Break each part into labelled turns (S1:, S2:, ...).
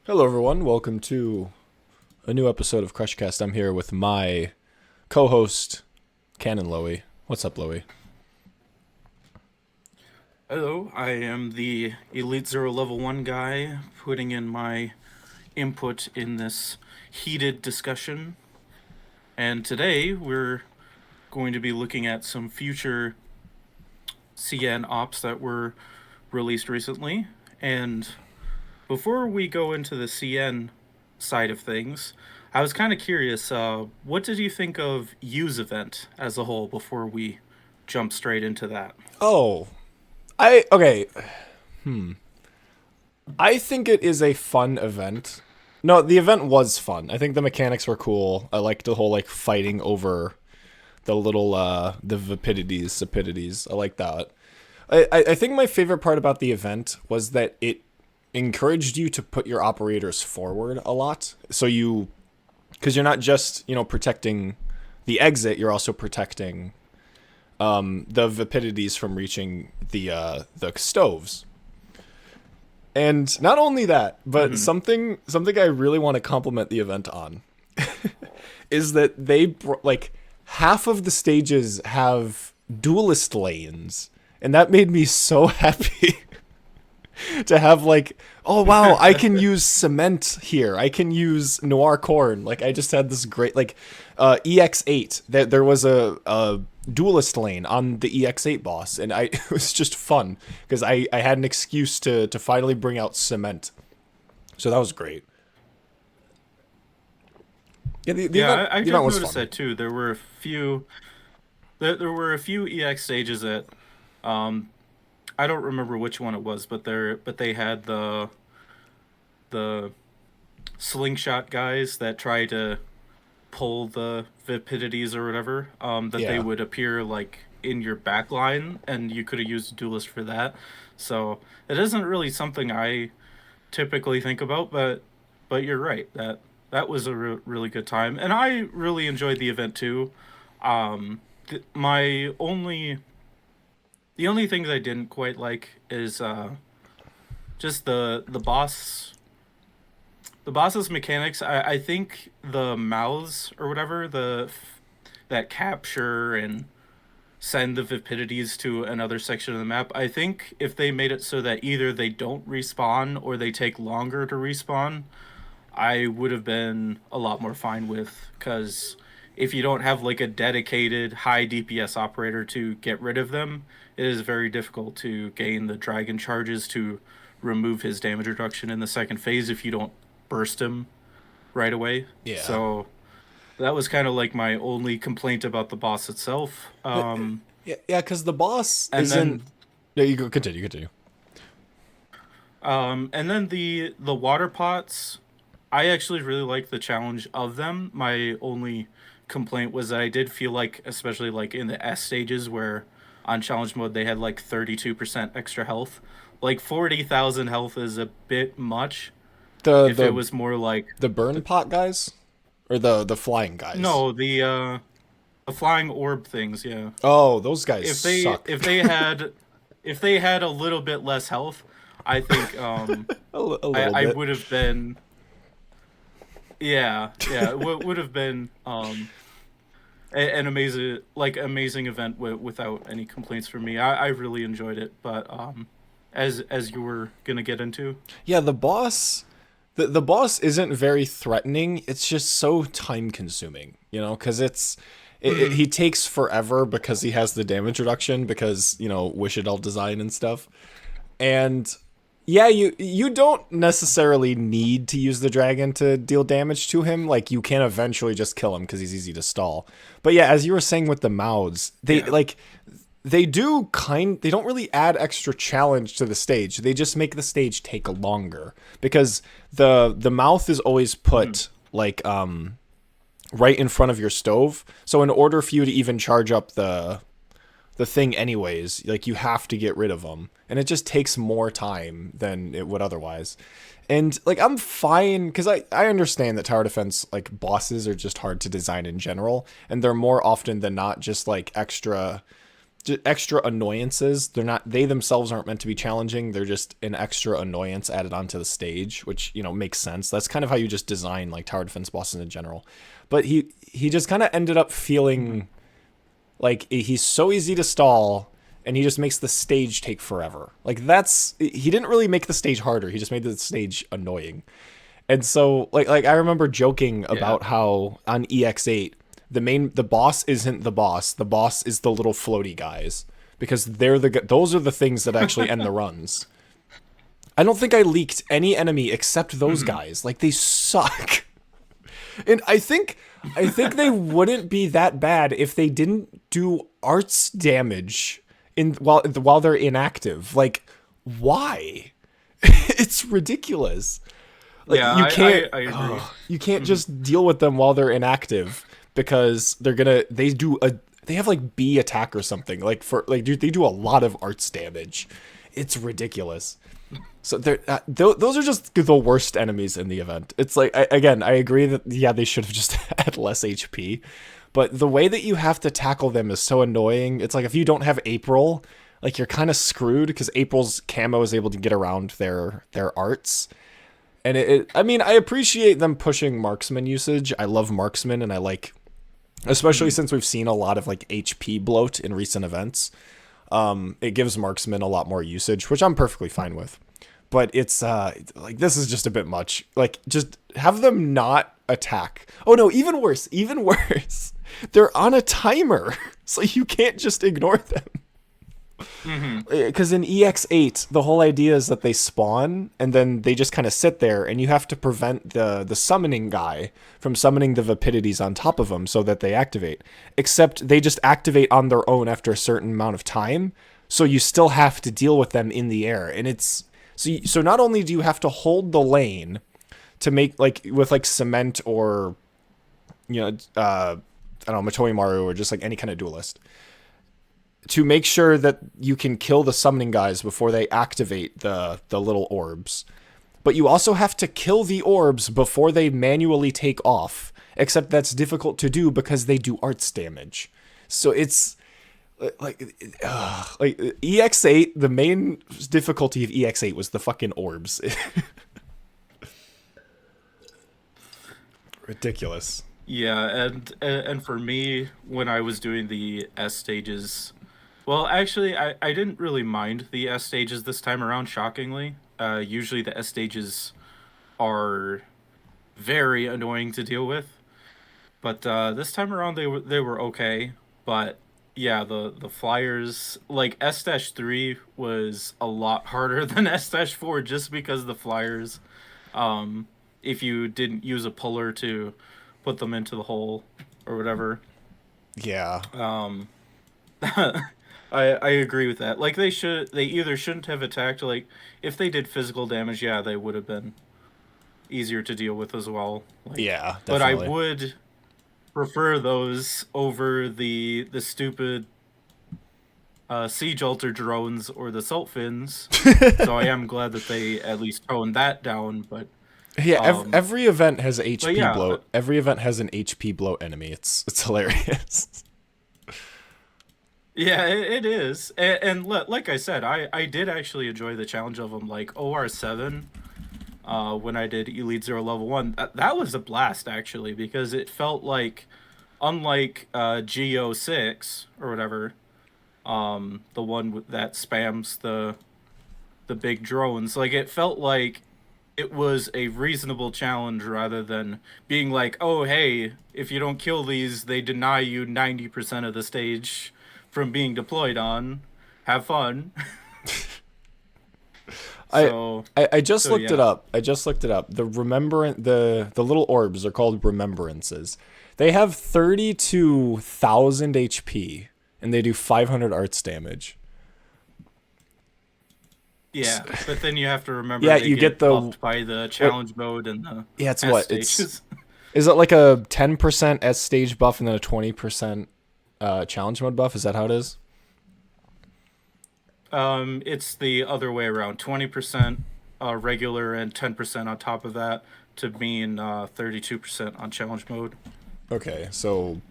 S1: Hello, everyone. Welcome to a new episode of Crushcast. I'm here with my co-host, Canon Loey. What's up, Loey?
S2: Hello, I am the Elite Zero Level 1 guy putting in my input in this heated discussion. And today we're going to be looking at some future CN ops that were released recently. And before we go into the CN side of things, I was kind of curious, what did you think of U's event as a whole before we jump straight into that?
S1: Oh, okay. I think it is a fun event. No, the event was fun. I think the mechanics were cool. I liked the whole fighting over the little the sapidities. I like that. I think my favorite part about the event was that it encouraged you to put your operators forward a lot. Because you're not just protecting the exit, you're also protecting the vapidities from reaching the stoves. And not only that, but something I really want to compliment the event on is that they half of the stages have duelist lanes, and that made me so happy to have oh wow, I can use cement here. I can use noir corn. I just had this great EX8 that there was a duelist lane on the EX8 boss, and it was just fun because I had an excuse to finally bring out cement. So that was great. Yeah, the event,
S2: I
S1: the
S2: did
S1: event was
S2: notice
S1: fun.
S2: that too. There were a few EX stages that um I don't remember which one it was, but they had the slingshot guys that try to pull the vapidities or whatever, that they
S1: Yeah.
S2: would appear in your back line, and you could have used duelist for that. So it isn't really something I typically think about, but you're right that that was a really good time, and I really enjoyed the event too. My only the only things I didn't quite like is just the boss's mechanics. I think the mouths or whatever that capture and send the vapidities to another section of the map. I think if they made it so that either they don't respawn or they take longer to respawn, I would have been a lot more fine with, because if you don't have a dedicated high DPS operator to get rid of them, it is very difficult to gain the dragon charges to remove his damage reduction in the second phase if you don't burst him right away.
S1: Yeah.
S2: So that was kind of my only complaint about the boss itself.
S1: Yeah, yeah, because the boss
S2: And
S1: isn't.
S2: then
S1: No, you go. Continue.
S2: the water pots, I actually really like the challenge of them. My only complaint was that I did feel especially in the S stages where on challenge mode they had 32% extra health. 40,000 health is a bit much.
S1: The
S2: If it
S1: the
S2: was more
S1: the burn pot guys, or the flying guys.
S2: no, the flying orb things, yeah.
S1: Oh, those guys
S2: If they
S1: suck.
S2: if they had if they had a little bit less health, I think
S1: A little
S2: I
S1: bit.
S2: would have been, yeah, it would have been an amazing event without any complaints from me. I really enjoyed it, but as you were gonna get into.
S1: Yeah, the boss. The boss isn't very threatening. It's just so time consuming, because he takes forever because he has the damage reduction because wish it all design and stuff. And yeah, you don't necessarily need to use the dragon to deal damage to him. You can eventually just kill him because he's easy to stall. But yeah, as you were saying with the mouths,
S2: Yeah.
S1: they don't really add extra challenge to the stage. They just make the stage take longer because the mouth is always put right in front of your stove. So in order for you to even charge up the thing anyways, you have to get rid of them, and it just takes more time than it would otherwise. And I'm fine because I understand that tower defense bosses are just hard to design in general, and they're more often than not just extra extra annoyances. They themselves aren't meant to be challenging. They're just an extra annoyance added onto the stage, which, makes sense. That's kind of how you just design like tower defense bosses in general. But he just kind of ended up feeling like he's so easy to stall, and he just makes the stage take forever. Like he didn't really make the stage harder. He just made the stage annoying. And so like I remember joking about how on EX8 the boss isn't the boss. The boss is the little floaty guys, because those are the things that actually end the runs. I don't think I leaked any enemy except those guys. Like, they suck. And I think they wouldn't be that bad if they didn't do arts damage while they're inactive. Like, why? It's ridiculous. Like,
S2: Yeah,
S1: you can't
S2: I agree.
S1: you can't just deal with them while they're inactive, because they have like B attack or something. Like, dude, they do a lot of arts damage. It's ridiculous. So those are just the worst enemies in the event. It's like, I agree that they should have just had less HP, but the way that you have to tackle them is so annoying. It's like, if you don't have April, like, you're kind of screwed, because April's camo is able to get around their arts. And I mean, I appreciate them pushing marksman usage. I love marksman, and I like, especially since we've seen a lot of like HP bloat in recent events. It gives marksman a lot more usage, which I'm perfectly fine with. But it's like, this is just a bit much. Like, just have them not attack. Oh no, even worse. They're on a timer, so you can't just ignore them. Because in EX8, the whole idea is that they spawn, and then they just kind of sit there, and you have to prevent the summoning guy from summoning the Vapidities on top of them so that they activate. Except they just activate on their own after a certain amount of time, so you still have to deal with them in the air. And it's... So not only do you have to hold the lane to make, like, with like cement or, I don't know, Matoi Maru, or just like any kind of duelist, to make sure that you can kill the summoning guys before they activate the little orbs. But you also have to kill the orbs before they manually take off, except that's difficult to do because they do arts damage. So it's like EX8, the main difficulty of EX8 was the fucking orbs. Ridiculous.
S2: Yeah, and for me, when I was doing the S stages, well, actually, I didn't really mind the S stages this time around, shockingly. Usually the S stages are very annoying to deal with, but this time around they were okay. But yeah, the flyers, like S-3 was a lot harder than S-4, just because the flyers, if you didn't use a puller to put them into the hole or whatever.
S1: Yeah.
S2: I agree with that. Like, they either shouldn't have attacked. Like, if they did physical damage, yeah, they would have been easier to deal with as well. Like,
S1: Yeah, definitely.
S2: but I would prefer those over the stupid siege altar drones or the salt fins. So I am glad that they at least toned that down. But
S1: yeah, every event has HP
S2: yeah,
S1: bloat. Every event has an HP bloat enemy. It's hilarious.
S2: Yeah, it is. And like I said, I did actually enjoy the challenge of them, like OR7, when I did Elite Zero Level 1. That was a blast, actually, because it felt like, unlike GO6 or whatever, the one that spams the big drones, like, it felt like it was a reasonable challenge rather than being like, oh, hey, if you don't kill these, they deny you 90% of the stage from being deployed on. Have fun.
S1: I just looked
S2: yeah.
S1: it up. The little orbs are called remembrances. They have 32,000 HP, and they do 500 arts damage.
S2: Yeah, but then you have to remember.
S1: Yeah,
S2: they
S1: you get the
S2: buffed by the challenge mode and the
S1: it's
S2: S
S1: what
S2: stages.
S1: it's. Is it like a 10% S stage buff and then a 20% challenge mode buff? Is that how it is?
S2: It's the other way around. 20% regular and 10% on top of that to mean 32% on challenge mode.
S1: Okay, so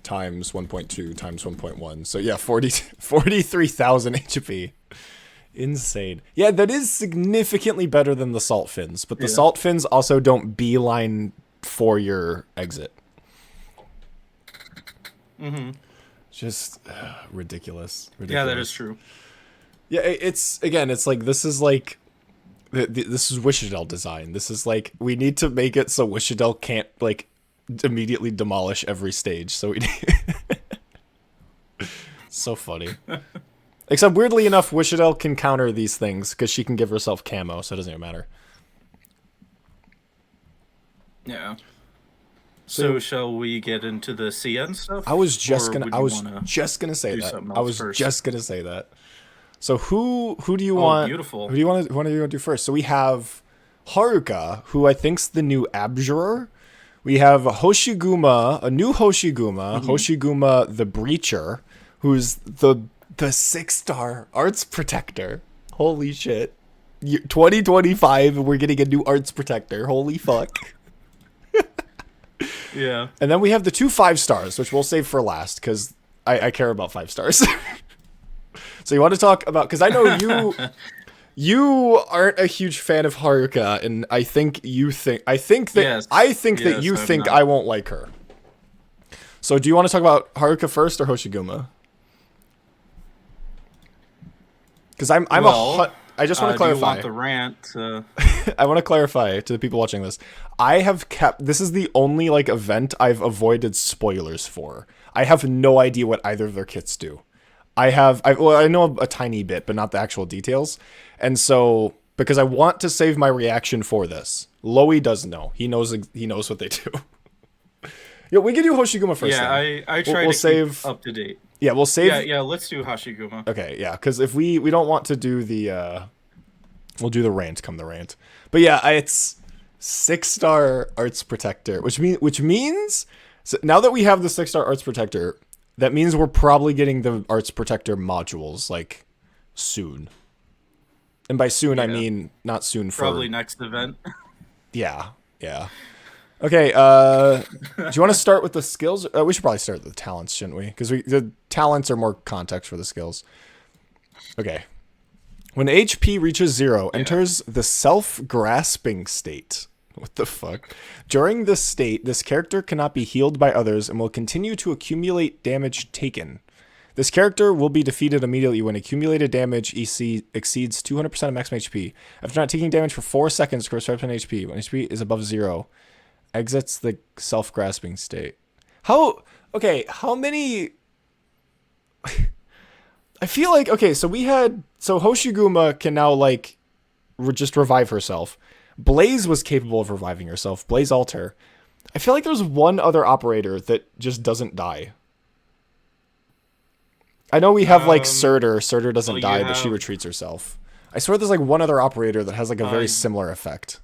S1: times 1.2 times 1.1. So yeah, 43,000 HP. Insane. Yeah, that is significantly better than the salt fins, but the salt fins also don't beeline for your exit. Just ridiculous.
S2: Yeah, that is true.
S1: Yeah, it's like this is like this is Wishadel design. This is like we need to make it so Wishadel can't like immediately demolish every stage. So we so funny. Except weirdly enough, Wishadel can counter these things because she can give herself camo, so it doesn't even matter.
S2: Yeah. So shall we get into the CN stuff?
S1: I was just gonna say that. So who do you want?
S2: Beautiful.
S1: Who do you want to do first? So we have Haruka, who I think's the new Abjurer. We have Hoshiguma, a new Hoshiguma, Hoshiguma the Breacher, who's the 6-star arts protector. Holy shit. 2025, we're getting a new arts protector. Holy fuck.
S2: Yeah.
S1: And then we have the 2 5-stars, which we'll save for last, because I care about 5 stars. So you want to talk about, because I know you aren't a huge fan of Haruka, and I think that you think I won't like her. So do you want to talk about Haruka first or Hoshiguma? Because I just want to clarify.
S2: Do you want the rant?
S1: I want to clarify to the people watching this. This is the only like event I've avoided spoilers for. I have no idea what either of their kits do. I know a tiny bit, but not the actual details. And so, because I want to save my reaction for this, Loey does know. He knows what they do. Yeah, we can do Hoshiguma first.
S2: Yeah,
S1: then.
S2: I try to keep up to date.
S1: Yeah, we'll save.
S2: Yeah, let's do Hoshiguma.
S1: Okay, yeah, because if we don't want to do the, we'll do the rant. Come the rant. But yeah, it's 6-star arts protector, which means so now that we have the 6-star arts protector, that means we're probably getting the arts protector modules like soon. And by soon, I mean not soon for
S2: probably next event.
S1: Yeah. Okay, do you want to start with the skills? We should probably start with the talents, shouldn't we? Because the talents are more context for the skills. Okay. When HP reaches 0, enters the self-grasping state. What the fuck? During this state, this character cannot be healed by others and will continue to accumulate damage taken. This character will be defeated immediately when accumulated damage exceeds 200% of maximum HP. After not taking damage for 4 seconds, scores 5% HP. When HP is above 0, exits the self-grasping state. How many... I feel like, so Hoshiguma can now, like, just revive herself. Blaze was capable of reviving herself. Blaze Alter. I feel like there's one other operator that just doesn't die. I know we have, like, Surtur. Surtur doesn't die, but she retreats herself. I swear there's, like, one other operator that has, like, a very similar effect.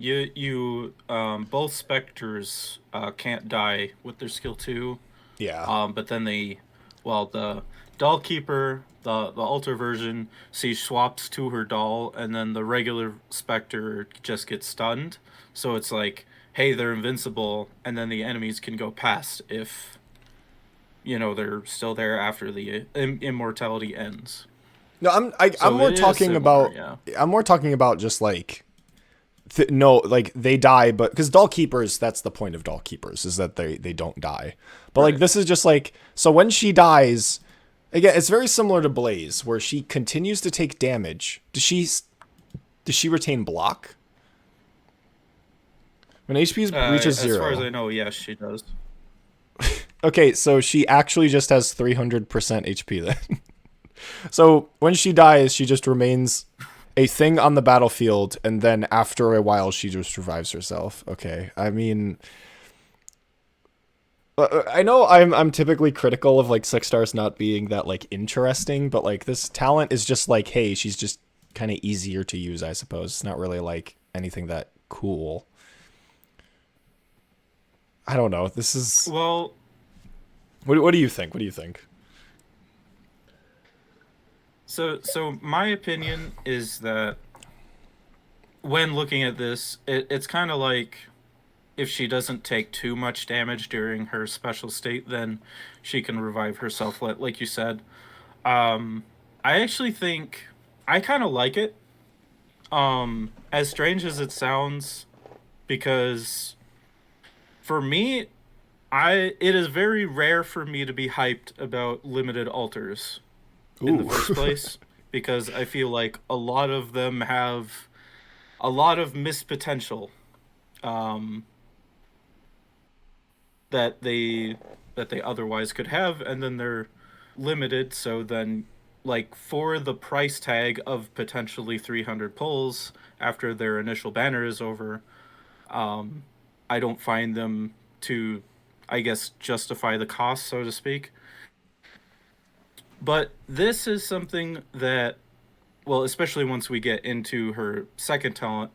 S2: Both Spectres can't die with their skill 2.
S1: Yeah.
S2: But then the Doll Keeper, the Alter version, she swaps to her doll, and then the regular Spectre just gets stunned. So it's like, hey, they're invincible, and then the enemies can go past if, they're still there after the immortality ends.
S1: No, I'm more talking about just like, they die, but because Doll Keepers, that's the point of Doll Keepers, is that they don't die. But right. Like this is just like, so when she dies, again, it's very similar to Blaze, where she continues to take damage. Does she retain block? When HP reaches 0.
S2: As far as I know, yes, she does.
S1: Okay, so she actually just has 300% HP then. So when she dies, she just remains a thing on the battlefield, and then after a while, she just revives herself. Okay, I mean, I know I'm typically critical of like 6 stars not being that like interesting, but like this talent is just like, hey, she's just kind of easier to use, I suppose. It's not really like anything that cool. I don't know. This is
S2: well.
S1: What do you think? What do you think?
S2: So my opinion is that when looking at this, it's kind of like if she doesn't take too much damage during her special state, then she can revive herself, like you said. I actually think I kind of like it. As strange as it sounds, because for me, it is very rare for me to be hyped about limited altars in the
S1: Ooh.
S2: first place, because I feel like a lot of them have a lot of missed potential. Um, that they otherwise could have, and then they're limited. So then, like, for the price tag of potentially 300 pulls after their initial banner is over, I don't find them to, I guess, justify the cost, so to speak. But this is something that, well, especially once we get into her second talent,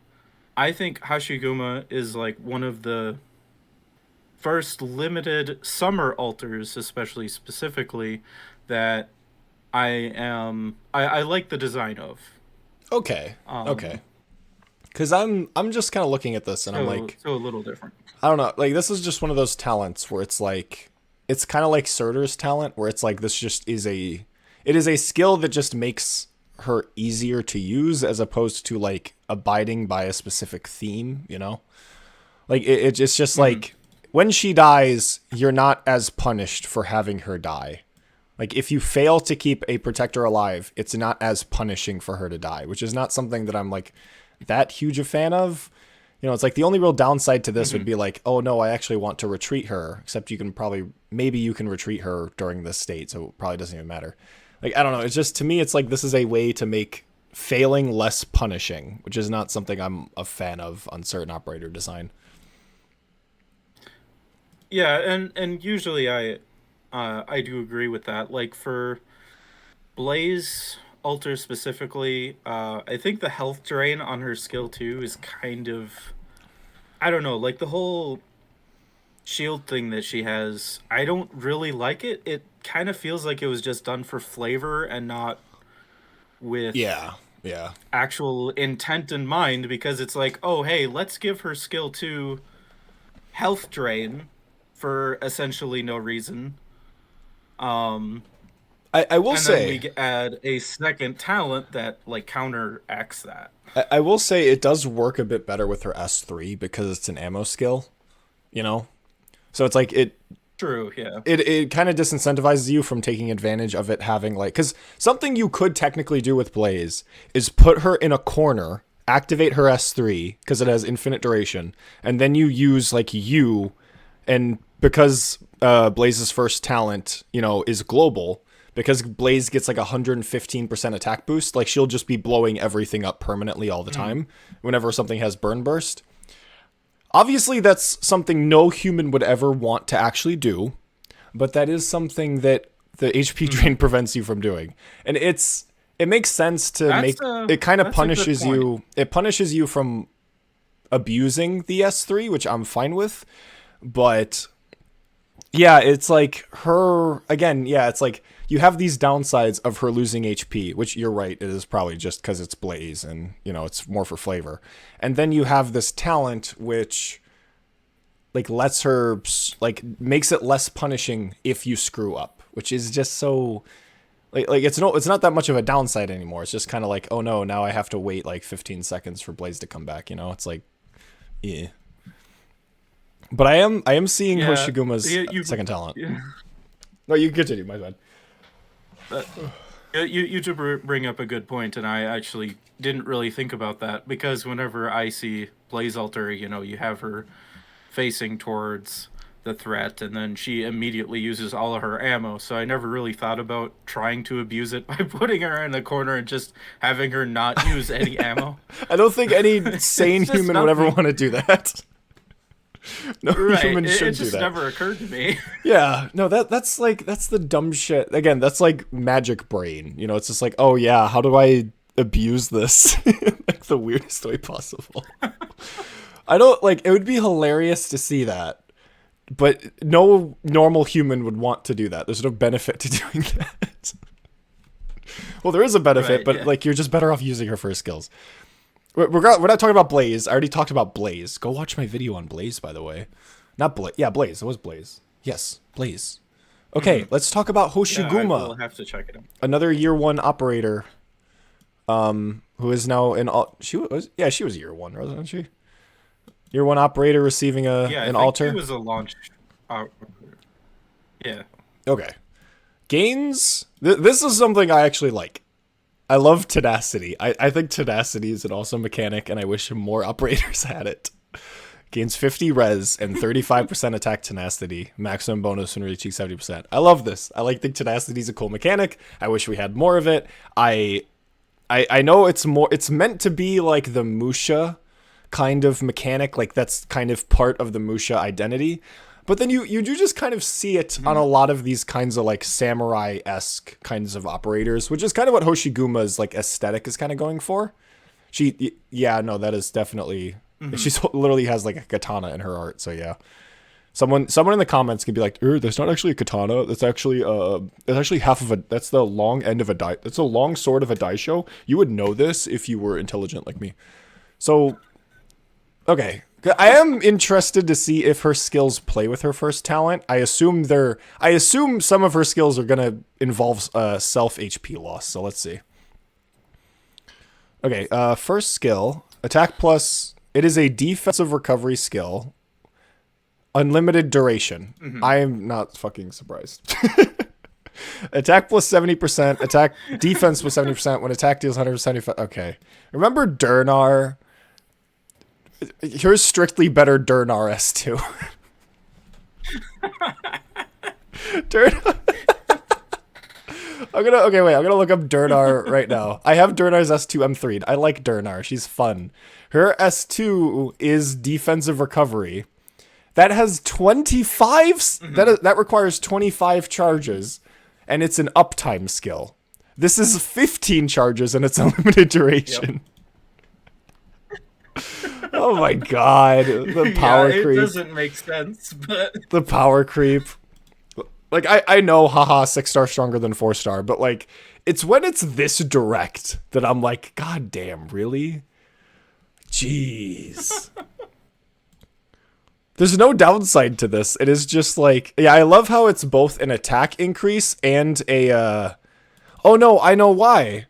S2: I think Hashiguma is like one of the first limited summer altars, especially specifically, that I like the design of.
S1: Okay.
S2: Um,
S1: Okay. Because I'm just kind of looking at this and I'm
S2: so
S1: like,
S2: so a little different.
S1: I don't know. Like, this is just one of those talents where it's like, it's kind of like Surtur's talent, where it's like, this just is it is a skill that just makes her easier to use as opposed to like abiding by a specific theme, you know? Like, it's just
S2: Mm-hmm.
S1: like, when she dies, you're not as punished for having her die. Like, if you fail to keep a protector alive, it's not as punishing for her to die, which is not something that I'm like that huge a fan of. You know, it's like the only real downside to this would
S2: Mm-hmm.
S1: be like, oh no, I actually want to retreat her, except you can maybe you can retreat her during this state, so it probably doesn't even matter. Like, I don't know. It's just, to me, it's like this is a way to make failing less punishing, which is not something I'm a fan of on certain operator design.
S2: Yeah, and usually I do agree with that. Like for Blaze Alter specifically, I think the health drain on her skill 2 is kind of, I don't know, like the whole shield thing that she has. I don't really like it. It kind of feels like it was just done for flavor and not with
S1: Yeah, yeah.
S2: actual intent in mind, because it's like, oh hey, let's give her skill 2 health drain for essentially no reason. Um
S1: I will
S2: and then
S1: say,
S2: we add a second talent that like counteracts that.
S1: I will say it does work a bit better with her S3 because it's an ammo skill, you know? So it's like
S2: True, yeah.
S1: it kind of disincentivizes you from taking advantage of it having like, because something you could technically do with Blaze is put her in a corner, activate her S3 because it has infinite duration, and then you use like and because Blaze's first talent, you know, is global, because Blaze gets like 115% attack boost, like she'll just be blowing everything up permanently all the time whenever something has burn burst. Obviously, that's something no human would ever want to actually do, but that is something that the HP drain prevents you from doing. And it makes sense to
S2: That's
S1: make
S2: a
S1: it kind of
S2: that's a good
S1: punishes
S2: point.
S1: you. It punishes you from abusing the S3, which I'm fine with, but yeah, it's like her again. Yeah, it's like you have these downsides of her losing HP, which you're right. It is probably just because it's Blaze and, you know, it's more for flavor. And then you have this talent which like lets her like makes it less punishing if you screw up, which is just so like it's not that much of a downside anymore. It's just kind of like, oh no, now I have to wait like 15 seconds for Blaze to come back. You know, it's like, yeah. But I am seeing
S2: Yeah,
S1: Hoshiguma's
S2: you
S1: second talent.
S2: yeah.
S1: No, you continue. My bad.
S2: Uh, you do bring up a good point, and I actually didn't really think about that, because whenever I see Blaze Alter, you know, you have her facing towards the threat, and then she immediately uses all of her ammo. So I never really thought about trying to abuse it by putting her in the corner and just having her not use any ammo.
S1: I don't think any sane
S2: It's just
S1: human would ever
S2: nothing.
S1: want to do that. No
S2: Right.
S1: human
S2: It
S1: should do
S2: just
S1: that.
S2: never occurred to me.
S1: Yeah, no, that's the dumb shit. Again, that's like magic brain. You know, it's just like, oh yeah, how do I abuse this like the weirdest way possible? I don't like. It would be hilarious to see that, but no normal human would want to do that. There's no benefit to doing that. Well, there is a benefit,
S2: Right.
S1: but
S2: Yeah.
S1: like you're just better off using her for her skills. we're not talking about Blaze. I already talked about Blaze. Go watch my video on Blaze, by the way. Not Blaze. Yeah, Blaze. It was Blaze. Yes, Blaze. Okay, let's talk about Hoshiguma.
S2: We'll have to check it out.
S1: Another year 1 operator. Who is now in all? She was year 1, wasn't she? Year 1 operator receiving an altar.
S2: She was a launch operator. Yeah.
S1: Okay. Gains. This is something I actually like. I love tenacity. I think tenacity is an awesome mechanic, and I wish more operators had it. Gains 50 res and 35% attack tenacity. Maximum bonus when reaching 70%. I love this. I think tenacity is a cool mechanic. I wish we had more of it. I know it's meant to be like the Musha kind of mechanic. Like that's kind of part of the Musha identity. But then you do just kind of see it on a lot of these kinds of like samurai-esque kinds of operators, which is kind of what Hoshiguma's like aesthetic is kind of going for. That is definitely... She literally has like a katana in her art, so yeah. Someone in the comments can be like, "That's not actually a katana. That's actually half of a. That's the long end of a die. That's a long sword of a daisho. You would know this if you were intelligent like me." So, okay, I am interested to see if her skills play with her first talent. I assume some of her skills are gonna involve self HP loss. So let's see. Okay, first skill, attack plus. It is a defensive recovery skill. Unlimited duration. I am not fucking surprised. Attack plus 70%. Attack defense plus 70% when attack deals 175. Okay. Remember Durnar? Here's strictly better Durnar S2. Durnar. I'm gonna look up Durnar right now. I have Durnar's S2 M3. I like Durnar. She's fun. Her S2 is defensive recovery. That has 25. That requires 25 charges, and it's an uptime skill. This is 15 charges, and it's a limited duration. Yep. Oh my god, the power creep.
S2: It doesn't make sense, but
S1: the power creep. Like, I know, haha, 6-star stronger than 4-star, but, like, it's when it's this direct that I'm like, god damn, really? Jeez. There's no downside to this. It is just, like, yeah, I love how it's both an attack increase and a, oh, no, I know why.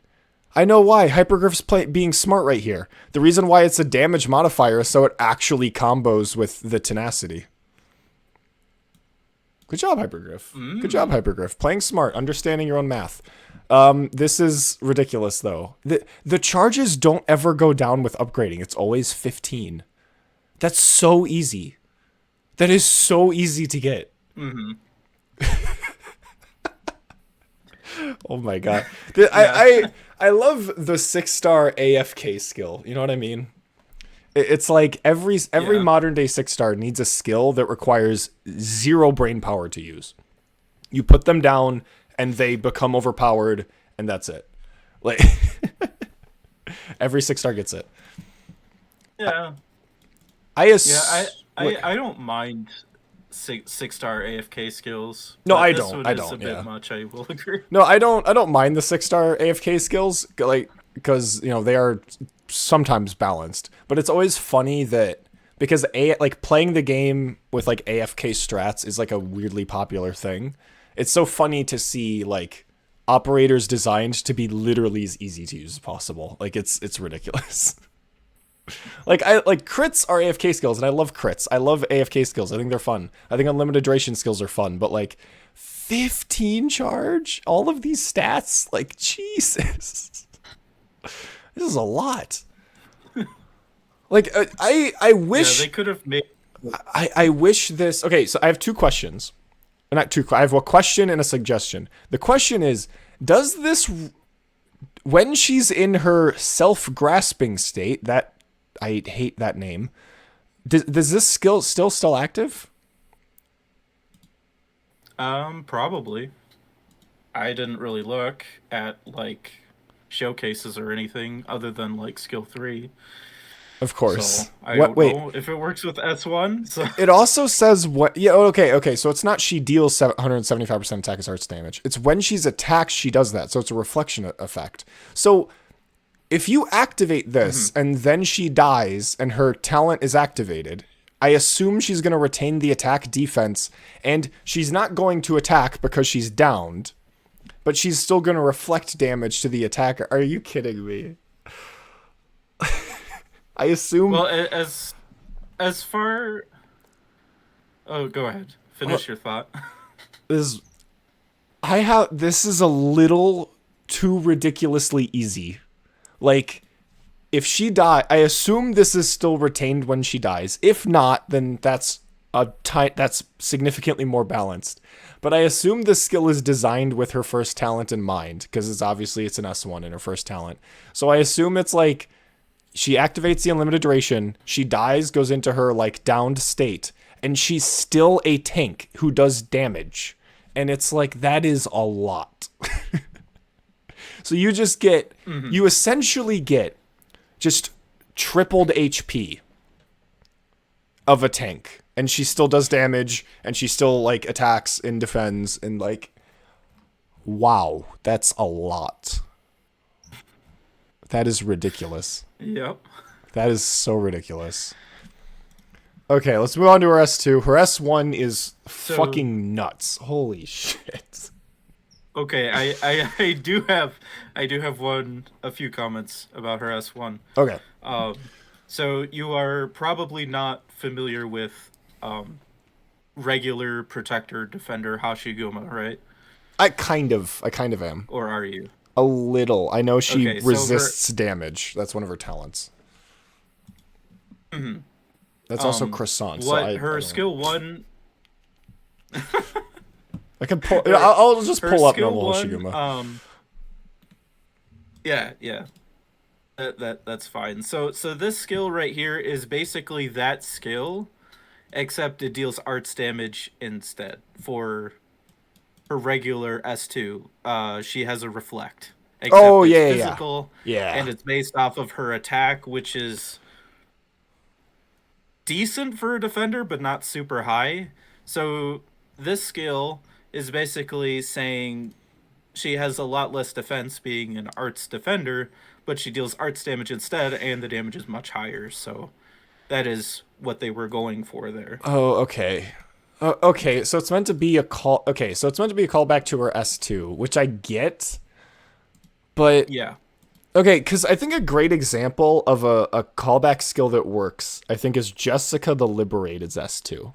S1: Hypergriff's being smart right here. The reason why it's a damage modifier is so it actually combos with the tenacity. Good job, Hypergriff. Good job, Hypergriff. Playing smart, understanding your own math. This is ridiculous, though. The charges don't ever go down with upgrading. It's always 15. That's so easy. That is so easy to get. Oh my god. I love the 6-star AFK skill. You know what I mean? It's like every modern day 6-star needs a skill that requires 0 brain power to use. You put them down and they become overpowered, and that's it. Like every 6-star gets it.
S2: Yeah. I don't mind 6-star AFK skills.
S1: No, I don't. I don't.
S2: A bit much. I will agree.
S1: No, I don't mind the 6-star AFK skills, like, because they are sometimes balanced, but it's always funny that because playing the game with like AFK strats is like a weirdly popular thing. It's so funny to see like operators designed to be literally as easy to use as possible. Like it's ridiculous. Like crits are AFK skills, and I love crits. I love AFK skills. I think they're fun. I think unlimited duration skills are fun, but like 15 charge, all of these stats, like Jesus. This is a lot. Like, I wish...
S2: Yeah, they could have made...
S1: I wish this... Okay, so I have 2 questions. Not 2... I have a question and a suggestion. The question is, does this... When she's in her self-grasping state, that... I hate that name. Does this skill still active?
S2: Probably. I didn't really look at, like... showcases or anything other than like skill 3.
S1: Of course.
S2: So I don't know if it works with S1. So.
S1: It also says what? Yeah. Okay. So it's not she deals 175% attack as arts damage. It's when she's attacked she does that. So it's a reflection effect. So if you activate this and then she dies and her talent is activated, I assume she's going to retain the attack defense, and she's not going to attack because she's downed, but she's still going to reflect damage to the attacker. Are you kidding me? I assume...
S2: Well, as far... Oh, go ahead. Finish your thought.
S1: This is a little too ridiculously easy. Like, if she die, I assume this is still retained when she dies. If not, then that's significantly more balanced. But I assume this skill is designed with her first talent in mind, because it's an S1 in her first talent. So I assume it's like she activates the unlimited duration, she dies, goes into her like downed state, and she's still a tank who does damage. And it's like, that is a lot. So you just get, you essentially get just tripled HP of a tank. And she still does damage, and she still, like, attacks and defends, and, like, wow, that's a lot. That is ridiculous.
S2: Yep.
S1: That is so ridiculous. Okay, let's move on to her S2. Her S1 is fucking nuts. Holy shit.
S2: Okay, I do have a few comments about her S1.
S1: Okay.
S2: So you are probably not familiar with regular protector defender Hoshiguma, right?
S1: I kind of am.
S2: Or are you?
S1: A little. I know she
S2: Okay, so
S1: resists damage. That's one of her talents. That's also croissant.
S2: What her skill 1?
S1: I can pull. I'll just pull up normal Hoshiguma.
S2: Yeah. That's fine. So this skill right here is basically that skill, except it deals arts damage instead. For her regular S2, she has a reflect. Except it's physical, and it's based off of her attack, which is decent for a defender, but not super high. So this skill is basically saying she has a lot less defense being an arts defender, but she deals arts damage instead, and the damage is much higher. So that is what they were going for there.
S1: Oh, okay. Okay, so it's meant to be a call. Okay, so it's meant to be a callback to her S2, which I get, but
S2: yeah.
S1: Okay, because I think a great example of a callback skill that works, I think, is Jessica the Liberated's S2.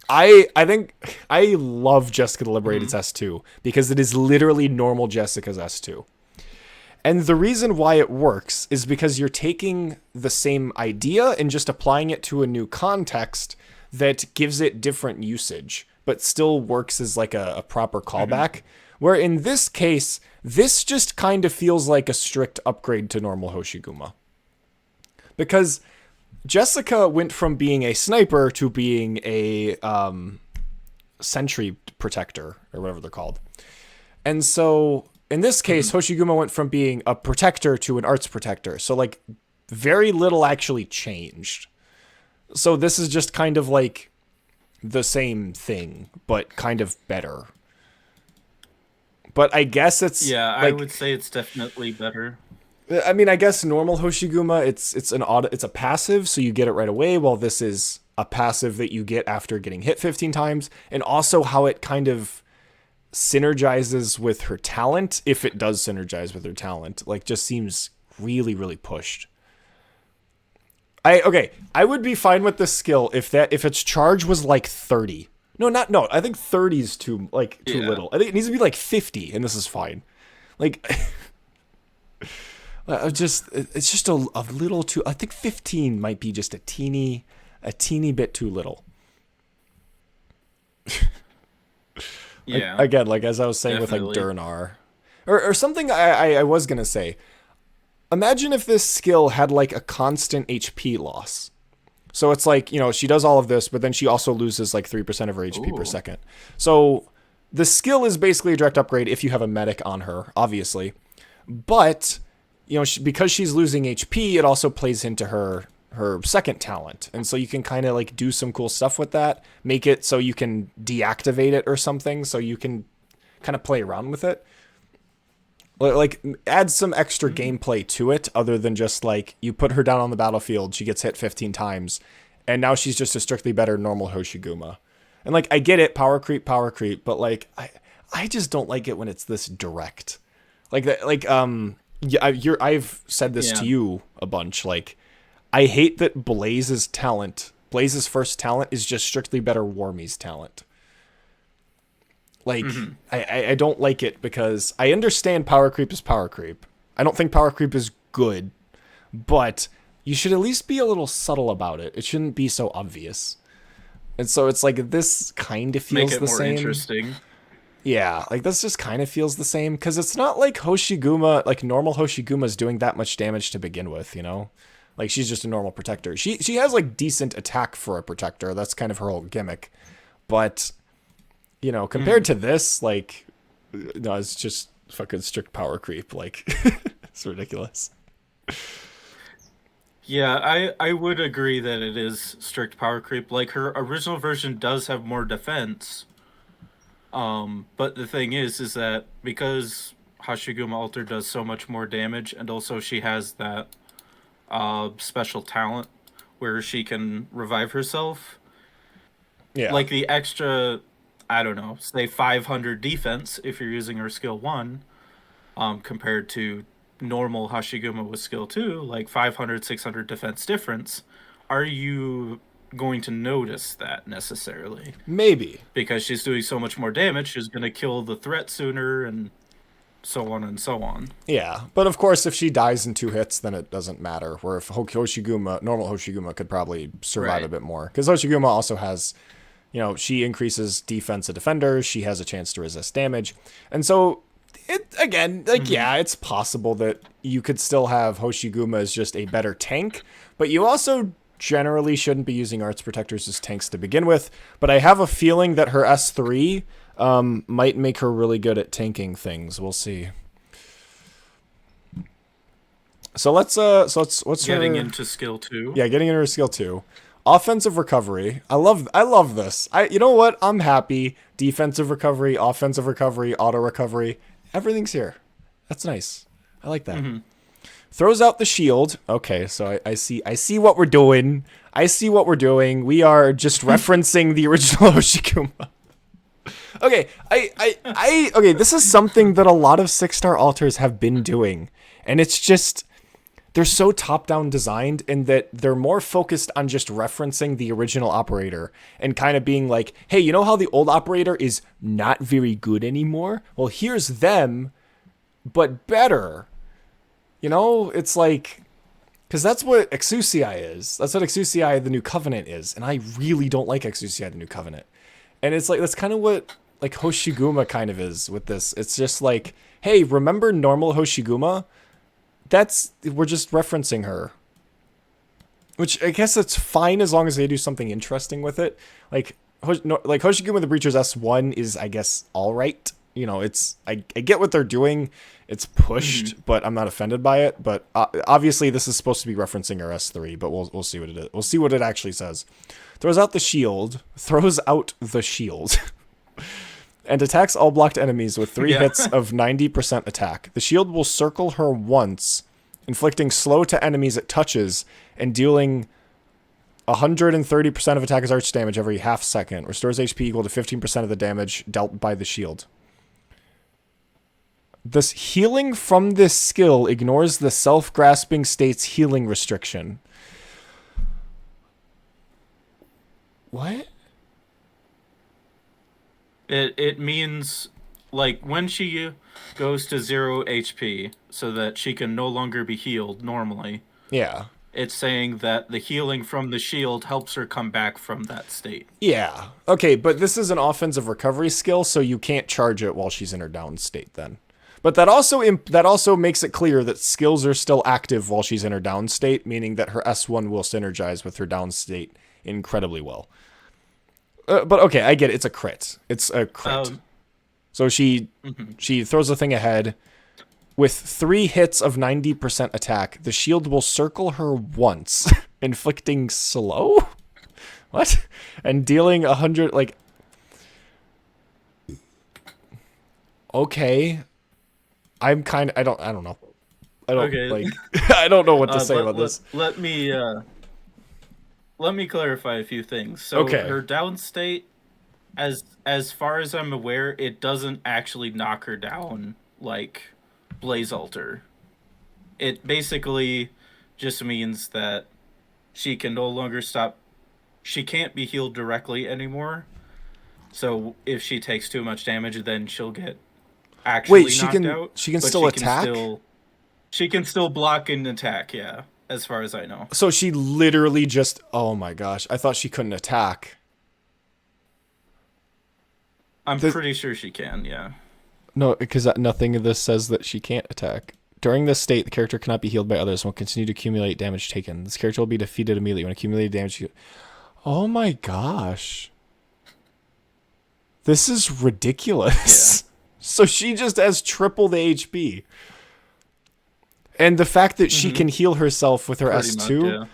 S1: I think I love Jessica the Liberated's S2 because it is literally normal Jessica's S2. And the reason why it works is because you're taking the same idea and just applying it to a new context that gives it different usage, but still works as like a proper callback. Where in this case, this just kind of feels like a strict upgrade to normal Hoshiguma. Because Jessica went from being a sniper to being a sentry protector, or whatever they're called. And so, in this case, Hoshiguma went from being a protector to an arts protector. So, like, very little actually changed. So this is just kind of like the same thing, but kind of better. But I guess it's...
S2: Yeah,
S1: like,
S2: I would say it's definitely better.
S1: I mean, I guess normal Hoshiguma, it's a passive, so you get it right away, while this is a passive that you get after getting hit 15 times, and also how it kind of synergizes with her talent, if it does synergize with her talent, like, just seems really, really pushed. I would be fine with this skill if its charge was like 30. No, I think 30 is too little. I think it needs to be like 50, and this is fine. Like, it's just a little too. I think 15 might be just a teeny bit too little.
S2: Yeah.
S1: Again, like as I was saying
S2: Definitely.
S1: with like Durnar, or something. I was gonna say. Imagine if this skill had like a constant HP loss. So it's like, she does all of this, but then she also loses like 3% of her HP per second. So the skill is basically a direct upgrade if you have a medic on her, obviously. But, because she's losing HP, it also plays into her second talent. And so you can kind of like do some cool stuff with that, make it so you can deactivate it or something, so you can kind of play around with it. Like, add some extra gameplay to it other than just, like, you put her down on the battlefield, she gets hit 15 times, and now she's just a strictly better normal Hoshiguma. And, like, I get it, power creep, but, like, I just don't like it when it's this direct. Like, yeah, I've said this to you a bunch, like, I hate that Blaze's first talent is just strictly better Warmy's talent. Like, I don't like it because I understand power creep is power creep. I don't think power creep is good, but you should at least be a little subtle about it. It shouldn't be so obvious. And so it's like this kind of feels the same. Make it more
S2: interesting.
S1: Yeah, like this just kind of feels the same because it's not like Hoshiguma, like normal Hoshiguma's doing that much damage to begin with, you know? Like she's just a normal protector. She has like decent attack for a protector. That's kind of her whole gimmick. But you know, compared to this, like, no, it's just fucking strict power creep. Like, it's ridiculous.
S2: Yeah, I would agree that it is strict power creep. Like, her original version does have more defense. But the thing is that because Hoshiguma Alter does so much more damage, and also she has that special talent where she can revive herself. Yeah. Like, the extra, I don't know, say 500 defense if you're using her skill 1, compared to normal Hoshiguma with skill 2, like 500, 600 defense difference. Are you going to notice that necessarily?
S1: Maybe.
S2: Because she's doing so much more damage, she's going to kill the threat sooner, and so on and so on.
S1: Yeah, but of course, if she dies in 2 hits, then it doesn't matter. Where if normal Hoshiguma could probably survive a bit more. Because Hoshiguma also has, you know, she increases defense of defenders. She has a chance to resist damage. And so, it again, like, yeah, it's possible that you could still have Hoshiguma as just a better tank. But you also generally shouldn't be using Arts Protectors as tanks to begin with. But I have a feeling that her S3 might make her really good at tanking things. We'll see. So let's
S2: getting into skill 2.
S1: Yeah, getting into her skill 2. Offensive recovery. I love this. You know what? I'm happy. Defensive recovery, offensive recovery, auto recovery. Everything's here. That's nice. I like that. Throws out the shield. Okay, so I see what we're doing. I see what we're doing. We are just referencing the original Hoshiguma. Okay, okay, this is something that a lot of 6-star alters have been doing. And it's just, they're so top-down designed in that they're more focused on just referencing the original operator and kind of being like, hey, you know how the old operator is not very good anymore? Well, here's them, but better. You know, it's like, because that's what Exusiai is. That's what Exusiai the New Covenant is. And I really don't like Exusiai the New Covenant. And it's like, that's kind of what like Hoshiguma kind of is with this. It's just like, hey, remember normal Hoshiguma? We're just referencing her. Which I guess it's fine as long as they do something interesting with it. Like Hoshiguma the Breacher's S1 is, I guess, all right. You know, I get what they're doing. It's pushed, but I'm not offended by it. But obviously, this is supposed to be referencing our S3, but we'll see what it is. We'll see what it actually says. Throws out the shield, and attacks all blocked enemies with 3 hits of 90% attack. The shield will circle her once, inflicting slow to enemies it touches, and dealing 130% of attacker's arch damage every half second. Restores HP equal to 15% of the damage dealt by the shield. This healing from this skill ignores the self-grasping state's healing restriction. What?
S2: It means, like, when she goes to 0 HP so that she can no longer be healed normally.
S1: Yeah.
S2: It's saying that the healing from the shield helps her come back from that state.
S1: Yeah. Okay, but this is an offensive recovery skill, so you can't charge it while she's in her down state then. But that also makes it clear that skills are still active while she's in her down state, meaning that her S1 will synergize with her down state incredibly well. But okay, I get it. It's a crit. It's a crit. So she throws the thing ahead. With 3 hits of 90% attack, the shield will circle her once, inflicting slow? What? And dealing 100, like... Okay. I don't know. I don't
S2: Okay.
S1: like I don't know what to say about this.
S2: Let me clarify a few things. So
S1: Okay.
S2: her down state, as far as I'm aware, it doesn't actually knock her down like Blaze Alter. It basically just means that she can no longer stop. She can't be healed directly anymore. So if she takes too much damage, then she'll get
S1: Wait,
S2: actually knocked out.
S1: she can
S2: But
S1: still attack?
S2: she can still block and attack. Yeah, as far as I know.
S1: So she literally just, oh my gosh, I thought she couldn't attack.
S2: I'm pretty sure she can. Yeah.
S1: No, because nothing of this says that she can't attack. During this state, the character cannot be healed by others and will continue to accumulate damage taken. This character will be defeated immediately when accumulated damage. Oh my gosh. This is ridiculous. Yeah. So she just has triple the HP. And the fact that she can heal herself with her pretty S2. Much, yeah.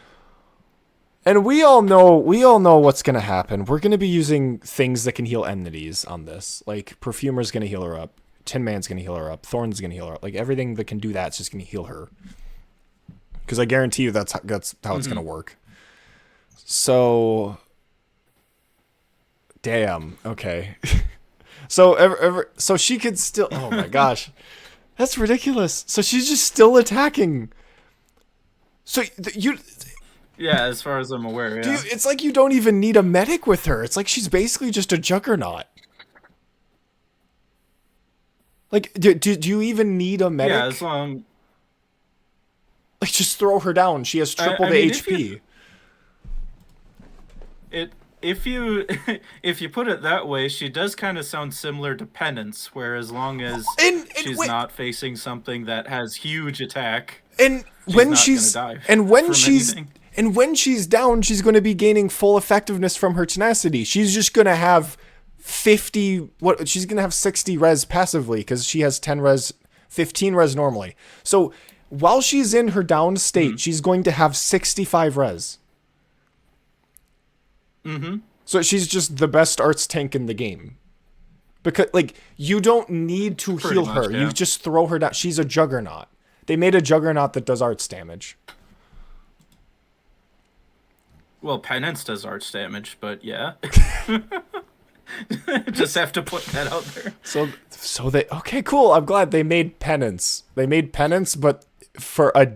S1: And we all know what's going to happen. We're going to be using things that can heal entities on this. Like, Perfumer's going to heal her up. Tin Man's going to heal her up. Thorn's going to heal her up. Like, everything that can do that's just going to heal her. Because I guarantee you that's how it's going to work. So, damn. Okay. So she could still... Oh, my gosh. That's ridiculous. So she's just still attacking. So you...
S2: Yeah, as far as I'm aware, yeah.
S1: It's like you don't even need a medic with her. It's like she's basically just a juggernaut. Like, do you even need a medic?
S2: Yeah, as long...
S1: Like, just throw her down. She has triple the HP.
S2: If you put it that way, she does kind of sound similar to Penance, where as long as she's not facing something that has huge attack,
S1: and when she's down, she's going to be gaining full effectiveness from her tenacity. She's just going to have 50. She's going to have 60 res passively because she has 10 res, 15 res normally. So while she's in her down state, she's going to have 65 res. So she's just the best arts tank in the game. Because, like, you don't need to heal her. Yeah. You just throw her down. She's a juggernaut. They made a juggernaut that does arts damage.
S2: Well, Penance does arts damage, but yeah. Just have to put that out there.
S1: So they... Okay, cool. I'm glad they made Penance. They made Penance, but for a...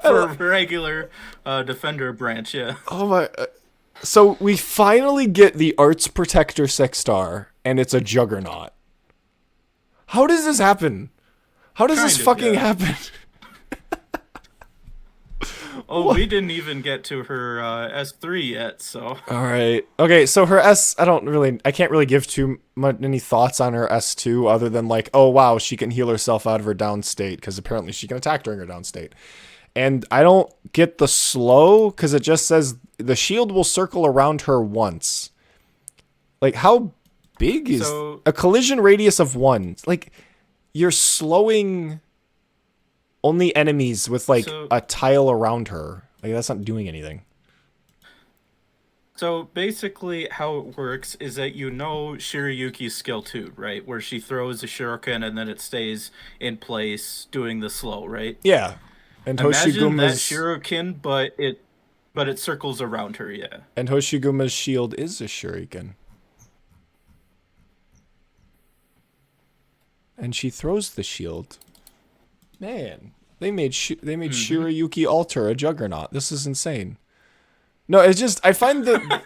S2: For a regular defender branch, yeah.
S1: Oh my... So we finally get the Arts Protector 6-star, and it's a Juggernaut. How does this happen? How does this fucking happen?
S2: Oh, we didn't even get to her S3 yet, so...
S1: Alright. Okay, so her S... I can't really give too many thoughts on her S2, other than like, oh wow, she can heal herself out of her down state, because apparently she can attack during her down state. And I don't get the slow, because it just says the shield will circle around her once. Like, how big is... a collision radius of 1? Like, you're slowing only enemies with, like, a tile around her. Like, that's not doing anything.
S2: So, basically, how it works is that you know Shiryuki's skill 2, right? Where she throws a shuriken and then it stays in place doing the slow, right?
S1: Yeah. And
S2: imagine that shuriken, but it circles around her, yeah.
S1: And Hoshiguma's shield is a shuriken. And she throws the shield. Man, they made Shiryuki Alter a juggernaut. This is insane. No, it's just I find that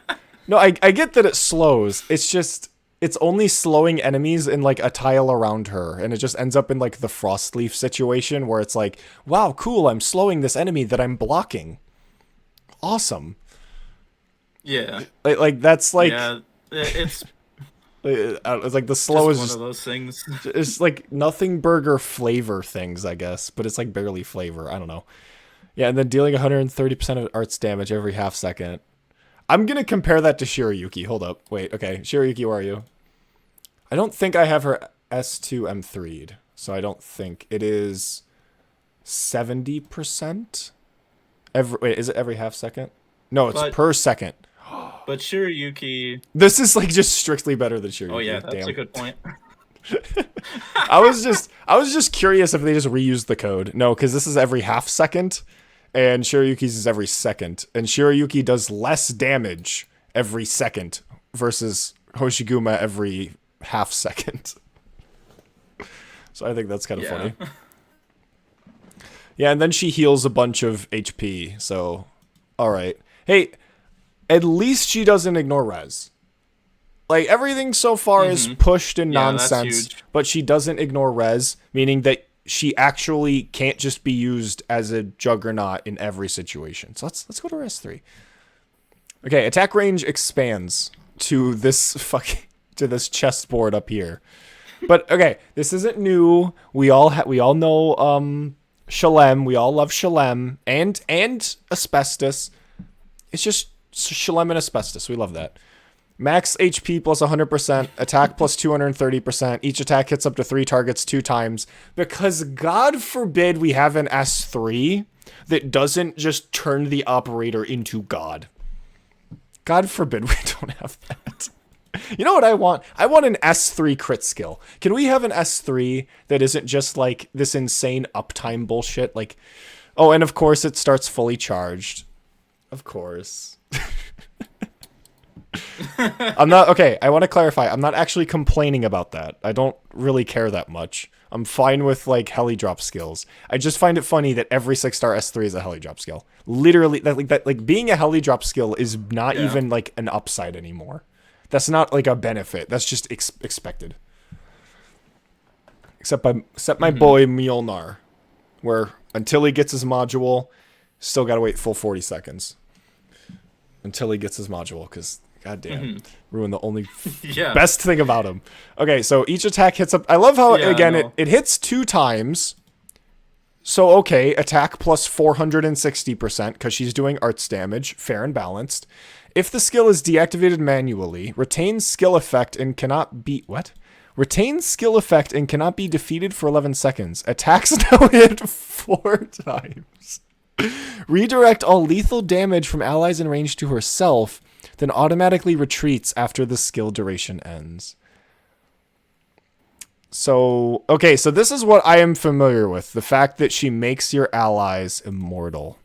S1: no, I get that it slows. It's just it's only slowing enemies in, like, a tile around her, and it just ends up in, like, the Frostleaf situation where it's like, wow, cool, I'm slowing this enemy that I'm blocking. Awesome.
S2: Yeah.
S1: Like that's, like...
S2: Yeah, it's
S1: like, the slow is
S2: one of those things.
S1: It's, like, nothing burger flavor things, I guess, but it's, like, barely flavor. I don't know. Yeah, and then dealing 130% of arts damage every half second. I'm going to compare that to Shiryuki. Hold up. Wait, okay. Shiryuki, where are you? I don't think I have her S2 M3'd, so I don't think it is 70%. Wait, is it every half second? No, it's per second.
S2: But Shiryuki.
S1: This is like just strictly better than
S2: Oh yeah,
S1: Shiryuki.
S2: that's
S1: Damn.
S2: a good point.
S1: I was just curious if they just reused the code. No, because this is every half second, and Shiryuki's is every second, and Shiryuki does less damage every second versus Hoshiguma every half second. So I think that's kind of funny. Yeah, and then she heals a bunch of HP. So, all right. Hey, at least she doesn't ignore res. Like, everything so far is pushed in nonsense, but she doesn't ignore res, meaning that she actually can't just be used as a juggernaut in every situation. So let's go to res 3. Okay, attack range expands to this to this chessboard up here. But okay, this isn't new. We all know Shalem. We all love Shalem and asbestos. It's just Shalem and asbestos. We love that. Max HP plus 100%, attack plus 230%. Each attack hits up to 3 targets 2 times. Because God forbid we have an S3 that doesn't just turn the operator into God. God forbid we don't have that. You know what I want? I want an S3 crit skill. Can we have an S3 that isn't just like this insane uptime bullshit? Like, oh, and of course it starts fully charged. Of course. I'm not okay. I want to clarify. I'm not actually complaining about that. I don't really care that much. I'm fine with like heli drop skills. I just find it funny that every 6-star S3 is a heli drop skill. Literally, like being a heli drop skill is not even like an upside anymore. That's not like a benefit. That's just expected. Except my boy Mjolnir, where until he gets his module, still gotta wait full 40 seconds until he gets his module, because goddamn, ruin the only best thing about him. Okay, so each attack hits up. I love how it hits 2 times. So okay, attack plus 460% because she's doing arts damage, fair and balanced. If the skill is deactivated manually, retains skill effect and cannot be retains skill effect and cannot be defeated for 11 seconds. Attacks now hit 4 times. Redirect all lethal damage from allies in range to herself, then automatically retreats after the skill duration ends. So, okay, so this is what I am familiar with. The fact that she makes your allies immortal.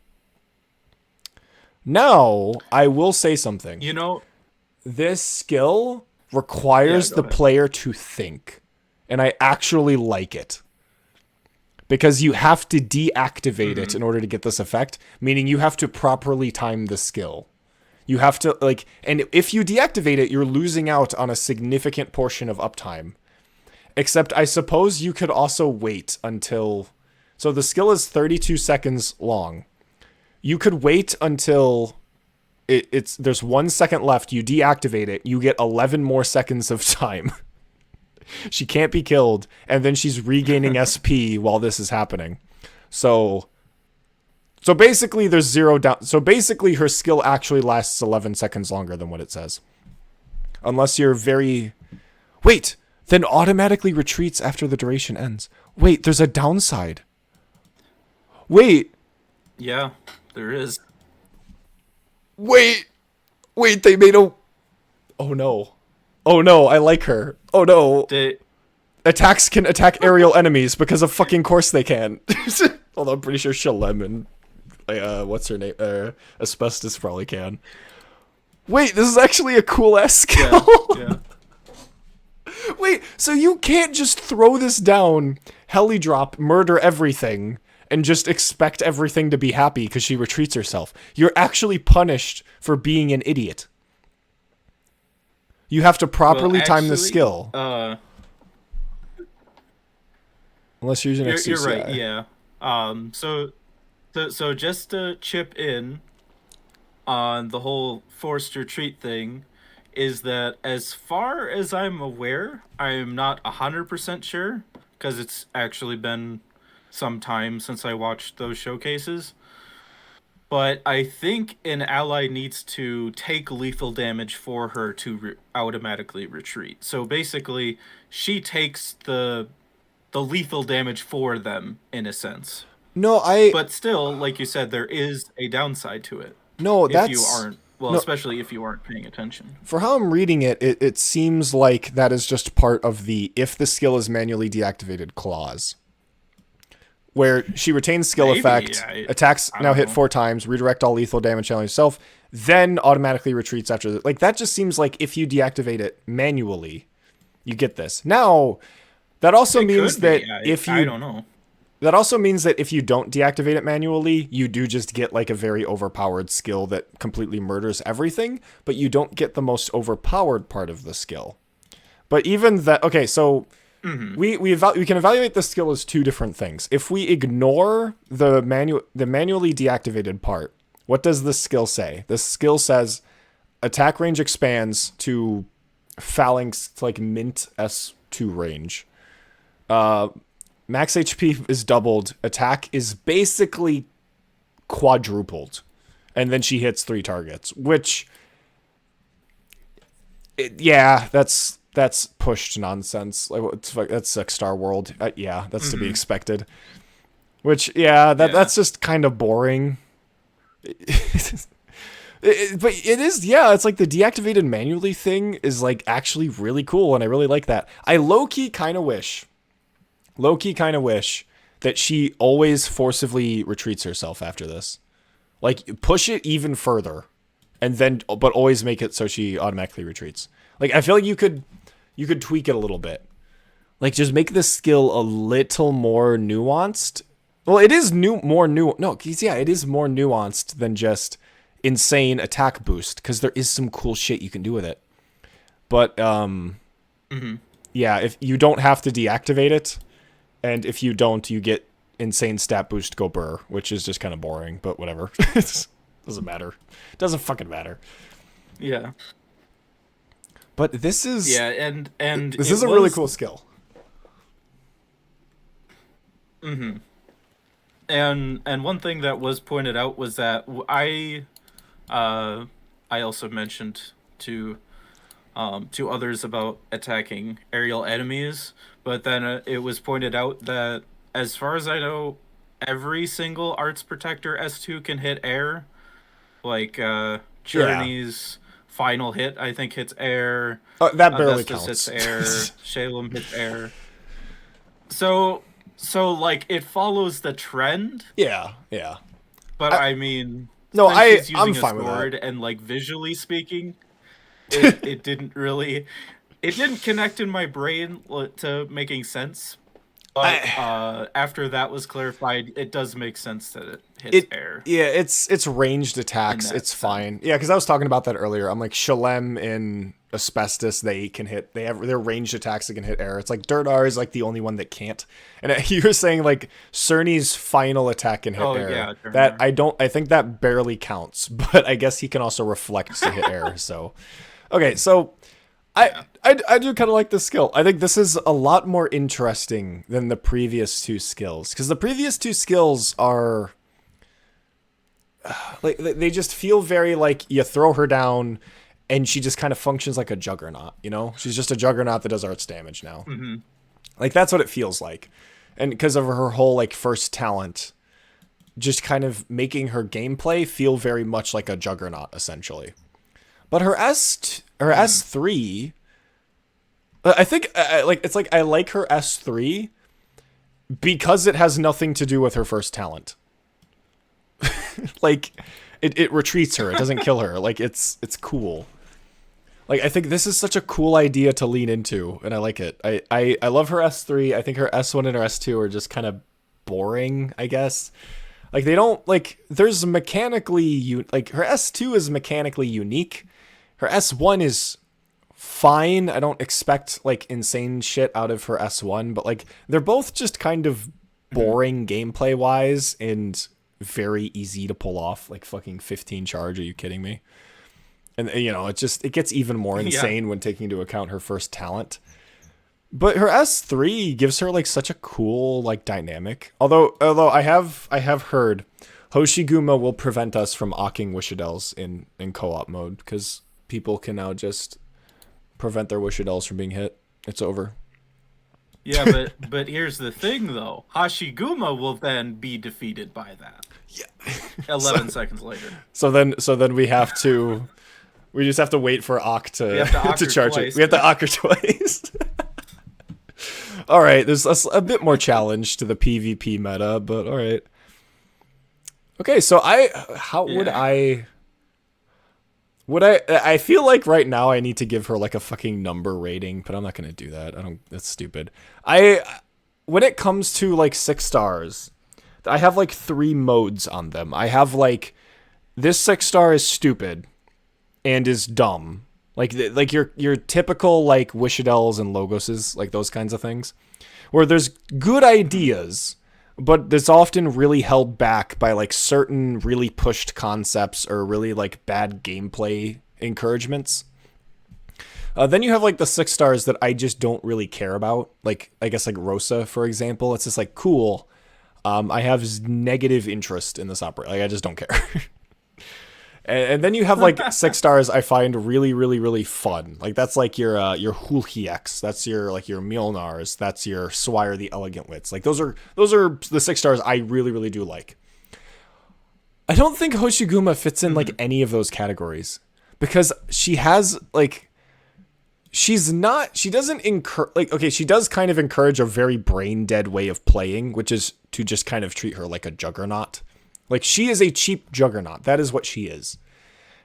S1: Now, I will say something.
S2: You know,
S1: this skill requires the player to think. And I actually like it. Because you have to deactivate it in order to get this effect, meaning you have to properly time the skill. You have to, like, and if you deactivate it, you're losing out on a significant portion of uptime. Except I suppose you could also wait until, so the skill is 32 seconds long. You could wait until there's 1 second left, you deactivate it, you get 11 more seconds of time. She can't be killed, and then she's regaining SP while this is happening. So basically there's 0 down. So basically her skill actually lasts 11 seconds longer than what it says. Unless you're very... Wait, then automatically retreats after the duration ends. Wait, there's a downside. Wait.
S2: Yeah, there is.
S1: Wait, they made a... Oh no. Oh no, I like her. Oh no. Attacks can attack aerial enemies because of fucking course they can. Although I'm pretty sure Shalem and what's her name? Asbestos probably can. Wait, this is actually a cool ass skill. Yeah. Wait, so you can't just throw this down, heli drop, murder everything, and just expect everything to be happy because she retreats herself. You're actually punished for being an idiot. You have to properly time the skill. Unless you're using XCCI.
S2: You're right, yeah. So just to chip in on the whole forced retreat thing, is that as far as I'm aware, I'm not 100% sure, because it's actually been some time since I watched those showcases. But I think an ally needs to take lethal damage for her to automatically retreat. So basically, she takes the lethal damage for them, in a sense.
S1: No,
S2: But still, like you said, there is a downside to it.
S1: No,
S2: if you aren't Well,
S1: No,
S2: especially if you aren't paying attention.
S1: for how I'm reading it, it seems like that is just part of the if the skill is manually deactivated clause, where she retains skill
S2: Maybe.
S1: effect, attacks
S2: I
S1: now
S2: don't
S1: hit
S2: know.
S1: 4 times, redirect all lethal damage on yourself, then automatically retreats after that. Like that just seems like if you deactivate it manually, you get this. Now, that also
S2: It
S1: means
S2: could be.
S1: that if
S2: I
S1: you
S2: don't know.
S1: that also means that if you don't deactivate it manually, you do just get like a very overpowered skill that completely murders everything, but you don't get the most overpowered part of the skill. But even that, okay, so we can evaluate the skill as two different things. If we ignore the manually deactivated part, what does the skill say? The skill says attack range expands to phalanx to like mint S2 range. Max HP is doubled. Attack is basically quadrupled, and then she hits 3 targets. Which, yeah, that's pushed nonsense. That's like Star World. Yeah, that's to be expected. Which, yeah, that's just kind of boring. But it is, yeah, it's like the deactivated manually thing is like actually really cool, and I really like that. I low-key kind of wish that she always forcibly retreats herself after this. Like, push it even further, and then, but always make it so she automatically retreats. Like, I feel like you could tweak it a little bit. Like, just make the skill a little more nuanced. Well, it is more nuanced than just insane attack boost, because there is some cool shit you can do with it. But, yeah, if you don't have to deactivate it, and if you don't, you get insane stat boost go burr, which is just kind of boring, but whatever. It doesn't matter. It doesn't fucking matter.
S2: Yeah.
S1: But this is
S2: this
S1: is a really cool skill.
S2: And one thing that was pointed out was that I also mentioned to others about attacking aerial enemies, but then it was pointed out that, as far as I know, every single Arts Protector S2 can hit air. Like, Journey's final hit, I think, hits air.
S1: That barely
S2: Vestus
S1: counts.
S2: hits air. Shalem hits air. So, like, it follows the trend.
S1: Yeah.
S2: But I mean,
S1: no,
S2: since she's
S1: I'm
S2: using a
S1: fine with
S2: sword,
S1: that.
S2: and like visually speaking, it didn't connect in my brain to making sense. But after that was clarified, it does make sense that it hits air.
S1: Yeah, it's ranged attacks. It's fine. Yeah, because I was talking about that earlier. I'm like, Shalem in Asbestos, they're ranged attacks that can hit air. It's like Durdar is like the only one that can't. And you were saying like Cerny's final attack can hit air. Yeah, that I think that barely counts, but I guess he can also reflect to hit air. So, okay, so I do kind of like this skill. I think this is a lot more interesting than the previous two skills, because the previous two skills are like they just feel very like you throw her down and she just kind of functions like a juggernaut, you know? She's just a juggernaut that does arts damage now. Like that's what it feels like. And because of her whole like first talent, just kind of making her gameplay feel very much like a juggernaut essentially. But her S3, I think I like her S3 because it has nothing to do with her first talent. Like it retreats her. It doesn't kill her. Like it's cool. Like I think this is such a cool idea to lean into, and I like it. I love her S3. I think her S1 and her S2 are just kind of boring, I guess. Like they don't like there's mechanically like her S2 is mechanically unique. Her S1 is fine. I don't expect like insane shit out of her S1, but like they're both just kind of boring gameplay wise and very easy to pull off. Like fucking 15 charge. Are you kidding me? And you know, it gets even more insane when taking into account her first talent. But her S3 gives her like such a cool like dynamic. Although I have heard Hoshiguma will prevent us from awking Wishadels in co-op mode, because people can now just prevent their Wishadels from being hit. It's over.
S2: Yeah, but here's the thing though. Hoshiguma will then be defeated by that. 11 seconds later.
S1: So then we just have to wait for Ak to charge
S2: twice.
S1: it. We have to Ak her twice. All right, there's a bit more challenge to the PvP meta, but all right. Okay, so I feel like right now I need to give her like a fucking number rating, but I'm not going to do that. That's stupid. When it comes to like 6 stars, I have like 3 modes on them. I have like, this 6 star is stupid and is dumb. Like your typical like Wishadels and Logoses, like those kinds of things, where there's good ideas, but it's often really held back by like certain really pushed concepts or really like bad gameplay encouragements. Then you have like the 6 stars that I just don't really care about. Like, I guess like Rosa, for example. It's just like, cool. I have negative interest in this opera. Like, I just don't care. And then you have like 6 stars I find really, really, really fun. Like, that's like your Hulhieks. That's your Mjolnars. That's your Swire the Elegant Wits. Like, those are the 6 stars I really, really do like. I don't think Hoshiguma fits in like any of those categories, because she has like, she doesn't encourage, like, okay, she does kind of encourage a very brain dead way of playing, which is to just kind of treat her like a juggernaut. Like, she is a cheap juggernaut. That is what she is.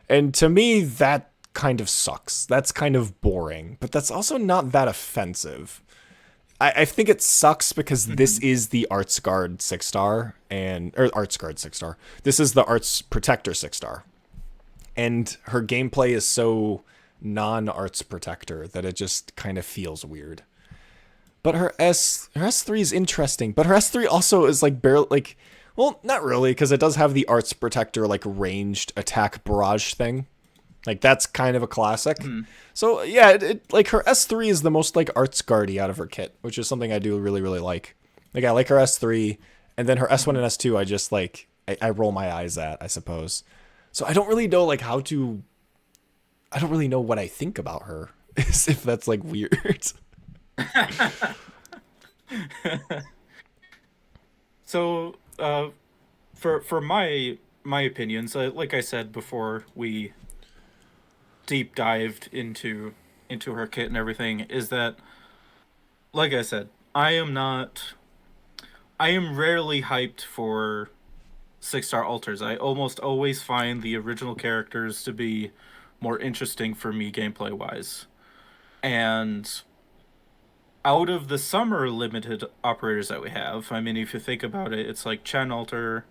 S1: And to me, that kind of sucks. That's kind of boring, but that's also not that offensive. I think it sucks because this is the Arts Guard 6 star or Arts Guard 6 star. This is the Arts Protector 6 star. And her gameplay is so non-Arts Protector that it just kind of feels weird. But her S3 is interesting, but her S3 also is like barely like, well, not really, because it does have the Arts Protector, like, ranged attack barrage thing. Like, that's kind of a classic. So, yeah, it like, her S3 is the most, like, Arts Guardy out of her kit, which is something I do really, really like. Like, I like her S3, and then her S1 and S2, I just, like, I roll my eyes at, I suppose. So I don't really know, like, I don't really know what I think about her, if that's, like, weird.
S2: So... for my opinions, like I said before we deep dived into her kit and everything, is that, like I said, I am rarely hyped for 6-star alters. I almost always find the original characters to be more interesting for me gameplay wise. And out of the summer limited operators that we have, I mean, if you think about it, it's like Chen Alter,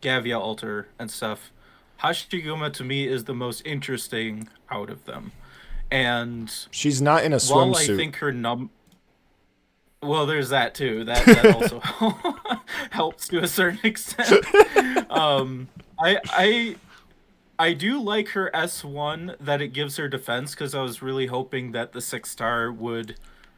S2: Gavia Alter, and stuff. Hoshiguma, to me, is the most interesting out of them. And
S1: she's not in a swimsuit.
S2: While I think her well, there's that too. That also helps to a certain extent. I do like her S1 that it gives her defense, because I was really hoping that the 6 star would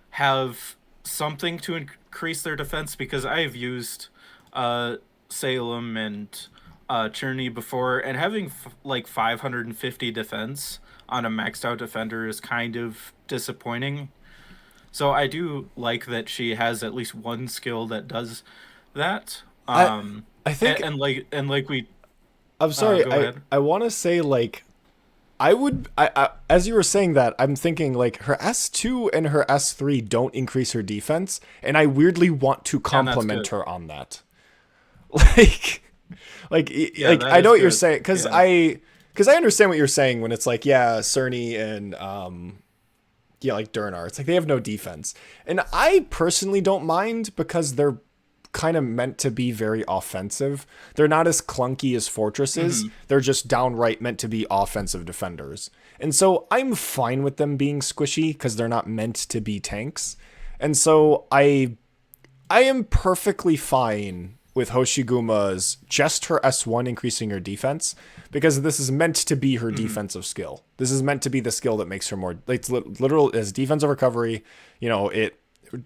S2: have something to increase their defense, because I've used Salem and Cherney before, and having like 550 defense on a maxed out defender is kind of disappointing. So I do like that she has at least one skill that does that.
S1: I think
S2: and like we.
S1: I'm sorry. I want to say, like, I as you were saying that, I'm thinking like her S2 and her S3 don't increase her defense, and I weirdly want to compliment her on that. Like I know what you're saying, because I understand what you're saying when it's like, yeah, Cerny and like Durnar, it's like they have no defense, and I personally don't mind, because they're kind of meant to be very offensive. They're not as clunky as fortresses. They're just downright meant to be offensive defenders. And so I'm fine with them being squishy, because they're not meant to be tanks. And so I am perfectly fine with Hoshiguma's just her S1 increasing her defense, because this is meant to be her defensive skill. This is meant to be the skill that makes her more, like, literal as defensive recovery. You know, it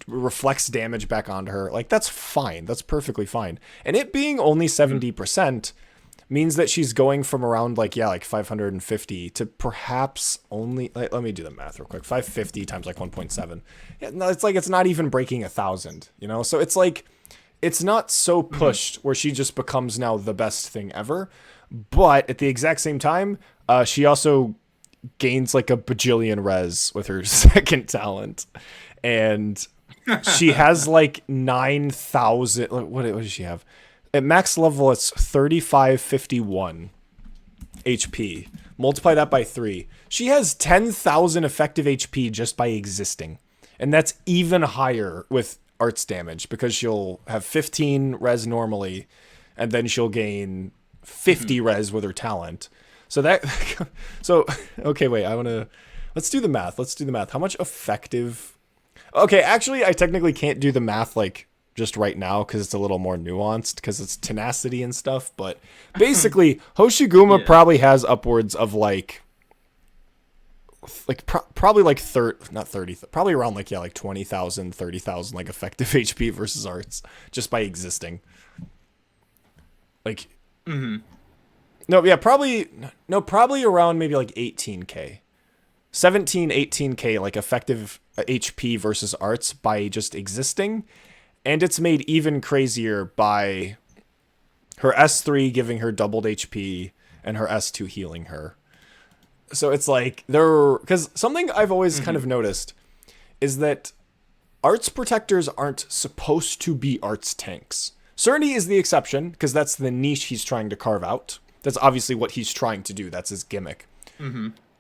S1: reflects damage back onto her. Like, that's fine. That's perfectly fine. And it being only 70% means that she's going from around like 550 to perhaps only, like, let me do the math real quick. 550 times like 1.7. Yeah, no, it's like, it's not even breaking 1,000, you know? So it's like, it's not so pushed where she just becomes now the best thing ever. But at the exact same time, she also gains like a bajillion res with her second talent. And she has like 9,000. What does she have? At max level, it's 3,551 HP. Multiply that by 3. She has 10,000 effective HP just by existing. And that's even higher with arts damage because she'll have 15 res normally, and then she'll gain 50 res with her talent. So okay, wait, let's do the math. How much effective? Okay, actually, I technically can't do the math like just right now because it's a little more nuanced because it's tenacity and stuff. But basically, Hoshiguma probably has upwards of probably like probably around like 20,000, 30,000 like effective HP versus arts just by existing. Like, probably around maybe like 18k, 18k like effective HP versus arts by just existing. And it's made even crazier by her S3 giving her doubled HP and her S2 healing her. So it's like because something I've always kind of noticed is that arts protectors aren't supposed to be arts tanks. Cerny is the exception because that's the niche he's trying to carve out. That's obviously what he's trying to do. That's his gimmick.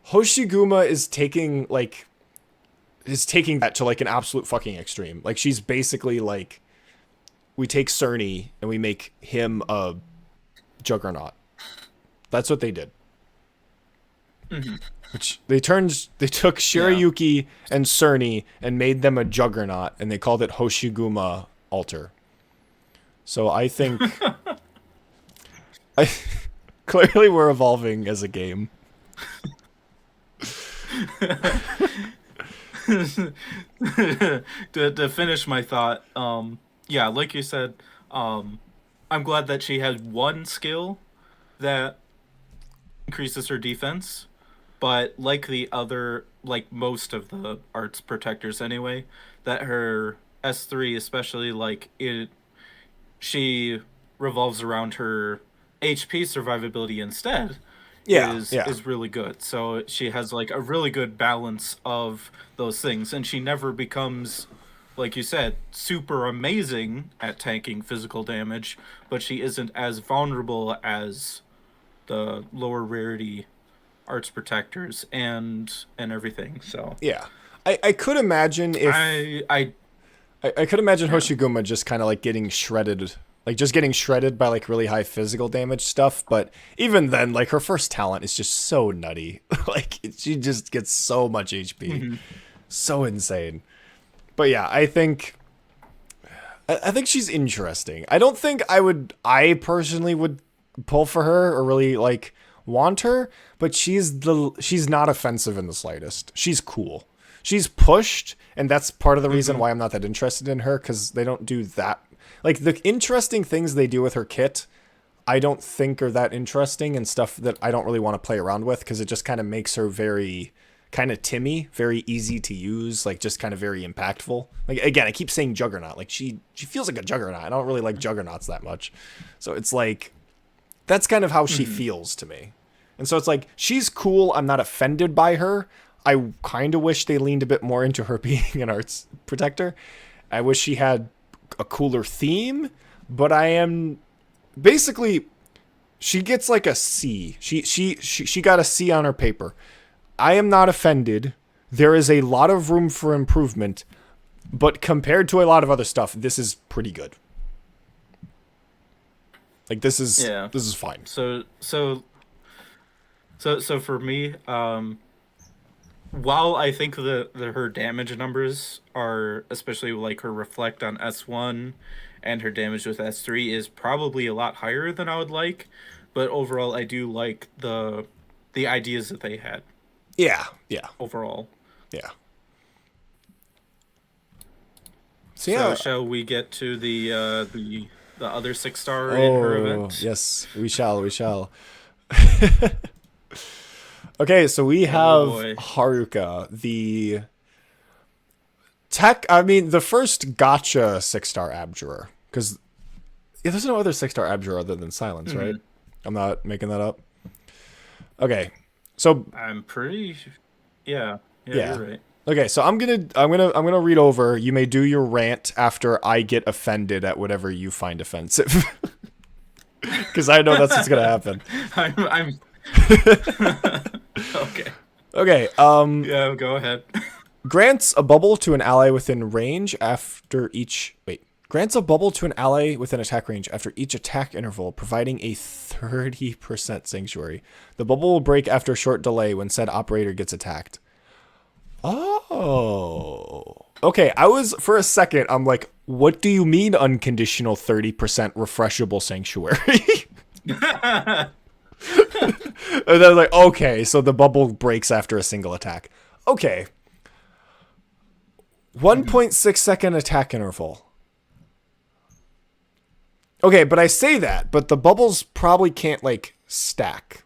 S1: Hoshiguma is taking that to like an absolute fucking extreme. Like she's basically like, we take Cerny and we make him a juggernaut. That's what they did. Which they took Shirayuki and Cerny and made them a juggernaut, and they called it Hoshiguma Alter. So I think clearly we're evolving as a game.
S2: To finish my thought, like you said, I'm glad that she has one skill that increases her defense, but like most of the arts protectors anyway, that her S3 especially, she revolves around her HP survivability instead. Is really good. So she has like a really good balance of those things, and she never becomes, like you said, super amazing at tanking physical damage, but she isn't as vulnerable as the lower rarity arts protectors and everything. So
S1: I could imagine if I could imagine Hoshiguma just kind of like getting shredded. Like, just getting shredded by, like, really high physical damage stuff. But even then, like, her first talent is just so nutty. Like, she just gets so much HP. So insane. But, yeah, I think she's interesting. I don't think I personally would pull for her or really, like, want her. But she's not offensive in the slightest. She's cool. She's pushed, and that's part of the reason why I'm not that interested in her, because they don't do that. Like, the interesting things they do with her kit, I don't think are that interesting, and stuff that I don't really want to play around with, because it just kind of makes her very kind of Timmy, very easy to use, like, just kind of very impactful. Like, again, I keep saying Juggernaut. Like, she feels like a Juggernaut. I don't really like Juggernauts that much. So it's like, that's kind of how she feels to me. And so it's like, she's cool. I'm not offended by her. I kind of wish they leaned a bit more into her being an arts protector. I wish she had a cooler theme, but I am basically, she gets like a C. She got a C on her paper. I am not offended. There is a lot of room for improvement, but compared to a lot of other stuff, this is pretty good. Like, this is fine.
S2: So for me, while I think her damage numbers are, especially like her reflect on S1 and her damage with S3 is probably a lot higher than I would like, but overall I do like the ideas that they had.
S1: Yeah.
S2: Overall.
S1: Yeah.
S2: So shall we get to the other 6-star in her event?
S1: Yes, we shall. Okay, so we have Haruka, the first gotcha 6-star abjurer, because Yeah, there's no other 6-star Abjure other than Silence, right? I'm not making that up. Okay, so
S2: I'm pretty. Yeah,
S1: yeah.
S2: you're right.
S1: Okay, so I'm gonna read over. You may do your rant after I get offended at whatever you find offensive, because I know that's what's gonna happen.
S2: I'm okay.
S1: Okay.
S2: Yeah, go ahead.
S1: Grants a bubble to an ally within range after each. Wait. Grants a bubble to an ally within attack range after each attack interval, providing a 30% sanctuary. The bubble will break after a short delay when said operator gets attacked. Oh. Okay, for a second, I'm like, what do you mean unconditional 30% refreshable sanctuary? And then like, okay, so the bubble breaks after a single attack. Okay. 1.6 second attack interval. Okay, but I say that, but the bubbles probably can't, like, stack.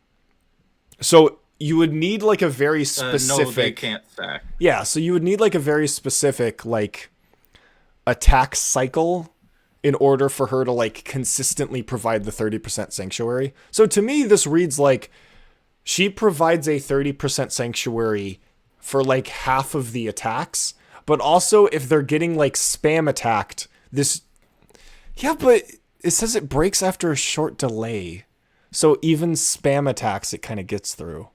S1: So you would need, like, a very specific...
S2: No, they can't stack.
S1: Yeah, so you would need, like, a very specific, like, attack cycle in order for her to, like, consistently provide the 30% sanctuary. So to me, this reads like she provides a 30% sanctuary for, like, half of the attacks, but also if they're getting, like, spam attacked, this... Yeah, but... It says it breaks after a short delay. So even spam attacks, it kind of gets through.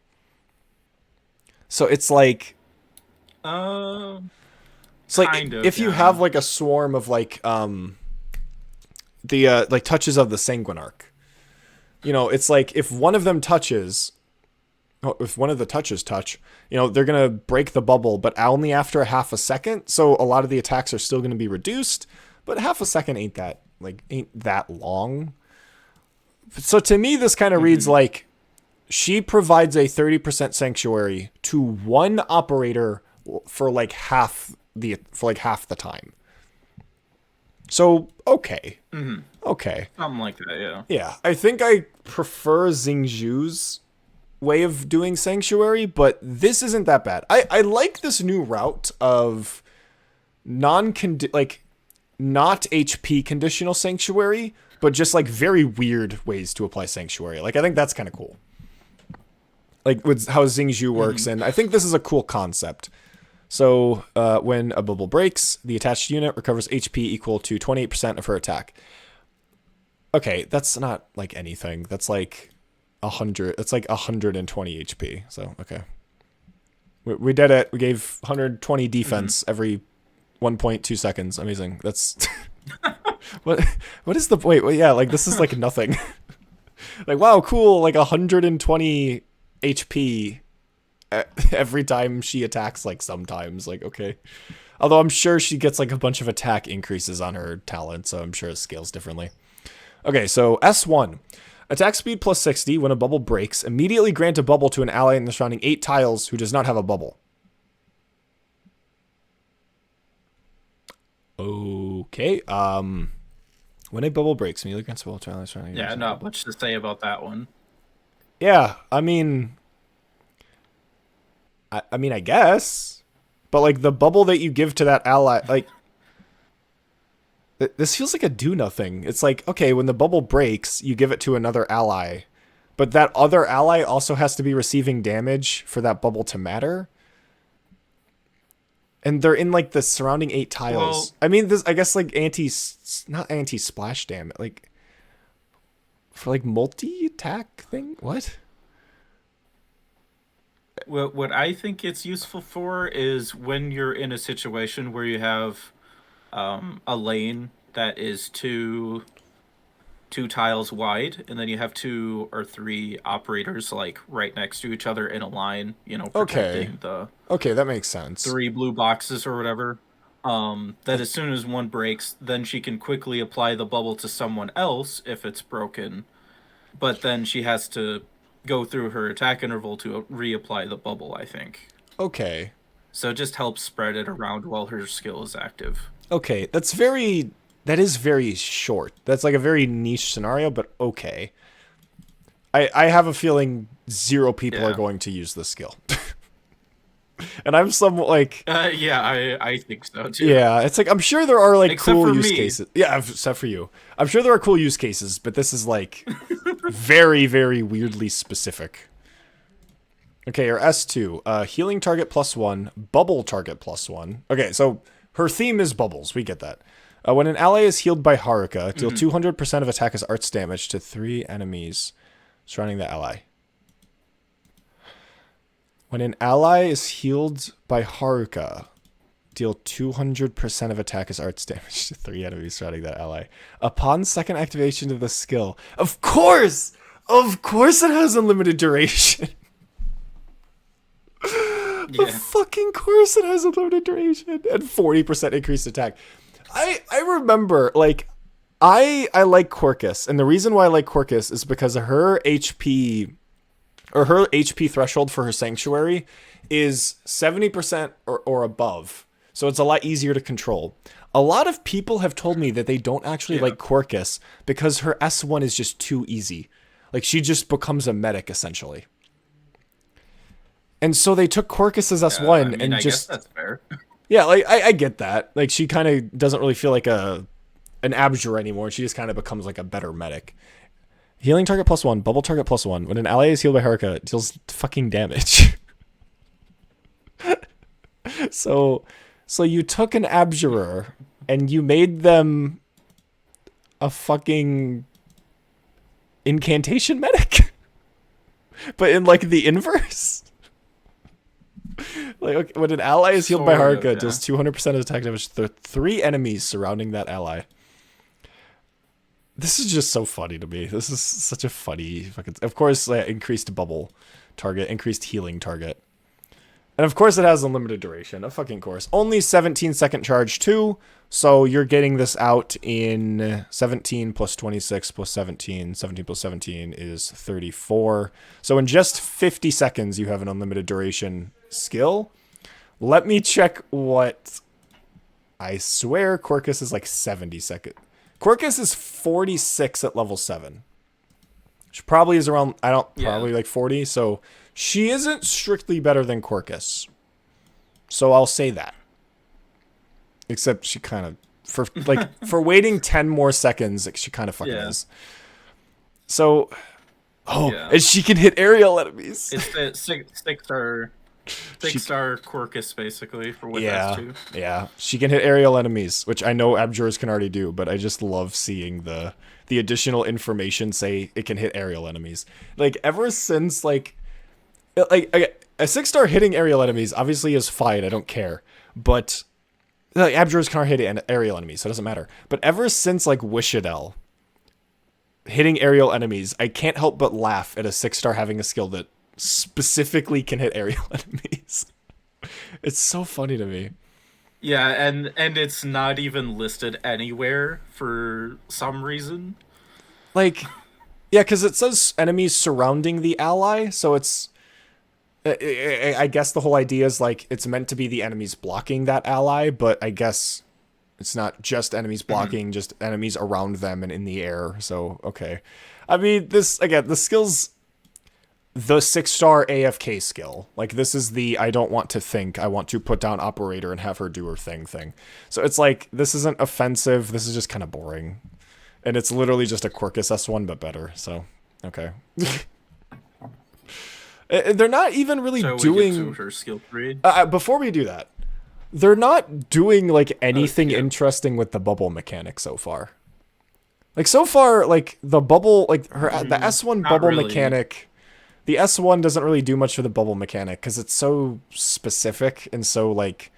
S1: So it's like... It's like
S2: kind of,
S1: if you have like a swarm of like like touches of the Sanguinarch. You know, it's like if one of them touches... If one of the touches touch, you know, they're going to break the bubble, but only after a half a second. So a lot of the attacks are still going to be reduced, but half a second ain't that long. So to me, this kind of reads like she provides a 30% sanctuary to one operator for like half the time. So, okay. Okay.
S2: Something like that, yeah.
S1: Yeah. I think I prefer Xingju's way of doing sanctuary, but this isn't that bad. I like this new route of not HP conditional sanctuary, but just like very weird ways to apply sanctuary. Like I think that's kind of cool. Like with how Xingju works, and I think this is a cool concept. So when a bubble breaks, the attached unit recovers HP equal to 28% of her attack. Okay, that's not like anything. That's like 100. It's like 120 HP. So okay, we did it. We gave 120 defense every 1.2 seconds. Amazing. That's what is the wait? Well, yeah, like this is like nothing. Like wow, cool. Like 120 HP every time she attacks. Like sometimes, like okay. Although I'm sure she gets like a bunch of attack increases on her talent, so I'm sure it scales differently. Okay, so S1. Attack speed plus 60 when a bubble breaks. Immediately grant a bubble to an ally in the surrounding 8 tiles who does not have a bubble. Okay. When a bubble breaks, immediately grants a bubble to an ally surrounding...
S2: Yeah, not much to say about that one.
S1: Yeah, I mean... I guess. But, like, the bubble that you give to that ally, like... This feels like a do-nothing. It's like, okay, when the bubble breaks, you give it to another ally. But that other ally also has to be receiving damage for that bubble to matter. And they're in, like, the surrounding 8 tiles. Well, I mean, this, I guess, like, not anti-splash damage. Like, for, like, multi-attack thing? What?
S2: Well, what I think it's useful for is when you're in a situation where you have... a lane that is two tiles wide, and then you have 2 or 3 operators like right next to each other in a line, you know, protecting
S1: okay, that makes sense.
S2: 3 blue boxes or whatever. That as soon as one breaks, then she can quickly apply the bubble to someone else if it's broken, but then she has to go through her attack interval to reapply the bubble, I think.
S1: Okay.
S2: So it just helps spread it around while her skill is active.
S1: Okay, that is very short. That's like a very niche scenario, but okay. I have a feeling 0 people are going to use this skill. And I'm somewhat like,
S2: Yeah, I think so too.
S1: yeah, it's like I'm sure there are like
S2: Except
S1: cool
S2: for
S1: use
S2: me.
S1: cases. Yeah, except for you. I'm sure there are cool use cases, but this is like very, very weirdly specific. Okay, or S2, healing target +1, bubble target +1. Okay, so her theme is bubbles. We get that. When an ally is healed by Haruka, deal 200% of attack as arts damage to 3 enemies surrounding the ally. When an ally is healed by Haruka, deal 200% of attack as arts damage to 3 enemies surrounding that ally. Upon second activation of the skill, of course it has unlimited duration.
S2: Yeah.
S1: Of fucking course it has unlimited duration and 40% increased attack. I remember, like, I like Quirkus, and the reason why I like Quirkus is because her HP threshold for her sanctuary is 70% or above. So it's a lot easier to control. A lot of people have told me that they don't actually like Quirkus because her S1 is just too easy. Like, she just becomes a medic, essentially. And so they took Quirkus as S1 and
S2: I
S1: just...
S2: guess that's fair.
S1: Yeah, like, I get that. Like, she kind of doesn't really feel like an Abjure anymore. She just kind of becomes like a better medic. Healing target +1, bubble target +1. When an ally is healed by Haruka, it deals fucking damage. So you took an Abjurer and you made them a fucking incantation medic. But in like the inverse. Like, okay, when an ally is healed by Haruka, it deals 200% of attack damage to 3 enemies surrounding that ally. This is just so funny to me. This is such a funny fucking... Of course, increased bubble target, increased healing target. And of course it has unlimited duration. Of fucking course. Only 17-second charge too, so you're getting this out in 17 plus 26 plus 17. 17 plus 17 is 34. So in just 50 seconds, you have an unlimited duration skill. Let me check what... I swear Quirkus is like 70 seconds. Quirkus is 46 at level 7. She probably is around, probably like 40. So she isn't strictly better than Quirkus. So I'll say that. Except she kind of, for waiting 10 more seconds, like, she kind of fucking is. So, and she can hit aerial enemies.
S2: It's the six-star Quirkus, basically, for what that's to.
S1: Yeah, she can hit aerial enemies, which I know Abjurers can already do, but I just love seeing the additional information say it can hit aerial enemies. Like, ever since, like a 6-star hitting aerial enemies obviously is fine, I don't care, but like, Abjurers can already hit aerial enemies, so it doesn't matter. But ever since, like, Wishadel hitting aerial enemies, I can't help but laugh at a 6-star having a skill that specifically can hit aerial enemies. It's so funny to me.
S2: Yeah, and it's not even listed anywhere for some reason.
S1: Like, yeah, because it says enemies surrounding the ally, so it's... I guess the whole idea is, like, it's meant to be the enemies blocking that ally, but I guess it's not just enemies blocking, just enemies around them and in the air, so, okay. I mean, this, again, the skill's the 6-star AFK skill. Like, this is the I don't want to think, I want to put down operator and have her do her thing. So it's like, this isn't offensive, this is just kind of boring. And it's literally just a Quirkus S1, but better, so, okay. They're not even really doing...
S2: we get to her skill 3.
S1: Before we do that, they're not doing, like, anything interesting with the bubble mechanic so far. Like, so far, like, the bubble, like, the S1 bubble mechanic... The S1 doesn't really do much for the bubble mechanic because it's so specific and so, like,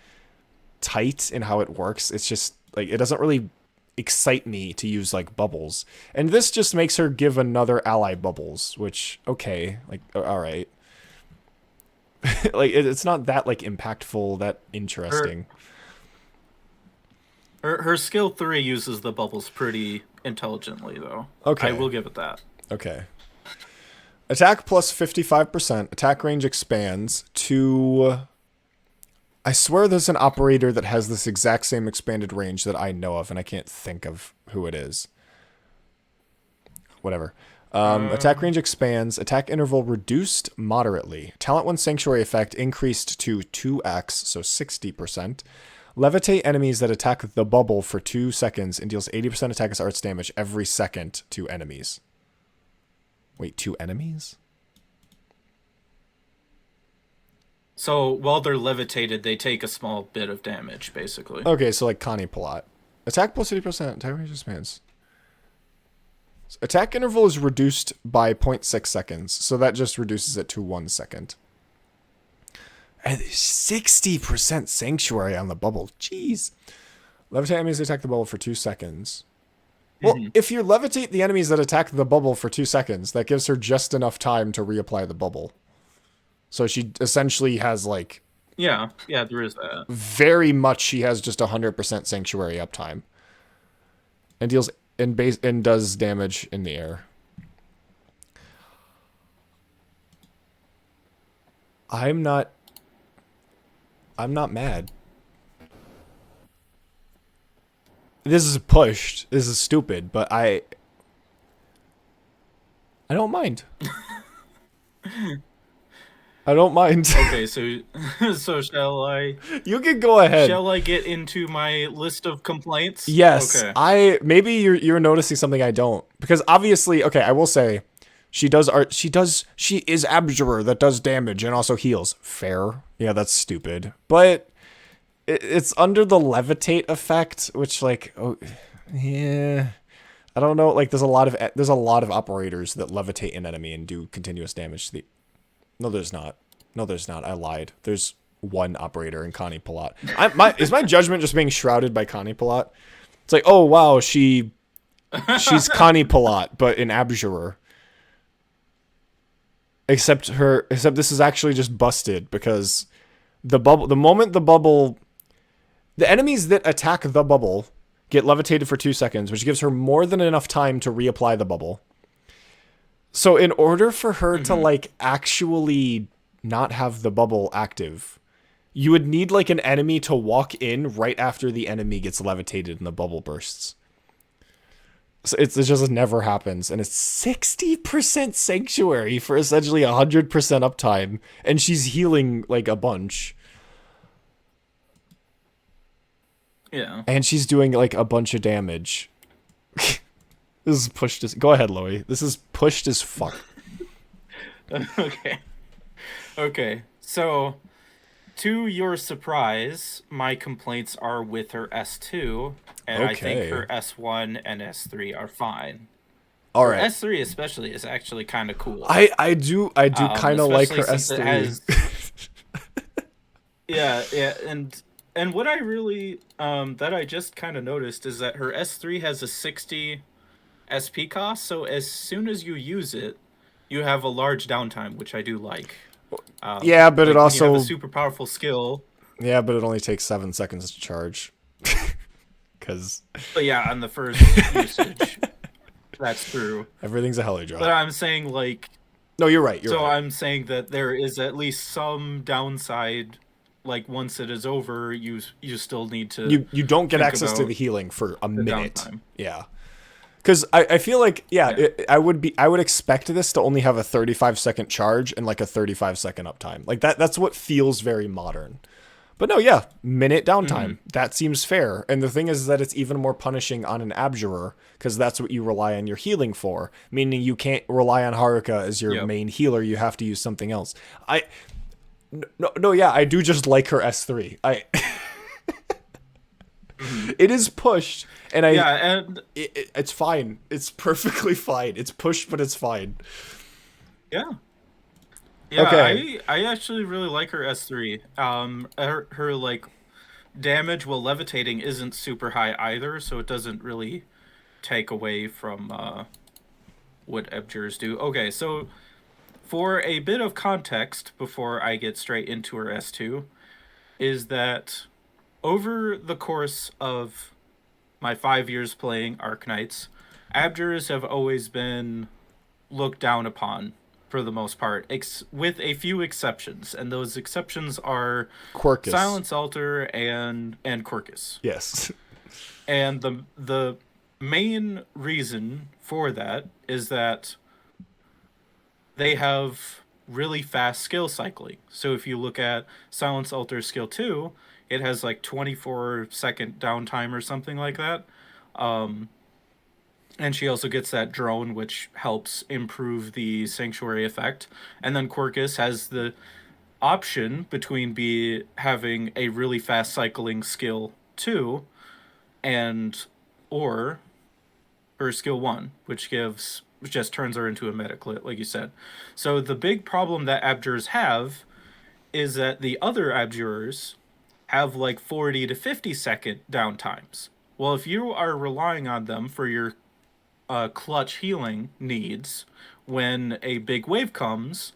S1: tight in how it works. It's just, like, it doesn't really excite me to use, like, bubbles. And this just makes her give another ally bubbles, which, okay, like, alright. Like, it's not that, like, impactful, that interesting.
S2: Her skill 3 uses the bubbles pretty intelligently, though.
S1: Okay.
S2: I will give it that.
S1: Okay. Attack plus 55%. Attack range expands to... I swear there's an operator that has this exact same expanded range that I know of, and I can't think of who it is. Whatever. Attack range expands. Attack interval reduced moderately. Talent 1 Sanctuary effect increased to 2x, so 60%. Levitate enemies that attack the bubble for 2 seconds and deals 80% attack as arts damage every second to enemies. Wait, 2 enemies?
S2: So while they're levitated, they take a small bit of damage, basically.
S1: Okay, so like Connie Palat. Attack plus 80%. Attack range expands. Attack interval is reduced by 0.6 seconds, so that just reduces it to 1 second. And 60% Sanctuary on the bubble. Jeez. Levitate enemies that attack the bubble for 2 seconds. Well, if you levitate the enemies that attack the bubble for 2 seconds, that gives her just enough time to reapply the bubble. So she essentially has like...
S2: Yeah, there is that.
S1: Very much she has just 100% Sanctuary uptime. And deals and does damage in the air. I'm not mad. This is pushed. This is stupid, but I don't mind. I don't mind.
S2: Okay, so shall I?
S1: You can go ahead.
S2: Shall I get into my list of complaints?
S1: Yes.
S2: Okay.
S1: Maybe you're noticing something I don't, because obviously, okay, I will say, she is Abjurer that does damage and also heals. Fair. Yeah, that's stupid. But it's under the levitate effect, which like, oh, yeah, I don't know. Like, there's a lot of operators that levitate an enemy and do continuous damage to the. No, there's not. I lied. There's one operator in Connie Palat. Is my judgment just being shrouded by Connie Palat? It's like, oh wow, she's Connie Palat, but in Abjurer. Except this is actually just busted because the enemies that attack the bubble get levitated for 2 seconds, which gives her more than enough time to reapply the bubble. So in order for her to like actually not have the bubble active, you would need like an enemy to walk in right after the enemy gets levitated and the bubble bursts. So it just never happens, and it's 60% Sanctuary for essentially 100% uptime, and she's healing like a bunch.
S2: Yeah.
S1: And she's doing like a bunch of damage. This is pushed as... Go ahead, Loey. This is pushed as fuck.
S2: Okay. So, to your surprise, my complaints are with her S2, and I think her S1 and S3 are fine.
S1: All right.
S2: S3 especially is actually kind of cool.
S1: I do kind of like her S3.
S2: Yeah, and what I really that I just kind of noticed is that her S3 has a 60 SP cost, so as soon as you use it, you have a large downtime, which I do like.
S1: Yeah, but like it also
S2: you have a super powerful skill.
S1: Yeah, but it only takes 7 seconds to charge.
S2: But yeah, on the first usage, that's true.
S1: Everything's a heli drop.
S2: But I'm saying like.
S1: No, you're right.
S2: So I'm saying that there is at least some downside. Like once it is over, you still need to.
S1: You don't get access to the healing for a minute. Downtime. Yeah. Because I feel like, I would expect this to only have a 35-second charge and like a 35-second uptime. Like that's what feels very modern. But no, minute downtime. That seems fair. And the thing is that it's even more punishing on an Abjurer because that's what you rely on your healing for. Meaning you can't rely on Haruka as your main healer. You have to use something else. I do just like her S3. It is pushed, and it's fine. It's perfectly fine. It's pushed, but it's fine.
S2: Yeah. Okay. I actually really like her S3. Her like damage while levitating isn't super high either, so it doesn't really take away from what Abjurers do. Okay, so for a bit of context before I get straight into her S2, is that over the course of my 5 years playing Arknights, Abjurers have always been looked down upon for the most part, with a few exceptions, and those exceptions are
S1: Quirkus,
S2: Silence Altar, and Quirkus.
S1: Yes.
S2: And the main reason for that is that they have really fast skill cycling. So if you look at Silence Altar skill 2, it has like 24-second downtime or something like that. Um, and she also gets that drone, which helps improve the sanctuary effect. And then Quirkus has the option between be having a really fast cycling skill 2 and or her skill 1, which just turns her into a metaclit, like you said. So the big problem that abjurers have is that the other abjurers have like 40 to 50-second downtimes. Well, if you are relying on them for your clutch healing needs when a big wave comes,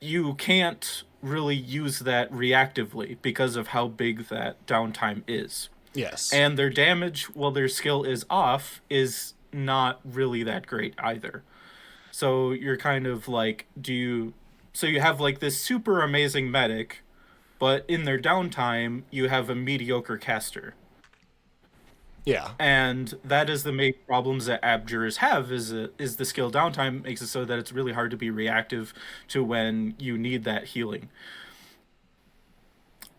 S2: you can't really use that reactively because of how big that downtime is.
S1: Yes.
S2: And their damage, while their skill is off, is not really that great either. So you're kind of like, so you have like this super amazing medic, but in their downtime, you have a mediocre caster.
S1: Yeah.
S2: And that is the main problems that abjurers have is the skill downtime makes it so that it's really hard to be reactive to when you need that healing.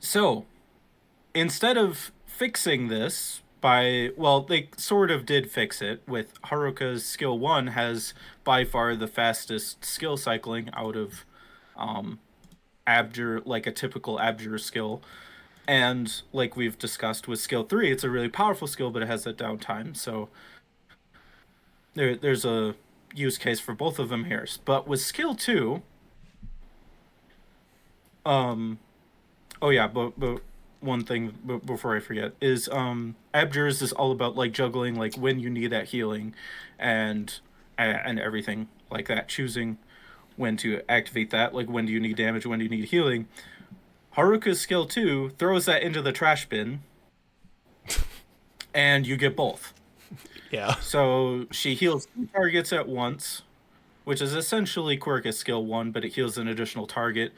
S2: So instead of fixing this they sort of did fix it with Haruka's skill 1 has by far the fastest skill cycling out of abjure, like a typical abjure skill. And like we've discussed with skill 3, it's a really powerful skill, but it has that downtime. So there's a use case for both of them here. But with skill 2, oh yeah, but one thing before I forget is abjurers is all about like juggling like when you need that healing and everything like that, choosing when to activate that, like when do you need damage, when do you need healing. Haruka's skill 2 throws that into the trash bin and you get both.
S1: Yeah.
S2: So she heals 2 targets at once, which is essentially Quirkus skill 1, but it heals an additional target.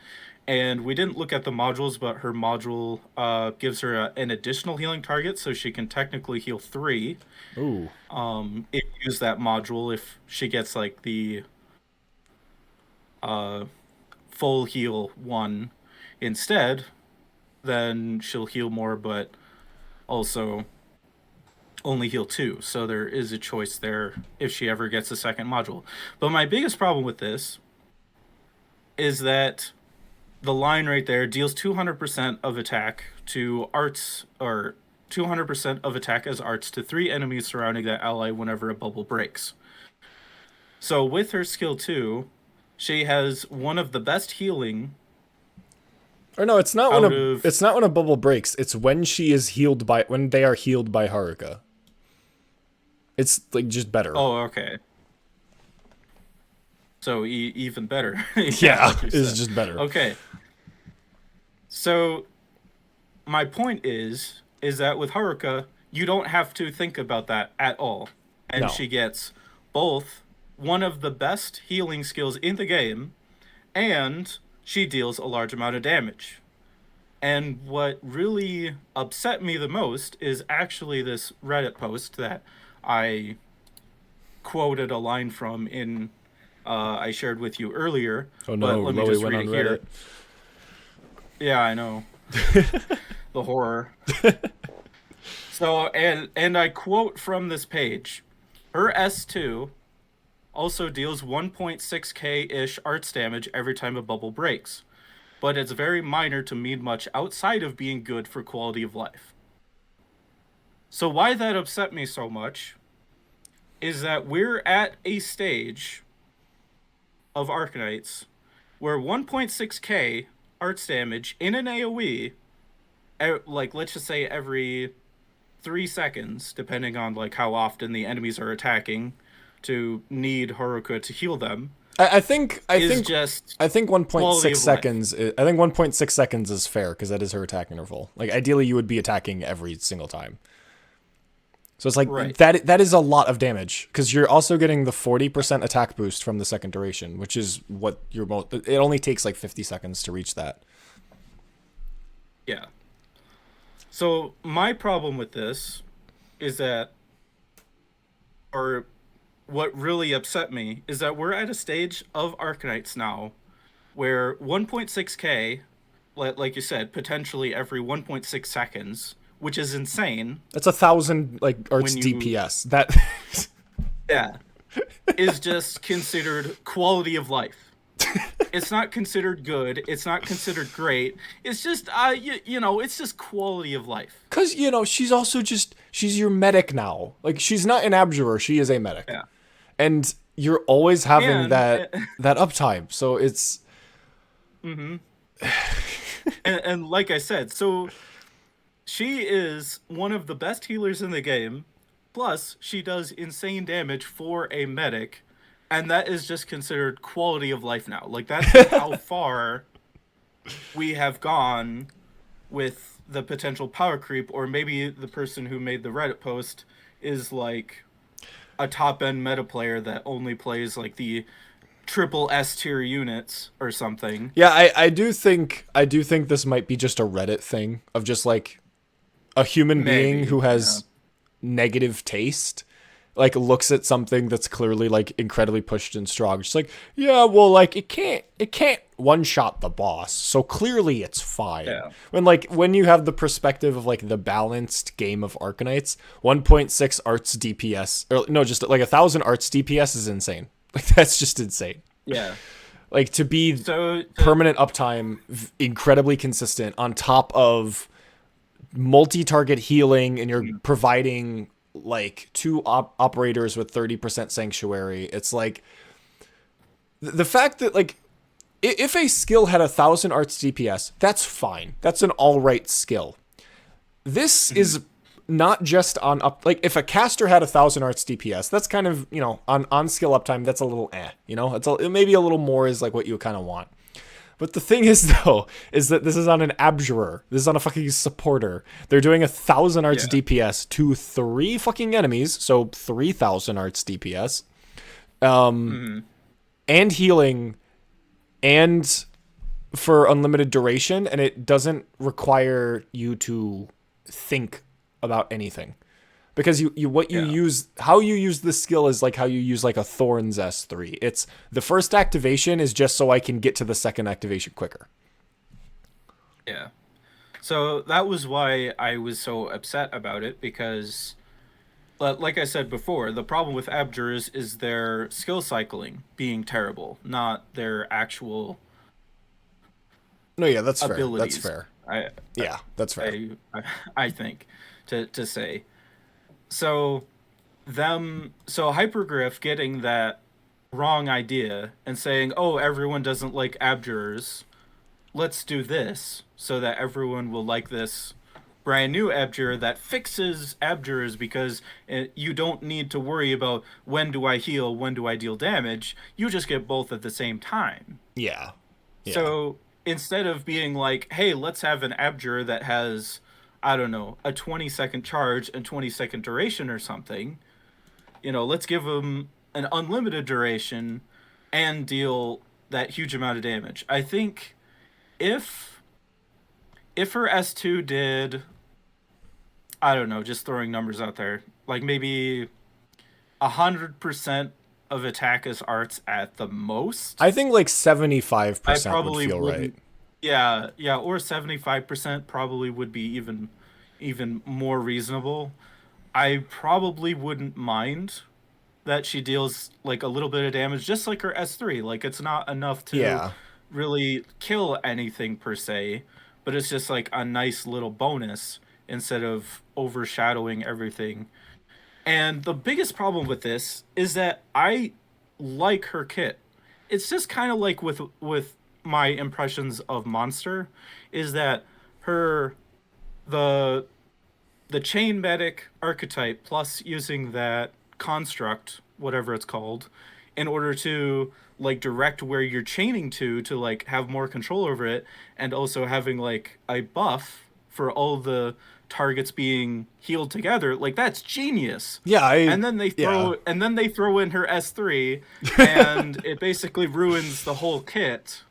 S2: And we didn't look at the modules, but her module gives her an additional healing target, so she can technically heal 3.
S1: Ooh.
S2: If you use that module, if she gets like the full heal 1 instead, then she'll heal more, but also only heal 2. So there is a choice there if she ever gets a second module. But my biggest problem with this is that the line right there deals 200% of attack to arts, or 200% of attack as arts to 3 enemies surrounding that ally whenever a bubble breaks. So with her skill 2, she has one of the best healing.
S1: Or no, it's not it's not when a bubble breaks. It's when when they are healed by Haruka. It's like just better.
S2: Oh, okay. So even better.
S1: Yeah, like it's just better.
S2: Okay. So my point is that with Haruka, you don't have to think about that at all. And
S1: No.
S2: she gets both one of the best healing skills in the game, and she deals a large amount of damage. And what really upset me the most is actually this Reddit post that I quoted a line from in I shared with you earlier.
S1: Oh no,
S2: but let me
S1: Loey
S2: just
S1: went
S2: read
S1: on
S2: it here.
S1: Reddit.
S2: Yeah, I know. The horror. So, and I quote from this page. Her S2 also deals 1.6k-ish arts damage every time a bubble breaks, but it's very minor to mean much outside of being good for quality of life. So why that upset me so much is that we're at a stage of Arknights where 1.6k arts damage in an AoE, like let's just say every 3 seconds, depending on like how often the enemies are attacking, to need Haruka to heal them.
S1: I think
S2: 1.6
S1: seconds. I think 1.6 seconds is fair because that is her attack interval. Like ideally, you would be attacking every single time. So it's like
S2: right.
S1: that is a lot of damage because you're also getting the 40% attack boost from the second duration, which is what you're most. It only takes like 50 seconds to reach that.
S2: Yeah. So my problem with this is that, or what really upset me is that we're at a stage of arknights now where 1.6k, like you said, potentially every 1.6 seconds, which is insane.
S1: That's 1,000 like arts
S2: When you
S1: DPS. That
S2: yeah, is just considered quality of life. It's not considered good. It's not considered great. It's just it's just quality of life.
S1: because she's also she's your medic now. Like she's not an abjurer. She is a medic,
S2: Yeah.
S1: and you're always having
S2: And
S1: that uptime. So it's
S2: and like I said, so she is one of the best healers in the game. Plus, she does insane damage for a medic, and that is just considered quality of life now. Like that's just how far we have gone with the potential power creep, or maybe the person who made the Reddit post is like a top end meta player that only plays like the triple S tier units or something.
S1: yeah. I do think this might be just a Reddit thing of just like a human being
S2: Maybe,
S1: who has negative taste, like looks at something that's clearly like incredibly pushed and strong, just like, yeah, well, like it can't one shot the boss, so clearly it's fine.
S2: Yeah.
S1: When you have the perspective of like the balanced game of Arknights, 1.6 arts DPS, or no, just like 1,000 arts DPS is insane. Like that's just insane.
S2: Yeah.
S1: Like to be permanent uptime, incredibly consistent, on top of multi-target healing, and you're providing like two operators with 30% sanctuary. It's like the fact that like if a skill had 1,000 arts DPS, that's fine. That's an all right skill. This is not just on up. Like if a caster had 1,000 arts DPS, that's kind of on skill uptime. That's a little It's maybe a little more is like what you kind of want. But the thing is, though, is that this is on an abjurer. This is on a fucking supporter. They're doing 1,000 arts DPS to 3 fucking enemies, so 3,000 arts DPS, and healing, and for unlimited duration, and it doesn't require you to think about anything. Because how you use the skill is like how you use like a Thorns S3. It's the first activation is just so I can get to the second activation quicker.
S2: Yeah. So that was why I was so upset about it, because like I said before, the problem with abjurers is their skill cycling being terrible, not their actual
S1: No, yeah, that's
S2: abilities.
S1: fair. That's fair.
S2: I think to say. So Hypergriff getting that wrong idea and saying, "Oh, everyone doesn't like abjurers. Let's do this so that everyone will like this brand new abjurer that fixes abjurers, because you don't need to worry about when do I heal, when do I deal damage. You just get both at the same time."
S1: Yeah.
S2: So instead of being like, "Hey, let's have an abjurer that has, I don't know, a 20-second charge and 20-second duration or something. Let's give them an unlimited duration and deal that huge amount of damage." I think if her S2 did, I don't know, just throwing numbers out there, like maybe 100% of attack as arts at the most.
S1: I think like 75% would feel right.
S2: Yeah, or 75% probably would be even more reasonable. I probably wouldn't mind that she deals like a little bit of damage, just like her S3. Like it's not enough to really kill anything per se, but it's just like a nice little bonus instead of overshadowing everything. And the biggest problem with this is that I like her kit. It's just kind of like with my impressions of Monster, is that the chain medic archetype, plus using that construct, whatever it's called, in order to like direct where you're chaining to like have more control over it, and also having like a buff for all the targets being healed together, like that's genius. And then they throw in her S3 and it basically ruins the whole kit.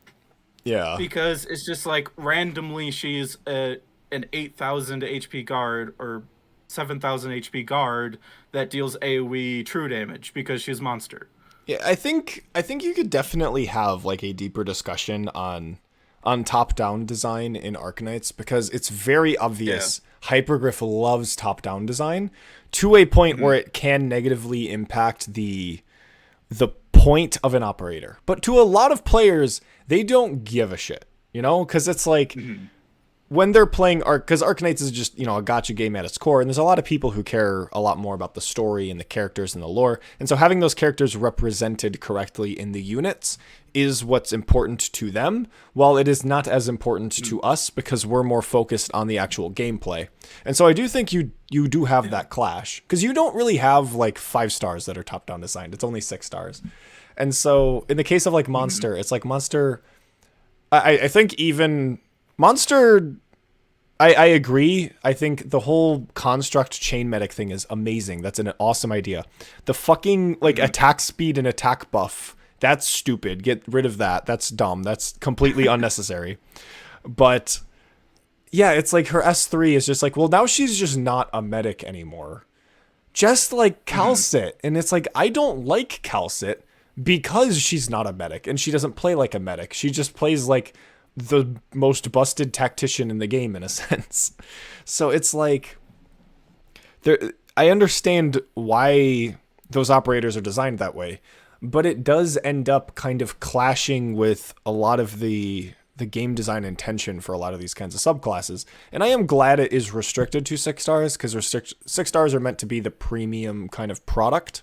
S1: Yeah.
S2: Because it's just like randomly she's an 8,000 HP guard, or 7,000 HP guard that deals AoE true damage because she's monster.
S1: Yeah, I think you could definitely have like a deeper discussion on top-down design in Arknights because it's very
S2: Yeah.
S1: obvious Hypergriff loves top-down design to a point where it can negatively impact the point of an operator. But to a lot of players, they don't give a shit, you know, because it's like when they're playing because Arknights is just, you know, a gacha game at its core, and there's a lot of people who care a lot more about the story and the characters and the lore, and so having those characters represented correctly in the units is what's important to them, while it is not as important to us because we're more focused on the actual gameplay. And so I do think you do have that clash, because you don't really have like 5 stars that are top-down designed. It's only 6 stars. And so in the case of like Monster, it's like Monster, I think even Monster, I agree. I think the whole construct chain medic thing is amazing. That's an awesome idea. The fucking like attack speed and attack buff, that's stupid. Get rid of that. That's dumb. That's completely unnecessary. But yeah, it's like her S3 is just like, well, now she's just not a medic anymore. Just like Calcit. And it's like, I don't like Calcit because she's not a medic and she doesn't play like a medic. She just plays like the most busted tactician in the game in a sense. So it's like I understand why those operators are designed that way, but it does end up kind of clashing with a lot of the game design intention for a lot of these kinds of subclasses. And I am glad it is restricted to 6 stars because 6 stars are meant to be the premium kind of product.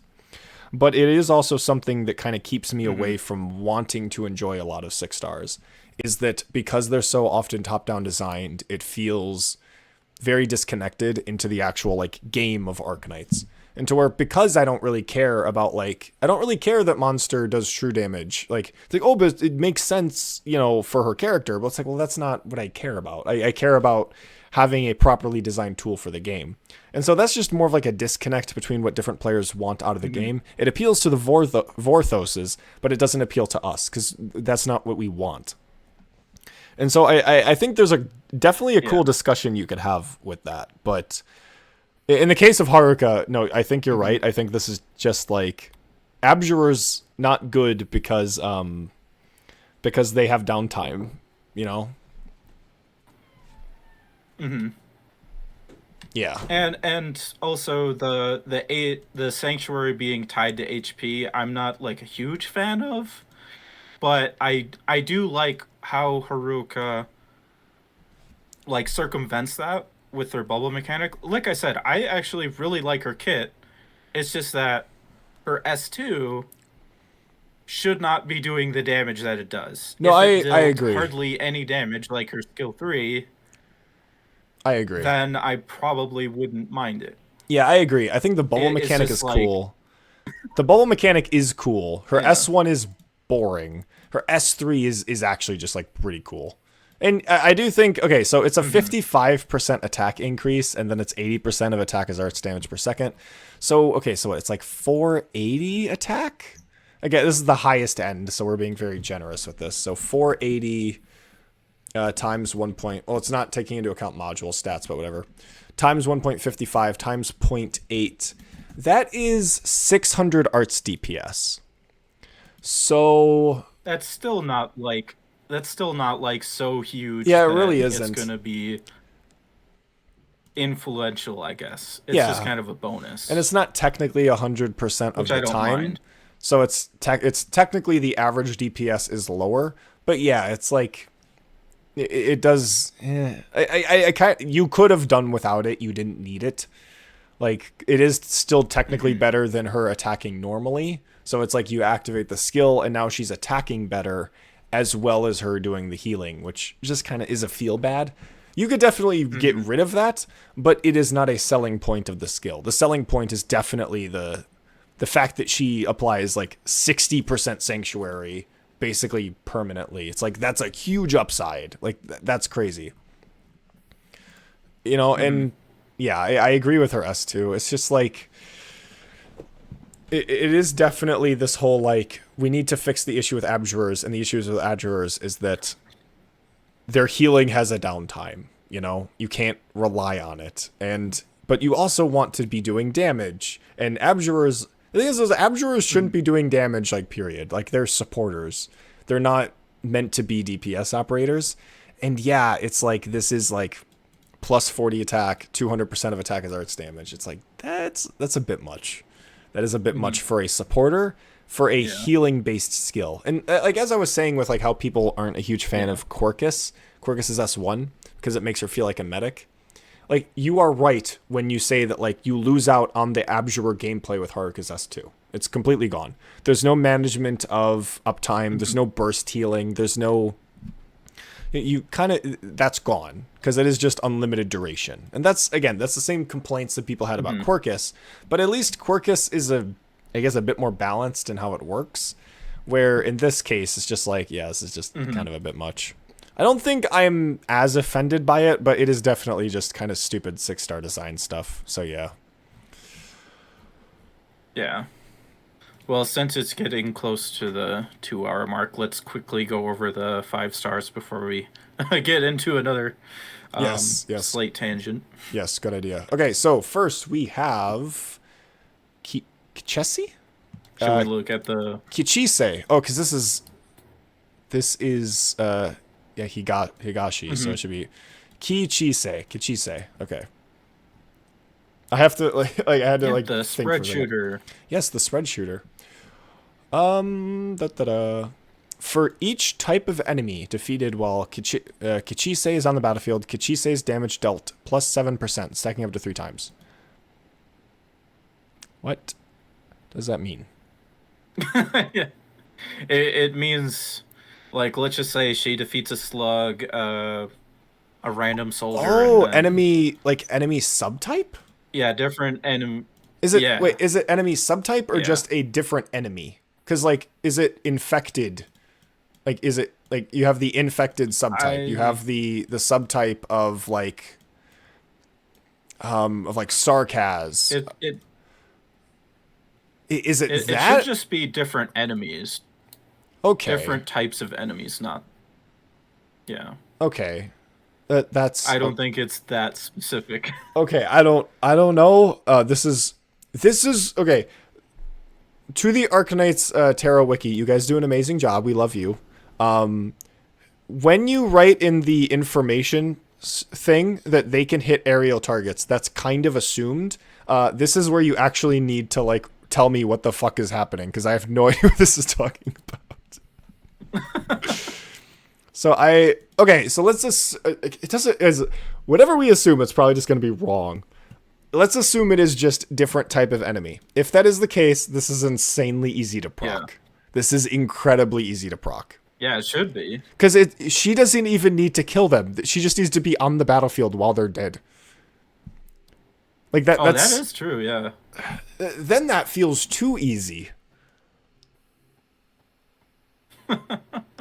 S1: But it is also something that kind of keeps me away from wanting to enjoy a lot of 6 stars, is that because they're so often top-down designed, it feels very disconnected into the actual like game of Arknights. And to where, because I don't really care about like, I don't really care that Monster does true damage. Like, it's like, oh, but it makes sense, you know, for her character. But it's like, well, that's not what I care about. I care about having a properly designed tool for the game. And so that's just more of like a disconnect between what different players want out of the game. It appeals to the Vorthoses, but it doesn't appeal to us because that's not what we want. And so I think there's definitely a cool discussion you could have with that. But in the case of Haruka, no, I think you're right. I think this is just like Abjurer's not good because they have downtime, you know? Yeah.
S2: And also the sanctuary being tied to HP, I'm not like a huge fan of, but I do like how Haruka like circumvents that with their bubble mechanic. Like I said, I actually really like her kit. It's just that her S2 should not be doing the damage that it does.
S1: No,
S2: If it
S1: I
S2: dealt
S1: agree.
S2: hardly any damage like her skill 3,
S1: I agree.
S2: then I probably wouldn't mind it.
S1: Yeah, I agree. I think the bubble
S2: It's
S1: mechanic
S2: just
S1: is
S2: like-
S1: cool. The bubble mechanic is cool. Her
S2: Yeah.
S1: S1 is boring. Her S3 is actually just like pretty cool. And I do think, okay, so it's a 55% attack increase, and then it's 80% of attack as arts damage per second. So, okay, so what, it's like 480 attack? Again, this is the highest end, so we're being very generous with this. So 480 times 1 point, well, it's not taking into account module stats, but whatever. Times 1.55 times 0.8. That is 600 arts DPS. So
S2: That's still not like so huge.
S1: Yeah, it
S2: that
S1: really
S2: it's
S1: isn't.
S2: gonna be influential, I guess. It's
S1: Yeah.
S2: just kind of a bonus.
S1: and it's not technically 100% of
S2: Which I
S1: the
S2: don't
S1: time.
S2: mind.
S1: So it's technically the average DPS is lower, but yeah, it's like it does. You could have done without it. You didn't need it. Like, it is still technically better than her attacking normally. So it's like you activate the skill, and now she's attacking better, as well as her doing the healing, which just kind of is a feel bad. You could definitely get rid of that, but it is not a selling point of the skill. The selling point is definitely the fact that she applies like 60% sanctuary basically permanently. It's like, that's a huge upside. Like, that's crazy. You know, and yeah, I agree with her S2. It's just like, it is definitely this whole, like, we need to fix the issue with Abjurers, and the issues with Abjurers is that their healing has a downtime, you know? You can't rely on it. And but you also want to be doing damage. And Abjurers, the thing is, those Abjurers shouldn't be doing damage, like, period. Like, they're supporters. They're not meant to be DPS operators. And yeah, it's like, this is like plus 40 attack, 200% of attack is arts damage. It's like, that's a bit much. That is a bit much for a supporter, for a healing-based skill. And like, as I was saying with like how people aren't a huge fan of Quirkus is S1, because it makes her feel like a medic. Like, you are right when you say that, like, you lose out on the Abjurer gameplay with Haruka's S2. It's completely gone. There's no management of uptime. There's no burst healing. There's no... You kind of... That's gone, because it is just unlimited duration. And that's, again, that's the same complaints that people had about Quirkus, but at least Quirkus is, I guess, a bit more balanced in how it works, where in this case, it's just like, yeah, this is just kind of a bit much. I don't think I'm as offended by it, but it is definitely just kind of stupid 6-star design stuff. So yeah.
S2: Yeah. Well, since it's getting close to the 2-hour mark, let's quickly go over the 5 stars before we get into another slate tangent.
S1: Yes, good idea. Okay, so first we have Kichesi?
S2: Should we look at the...
S1: Kichise. Oh, because this is Higashi, so it should be Kichise. Okay. I have to I had to
S2: the
S1: think
S2: spread shooter.
S1: Yes, the spread shooter. For each type of enemy defeated while Kichise is on the battlefield, Kichise's damage dealt plus 7%, stacking up to 3 times. What does that mean?
S2: Yeah. It means, like, let's just say she defeats a slug, a random soldier.
S1: Oh, enemy subtype?
S2: Yeah, different enemy.
S1: Is it wait? Is it enemy subtype or just a different enemy? Because like, is it infected? Like, is it like you have the infected subtype? You have the subtype of like Sarkaz. Is it that?
S2: It should just be different enemies.
S1: Okay.
S2: Different types of enemies, not. Yeah.
S1: Okay. That's.
S2: I don't think it's that specific.
S1: Okay, I don't know. This is okay. To the Arknights Tarot Wiki, you guys do an amazing job. We love you. When you write in the information thing that they can hit aerial targets, that's kind of assumed. This is where you actually need to like tell me what the fuck is happening, because I have no idea what this is talking about. So let's just it doesn't as whatever we assume, it's probably just going to be wrong. Let's assume it is just different type of enemy. If that is the case, this is insanely easy to proc. Yeah. This is incredibly easy to proc.
S2: Yeah, it should be.
S1: Because she doesn't even need to kill them. She just needs to be on the battlefield while they're dead. Like that.
S2: Oh, that is true. Yeah.
S1: Then that feels too easy.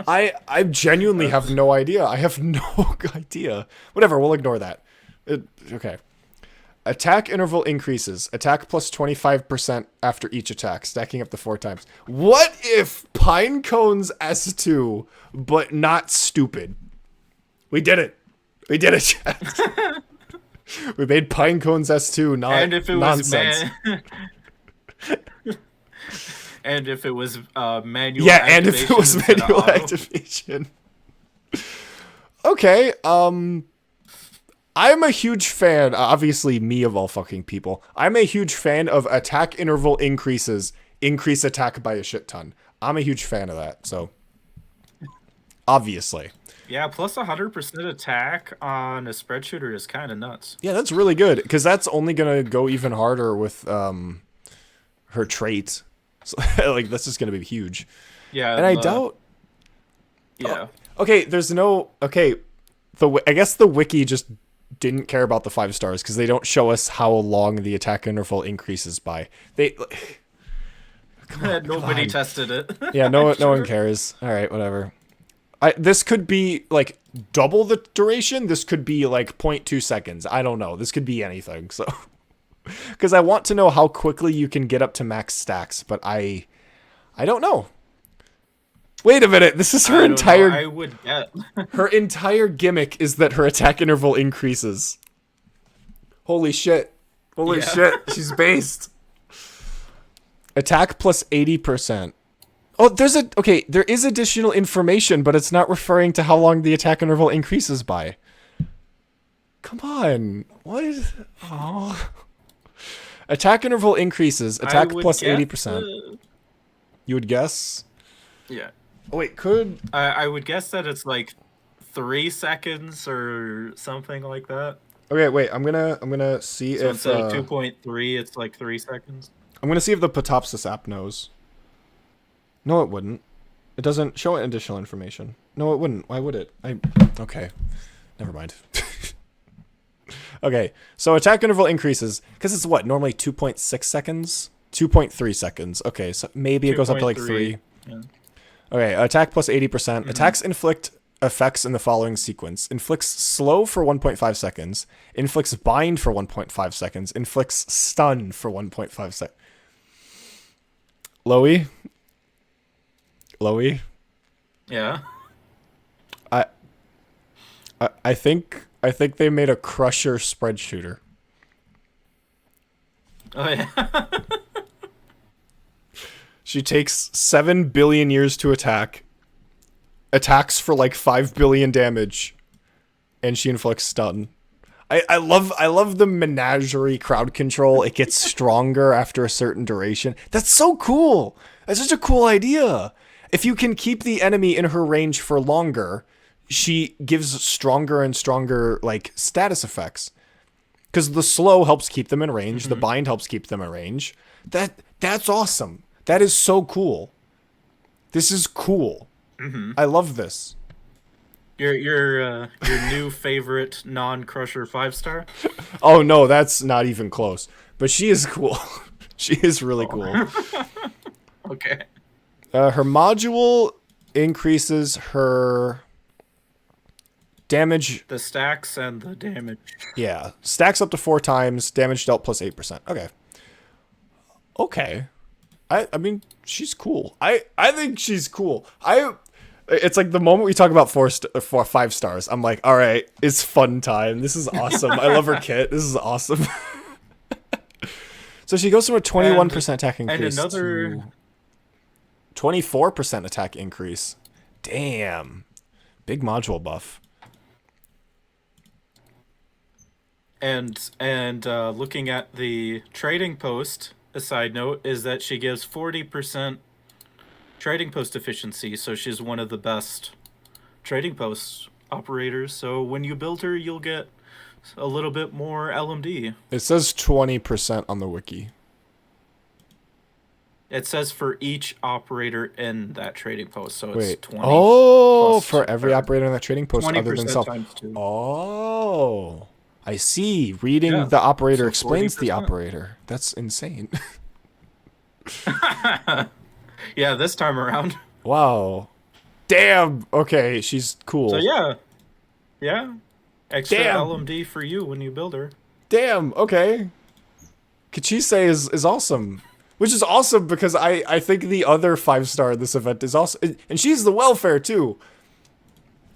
S1: I genuinely have no idea. I have no idea. Whatever, we'll ignore that. Okay. Attack interval increases. Attack plus 25% after each attack, stacking up to 4 times. What if Pinecone's S2, but not stupid? We did it. We did it, chat. We made Pinecone's S2 not
S2: and if it
S1: nonsense.
S2: And if it was manual
S1: yeah, and if it was manual activation. Okay, I'm a huge fan, obviously me of all fucking people, I'm a huge fan of attack interval increases, increase attack by a shit ton. I'm a huge fan of that, so. Obviously.
S2: Yeah, plus 100% attack on a spread shooter is kind of nuts.
S1: Yeah, that's really good, because that's only going to go even harder with her trait. So, like, this is going to be huge.
S2: Yeah.
S1: And I doubt...
S2: Yeah.
S1: Oh, okay, there's no... Okay, I guess the wiki just didn't care about the 5 stars, because they don't show us how long the attack interval increases by.
S2: Nobody tested it.
S1: Yeah, no one cares. All right, whatever. This could be, like, double the duration. This could be, like, 0.2 seconds. I don't know. This could be anything, so... Because I want to know how quickly you can get up to max stacks, but I don't know. Wait a minute, this is her entire...
S2: I would get.
S1: Her entire gimmick is that her attack interval increases. Holy shit. Holy
S2: Yeah.
S1: shit, she's based. Attack plus 80%. Oh, there is additional information, but it's not referring to how long the attack interval increases by. Come on. What is... Oh. Attack interval increases. Attack plus 80%. You would guess?
S2: Yeah.
S1: Oh, wait, could...
S2: I would guess that it's like 3 seconds or something like that.
S1: Okay, wait, I'm gonna see
S2: So
S1: if...
S2: instead of 2.3, it's like 3 seconds.
S1: I'm gonna see if the Patopsis app knows. No, it wouldn't. It doesn't show additional information. No, it wouldn't. Why would it? Okay. Never mind. Okay, so attack interval increases, because it's what, normally 2.6 seconds? 2.3 seconds. Okay, so maybe it goes up to like 3.
S2: Yeah.
S1: Okay, attack plus 80%. Attacks inflict effects in the following sequence. Inflicts slow for 1.5 seconds. Inflicts bind for 1.5 seconds. Inflicts stun for 1.5 seconds. Loey?
S2: Yeah.
S1: I think they made a Crusher spread shooter.
S2: Oh, yeah.
S1: She takes 7 billion years to attack, attacks for like 5 billion damage, and she inflicts stun. I love the menagerie crowd control. It gets stronger after a certain duration. That's so cool. That's such a cool idea. If you can keep the enemy in her range for longer, she gives stronger and stronger like status effects. Because the slow helps keep them in range, the bind helps keep them in range. That's awesome. That is so cool. This is cool. I love this.
S2: Your new favorite non-Crusher 5-star?
S1: Oh no, that's not even close. But she is cool. She is really cool.
S2: Okay.
S1: Her module increases her damage.
S2: The stacks and the damage.
S1: Yeah, stacks up to 4 times. Damage dealt plus 8%. Okay. Okay. I mean, she's cool. I think she's cool. It's like the moment we talk about 5 stars, I'm like, all right, it's fun time. This is awesome. I love her kit. This is awesome. So she goes from a 21% attack increase to 24% attack increase. Damn. Big module buff.
S2: And looking at the trading post, a side note is that she gives 40% trading post efficiency, so she's one of the best trading post operators. So when you build her, you'll get a little bit more LMD.
S1: It says 20% on the wiki.
S2: It says for each operator in that trading post, so it's 20.
S1: Oh, for every operator in that trading post other than self.
S2: Times 2.
S1: Oh, I see. Reading the operator
S2: So
S1: explains
S2: 40%.
S1: the operator. That's insane.
S2: Yeah, this time around.
S1: Wow. Damn. Okay, she's cool.
S2: So yeah. Extra
S1: Damn.
S2: LMD for you when you build her.
S1: Damn. Okay. Kachise is awesome. Which is awesome because I think the other 5-star in this event is also... And she's the welfare, too.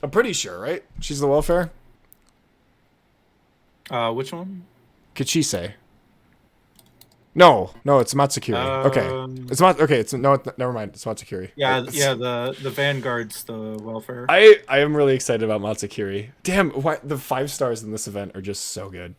S1: I'm pretty sure, right? She's the welfare?
S2: Which one?
S1: Kachise. No, it's Matsukiri. Okay. It's not... Okay, never mind. It's Matsukiri.
S2: Yeah, the Vanguard's the welfare.
S1: I am really excited about Matsukiri. Damn, the 5 stars in this event are just so good.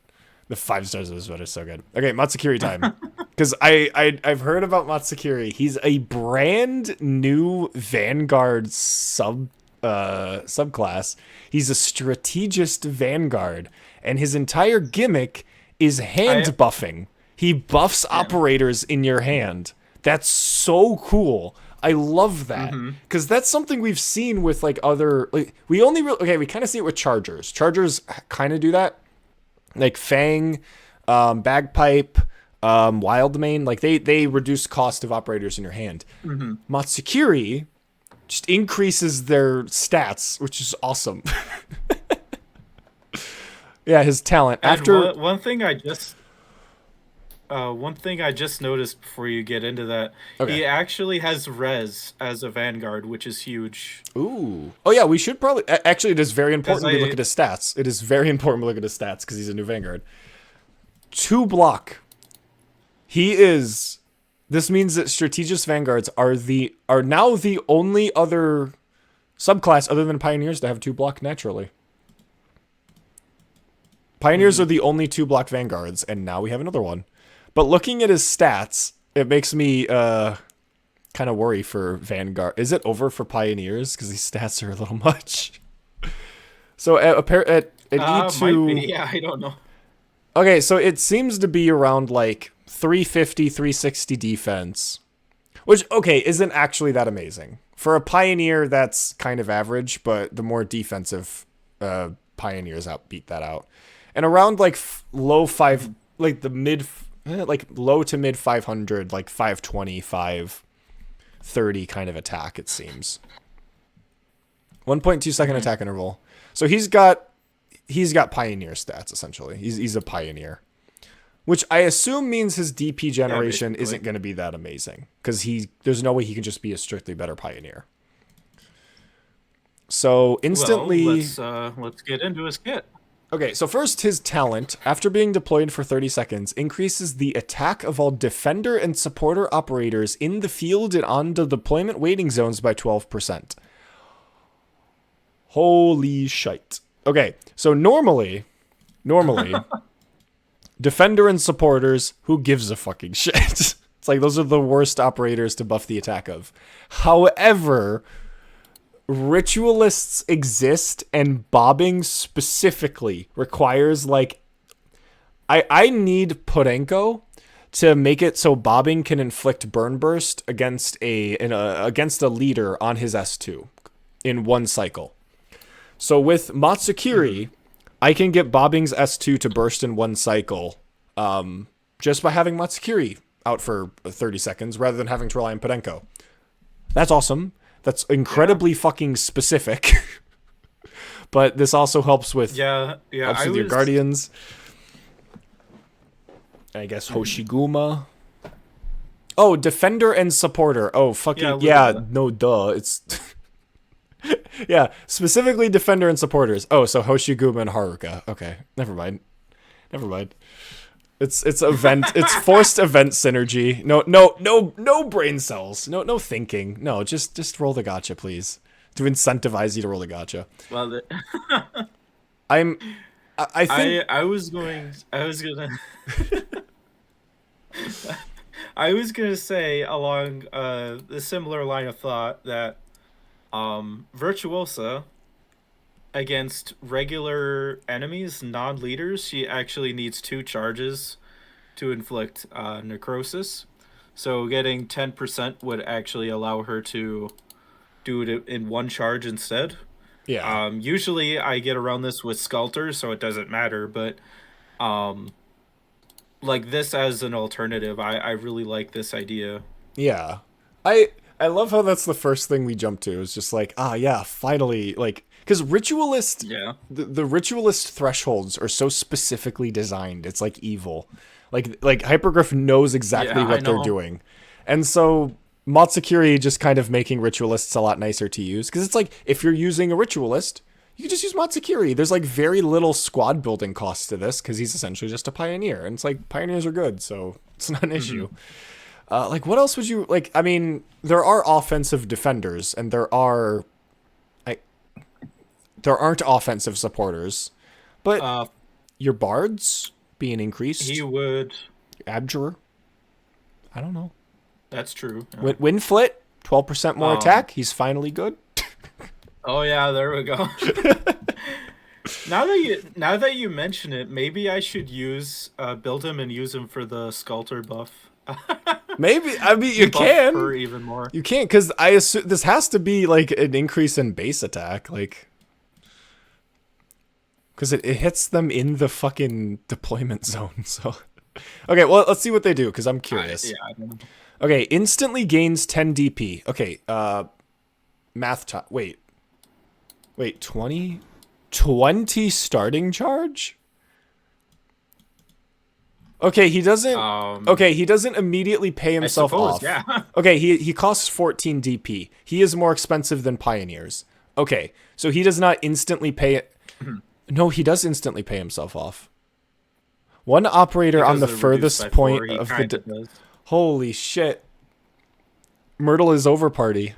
S1: The 5 stars of this event are so good. Okay, Matsukiri time. Because I've heard about Matsukiri. He's a brand new Vanguard subclass. He's a strategist Vanguard, and his entire gimmick is hand buffing. He buffs operators in your hand. That's so cool. I love that because that's something we've seen with like other. Like, we kind of see it with Chargers. Chargers kind of do that, like Fang, Bagpipe. Wildmane, like they reduce cost of operators in your hand. Matsukiri just increases their stats, which is awesome. Yeah, his talent.
S2: And
S1: After
S2: one thing I just noticed before you get into that, he actually has res as a Vanguard, which is huge.
S1: Ooh. Oh yeah, we should probably actually. It is very important to look at his stats. It is very important to look at his stats because he's a new Vanguard. 2 block. This means that Strategist Vanguards are now the only other subclass other than Pioneers to have 2 block naturally. Pioneers are the only 2 block Vanguards, and now we have another one. But looking at his stats, it makes me kind of worry for Vanguard. Is it over for Pioneers? Because these stats are a little much. So at E2...
S2: Might be. Yeah, I don't know.
S1: Okay, so it seems to be around like 350, 360 defense. Which, okay, isn't actually that amazing. For a Pioneer, that's kind of average, but the more defensive Pioneers outbeat that out. And around like low to mid 500, like 520, 530 kind of attack, it seems. 1.2 second attack interval. So he's got Pioneer stats, essentially. He's a Pioneer. Which I assume means his DP generation isn't going to be that amazing. Because there's no way he can just be a strictly better Pioneer. So instantly...
S2: Well, let's get into his kit.
S1: Okay, so first, his talent, after being deployed for 30 seconds, increases the attack of all defender and supporter operators in the field and on the deployment waiting zones by 12%. Holy shite. Okay, so normally, defender and supporters, who gives a fucking shit? It's like, those are the worst operators to buff the attack of. However... Ritualists exist, and bobbing specifically requires, like... I need Podenko to make it so bobbing can inflict burn burst against a leader on his S2 in one cycle. So with Matsukiri, I can get bobbing's S2 to burst in one cycle just by having Matsukiri out for 30 seconds rather than having to rely on Podenko. That's awesome. That's incredibly fucking specific. But this also helps with your Guardians. I guess Hoshiguma. Oh, defender and supporter. Oh, fucking no duh. It's yeah, specifically defender and supporters. Oh, so Hoshiguma and Haruka. Okay, never mind. It's event. It's forced event synergy. No brain cells. No thinking. No, just roll the gacha, please, to incentivize you to roll the gacha.
S2: Well,
S1: I think
S2: I was gonna say along the similar line of thought that Virtuosa against regular enemies, non-leaders, she actually needs 2 charges to inflict necrosis. So getting 10% would actually allow her to do it in 1 charge instead.
S1: Yeah.
S2: Usually I get around this with Sculptor, so it doesn't matter, but like this as an alternative, I really like this idea.
S1: Yeah. I love how that's the first thing we jump to. It's just like, finally, like, because Ritualist, the Ritualist thresholds are so specifically designed. It's like evil. Like Hypergriff knows exactly what they're doing. And so Matsukiri just kind of making Ritualists a lot nicer to use. Because it's like, if you're using a Ritualist, you can just use Matsukiri. There's like very little squad building costs to this because he's essentially just a Pioneer. And it's like, Pioneers are good, so it's not an issue. Like, what else would you... Like, I mean, there are offensive defenders, and there aren't offensive supporters. But your bards being increased...
S2: He would...
S1: Abjurer? I don't know.
S2: That's true.
S1: Yeah. Winflit, 12% more attack. He's finally good.
S2: Oh, yeah, there we go. Now that you mention it, maybe I should build him and use him for the Sculptor buff.
S1: Maybe. I mean, you can.
S2: Her even more.
S1: You can't, because I assume this has to be like an increase in base attack, like, because it hits them in the fucking deployment zone. So, okay, well, let's see what they do, because I'm curious.
S2: I don't know.
S1: Okay, instantly gains 10 DP. Okay, wait, 20 starting charge? Okay, he doesn't immediately pay himself off.
S2: Yeah.
S1: Okay, he costs 14 DP. He is more expensive than Pioneers. Okay, so he does not instantly pay it. No, he does instantly pay himself off. One operator on the
S2: Because they're reduced
S1: furthest
S2: by 4,
S1: point
S2: he
S1: of the...
S2: kinda does.
S1: Holy shit. Myrtle is over party.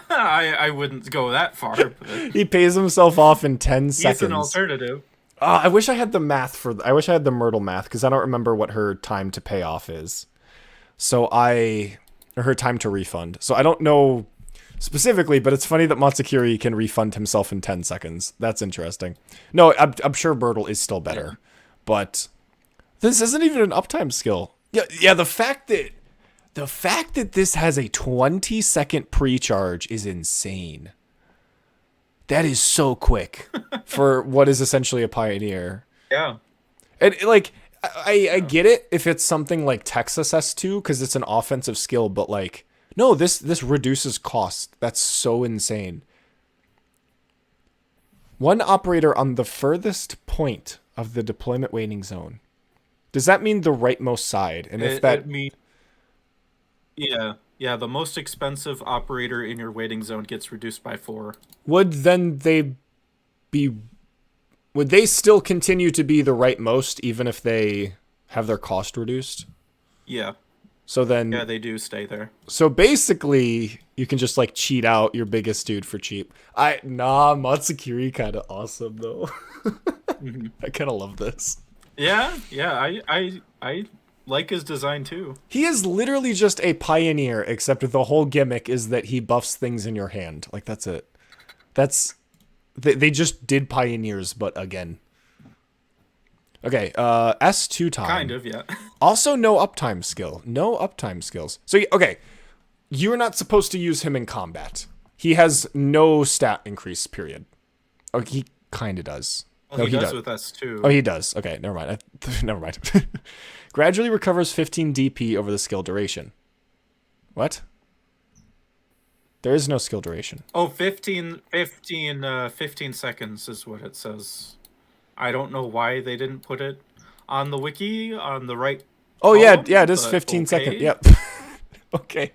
S2: I wouldn't go that far, but
S1: He pays himself off in 10
S2: he's
S1: seconds.
S2: an alternative.
S1: I wish I had the math for... I wish I had the Myrtle math, because I don't remember what her time to pay off is. So or her time to refund. So I don't know specifically, but it's funny that Matsukiri can refund himself in 10 seconds. That's interesting. No, I'm sure Myrtle is still better. Yeah. But this isn't even an uptime skill. Yeah, the fact that this has a 20-second pre-charge is insane. That is so quick for what is essentially a Pioneer.
S2: Yeah.
S1: And, like, I get it if it's something like Texas S2, because it's an offensive skill, but, like, no, this reduces cost. That's so insane. One operator on the furthest point of the deployment waiting zone. Does that mean the rightmost side? And if that...
S2: Yeah, the most expensive operator in your waiting zone gets reduced by 4.
S1: Would they still continue to be the rightmost even if they have their cost reduced?
S2: Yeah.
S1: So then...
S2: Yeah, they do stay there.
S1: So basically, you can just, like, cheat out your biggest dude for cheap. Matsukiri kind of awesome, though.
S2: Mm-hmm.
S1: I kind of love this.
S2: Yeah, I like his design, too.
S1: He is literally just a Pioneer, except the whole gimmick is that he buffs things in your hand. Like, that's it. They just did Pioneers, but again. Okay, S2 time.
S2: Kind of, yeah.
S1: Also, no uptime skill. No uptime skills. So, okay, you're not supposed to use him in combat. He has no stat increase, period. Oh, he kind of does.
S2: Well,
S1: no,
S2: he does with S2.
S1: Oh, he does. Okay, never mind. Never mind. Gradually recovers 15 DP over the skill duration. What? There is no skill duration.
S2: Oh, 15 seconds is what it says. I don't know why they didn't put it on the wiki on the right.
S1: Oh,
S2: column,
S1: yeah, it is 15 seconds. Yep. Okay.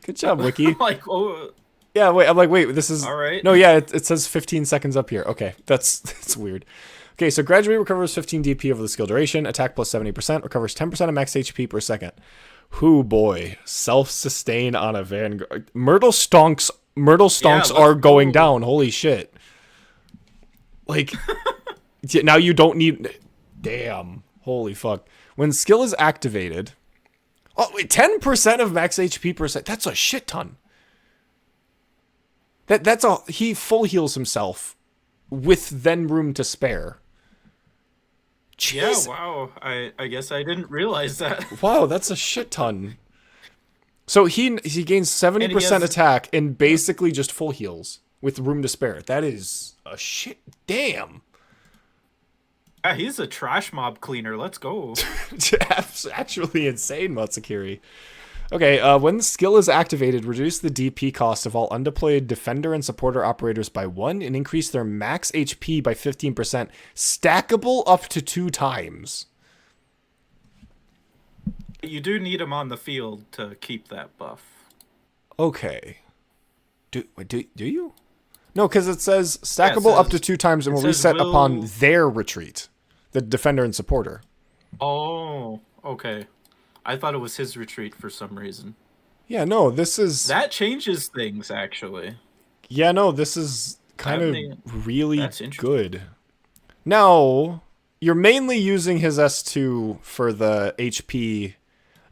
S1: Good job, wiki.
S2: Like, oh.
S1: Yeah, wait, I'm like, wait, this is...
S2: All right.
S1: No, yeah, it says 15 seconds up here. Okay, that's weird. Okay, so gradually recovers 15 DP over the skill duration. Attack plus 70%. Recovers 10% of max HP per second. Hoo boy. Self-sustain on a Vanguard. Myrtle stonks are going down. Holy shit. Like, now you don't need... Damn. Holy fuck. When skill is activated... Oh, wait, 10% of max HP per second. That's a shit ton. He full heals himself with then room to spare. Jeez.
S2: Yeah, wow. I guess I didn't realize that.
S1: Wow, that's a shit ton. So he gains 70% attack and basically just full heals with room to spare. That is a shit. Damn.
S2: Yeah, he's a trash mob cleaner. Let's go.
S1: That's actually insane, Matsukiri. Okay, when the skill is activated, reduce the DP cost of all undeployed defender and supporter operators by 1 and increase their max HP by 15%, stackable up to 2 times.
S2: You do need him on the field to keep that buff.
S1: Okay. Do you? No, because it says stackable up to 2 times and will reset upon their retreat. The defender and supporter.
S2: Oh, okay. I thought it was his retreat for some reason.
S1: Yeah, no, this is...
S2: That changes things, actually.
S1: Yeah, no, this is kind of really good. Now, you're mainly using his S2 for the HP...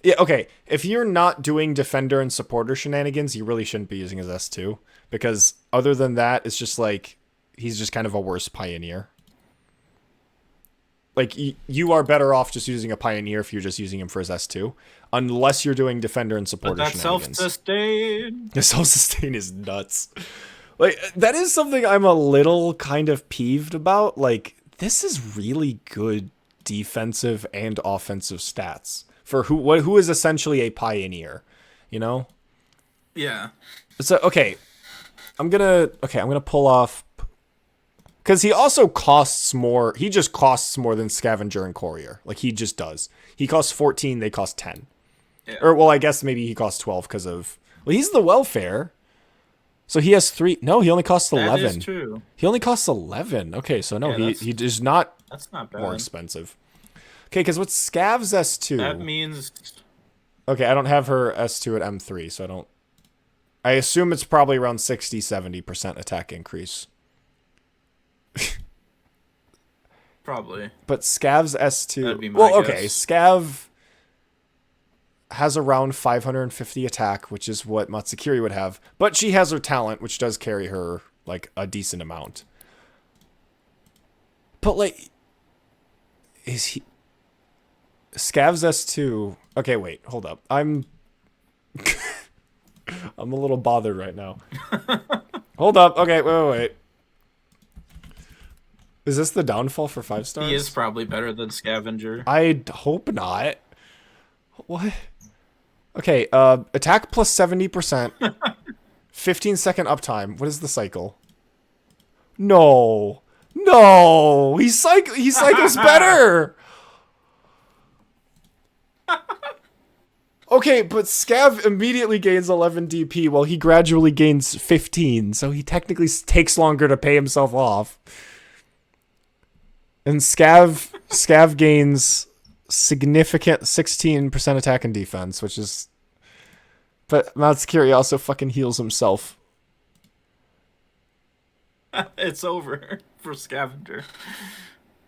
S1: Yeah, okay, if you're not doing defender and supporter shenanigans, you really shouldn't be using his S2. Because other than that, it's just like, he's just kind of a worse Pioneer. Like, you are better off just using a Pioneer if you're just using him for his S2. Unless you're doing defender and supporter shenanigans. But
S2: self-sustain.
S1: The self-sustain is nuts. Like, that is something I'm a little kind of peeved about. Like, this is really good defensive and offensive stats for who is essentially a Pioneer, you know?
S2: Yeah.
S1: So, okay. I'm gonna pull off... Because he also costs more. He just costs more than Scavenger and Courier. Like, he just does. He costs 14, they cost 10. Yeah. Or, well, I guess maybe he costs 12 because of... Well, he's the welfare. So he has 3. No, he only costs
S2: That
S1: 11.
S2: is true.
S1: He only costs 11. Okay, so no,
S2: Yeah,
S1: he is not
S2: that's not
S1: more
S2: bad.
S1: expensive. Okay, because what's Scav's
S2: That
S1: S2?
S2: means
S1: Okay, I don't have her S2 at M3, so I don't. I assume it's probably around 60-70% attack increase.
S2: probably.
S1: But Scav's S2.
S2: That'd be my
S1: Well, okay,
S2: guess.
S1: Scav has around 550 attack, which is what Matsukiri would have. But she has her talent, which does carry her like a decent amount. But like, is he Scav's S2? Okay, wait, hold up. I'm a little bothered right now. Hold up. Okay, wait. Is this the downfall for 5 stars?
S2: He is probably better than Scavenger.
S1: I hope not. What? Okay, attack plus 70%. 15-second uptime. What is the cycle? No. No! He cycles better! Okay, but Scav immediately gains 11 DP while he gradually gains 15, so he technically takes longer to pay himself off. And Scav gains significant 16% attack and defense, which is... But Matsukiri also fucking heals himself.
S2: It's over for Scavenger.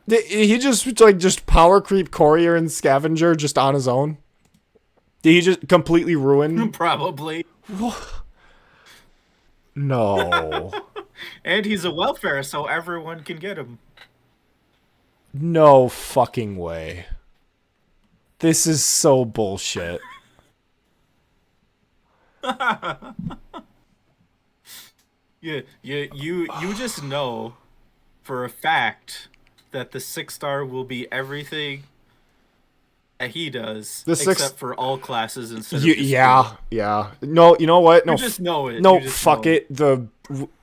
S1: He just power creep Courier and Scavenger just on his own? Did he just completely ruin?
S2: Probably.
S1: No.
S2: And he's a welfare, so everyone can get him.
S1: No fucking way. This is so bullshit.
S2: You just know for a fact that the 6-star will be everything that he does, except for all classes instead of just
S1: yeah. No, you know what? No,
S2: you just know it.
S1: No,
S2: You just
S1: fuck
S2: know
S1: it. The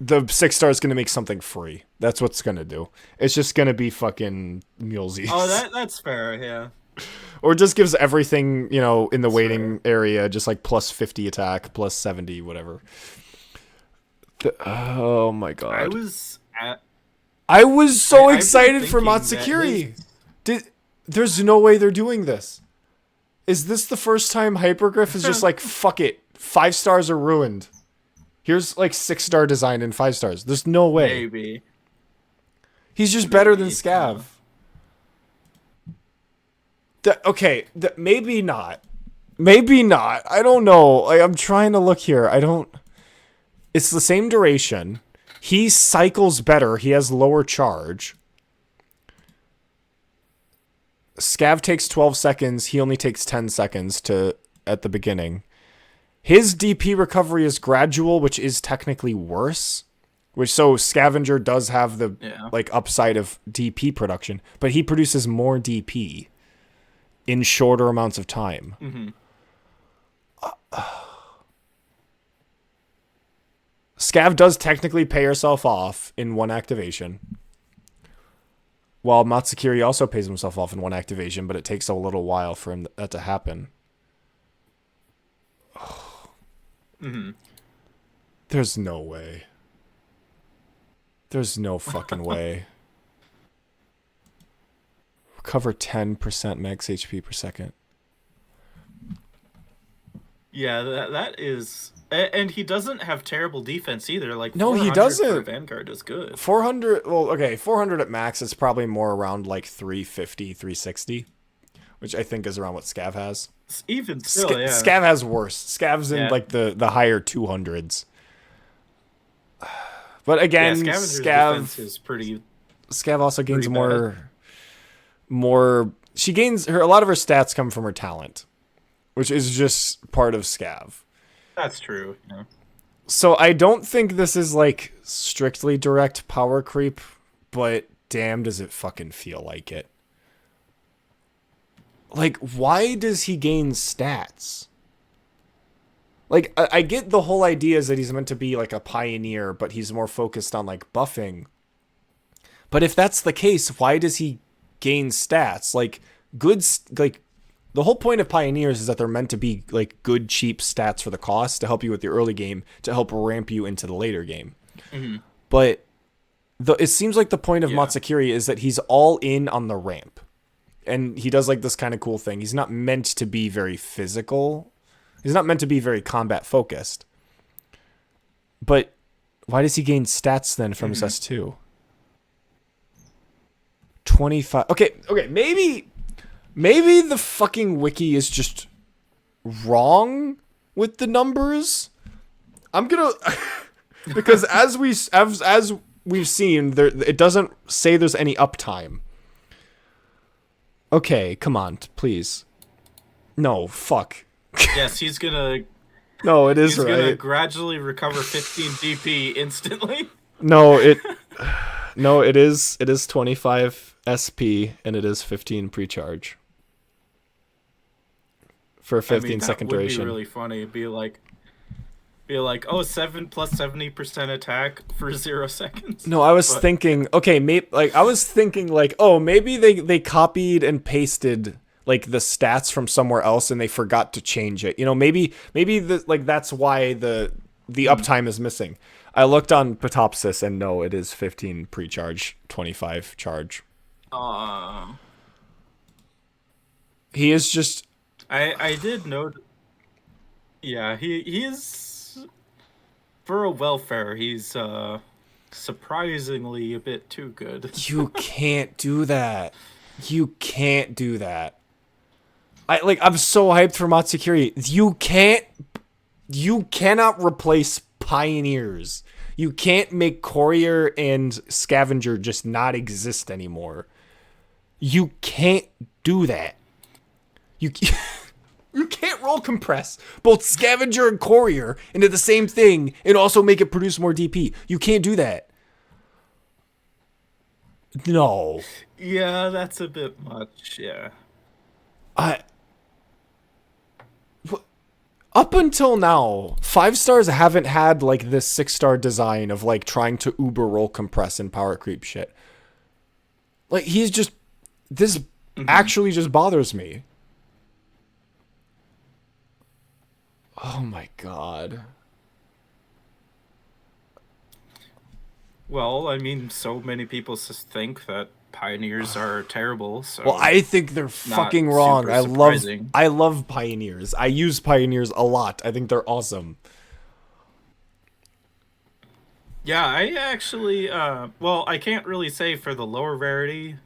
S1: 6-star is gonna make something free. That's what's gonna do. It's just gonna be fucking mulesies.
S2: Oh, that's fair. Yeah.
S1: Or it just gives everything, in the waiting area, just like plus 50 attack, plus 70, whatever. Oh my god. I was so excited for Matsukiri. There's no way they're doing this. Is this the first time Hypergriff is just like, fuck it, 5 stars are ruined. Here's like 6-star design and 5 stars. There's no way.
S2: Maybe.
S1: He's just better than Scav. Maybe not. Maybe not. I don't know. I'm trying to look here. It's the same duration. He cycles better. He has lower charge. Scav takes 12 seconds. He only takes 10 seconds at the beginning. His DP recovery is gradual, which is technically worse. So Scavenger does have the upside of DP production, but he produces more DP in shorter amounts of time.
S2: Mm-hmm.
S1: Scav does technically pay herself off in 1 activation, while Matsukiri also pays himself off in 1 activation, but it takes a little while for that to happen.
S2: Mm-hmm.
S1: There's no way. There's no fucking way. Recover 10% max HP per second.
S2: Yeah, that is... And he doesn't have terrible defense either. Like,
S1: no, he doesn't.
S2: For Vanguard is good.
S1: 400... Well, okay, 400 at max is probably more around, like, 350, 360. Which I think is around what Scav has.
S2: Even still, yeah.
S1: Scav has worse. Scav's in, like, the higher 200s. But again,
S2: defense is pretty...
S1: Scav also gains more... She gains... a lot of her stats come from her talent. Which is just part of Scav.
S2: That's true. Yeah.
S1: So I don't think this is like strictly direct power creep, but damn does it fucking feel like it. Like, why does he gain stats? Like, I get the whole idea is that he's meant to be like a pioneer, but he's more focused on like buffing. But if that's the case, why does he gain stats? Like, the whole point of Pioneers is that they're meant to be like good, cheap stats for the cost to help you with the early game, to help ramp you into the later game.
S2: Mm-hmm.
S1: But it seems like the point of Matsukiri is that he's all in on the ramp. And he does like this kind of cool thing. He's not meant to be very physical. He's not meant to be very combat focused. But why does he gain stats then from his S2? 25. Okay, maybe the fucking wiki is just wrong with the numbers. I'm gonna because as we've seen, there it doesn't say there's any uptime. Okay, come on, please. No, fuck.
S2: Yes, he's gonna.
S1: No, it is
S2: he's
S1: right.
S2: He's gonna gradually recover 15 DP instantly.
S1: No, it is 25 SP and it is 15 pre-charge for a 15-second duration.
S2: That would be really funny. Be like, oh, 7 plus 70% attack for 0 seconds.
S1: No, I was thinking, okay, oh, maybe they copied and pasted like the stats from somewhere else and they forgot to change it. You know, maybe that's why the uptime is missing. I looked on Patopsis and no, it is 15 pre-charge, 25 charge. He is just.
S2: I did note. Yeah, he is. For a welfare, he's surprisingly a bit too good.
S1: You can't do that. You can't do that. I'm so hyped for Matsukiri. You cannot replace Pioneers. You can't make Courier and Scavenger just not exist anymore. You can't do that. You can't roll compress both Scavenger and Courier into the same thing and also make it produce more DP. You can't do that. No.
S2: Yeah, that's a bit much, yeah.
S1: Up until now, 5-stars haven't had like this 6-star design of like trying to uber roll compress and power creep shit. Like this actually just bothers me. Oh my god.
S2: Well, I mean, so many people think that Pioneers are terrible. So
S1: well, I think they're fucking wrong. I love Pioneers. I use Pioneers a lot. I think they're awesome.
S2: Yeah, I actually, well, I can't really say for the lower rarity,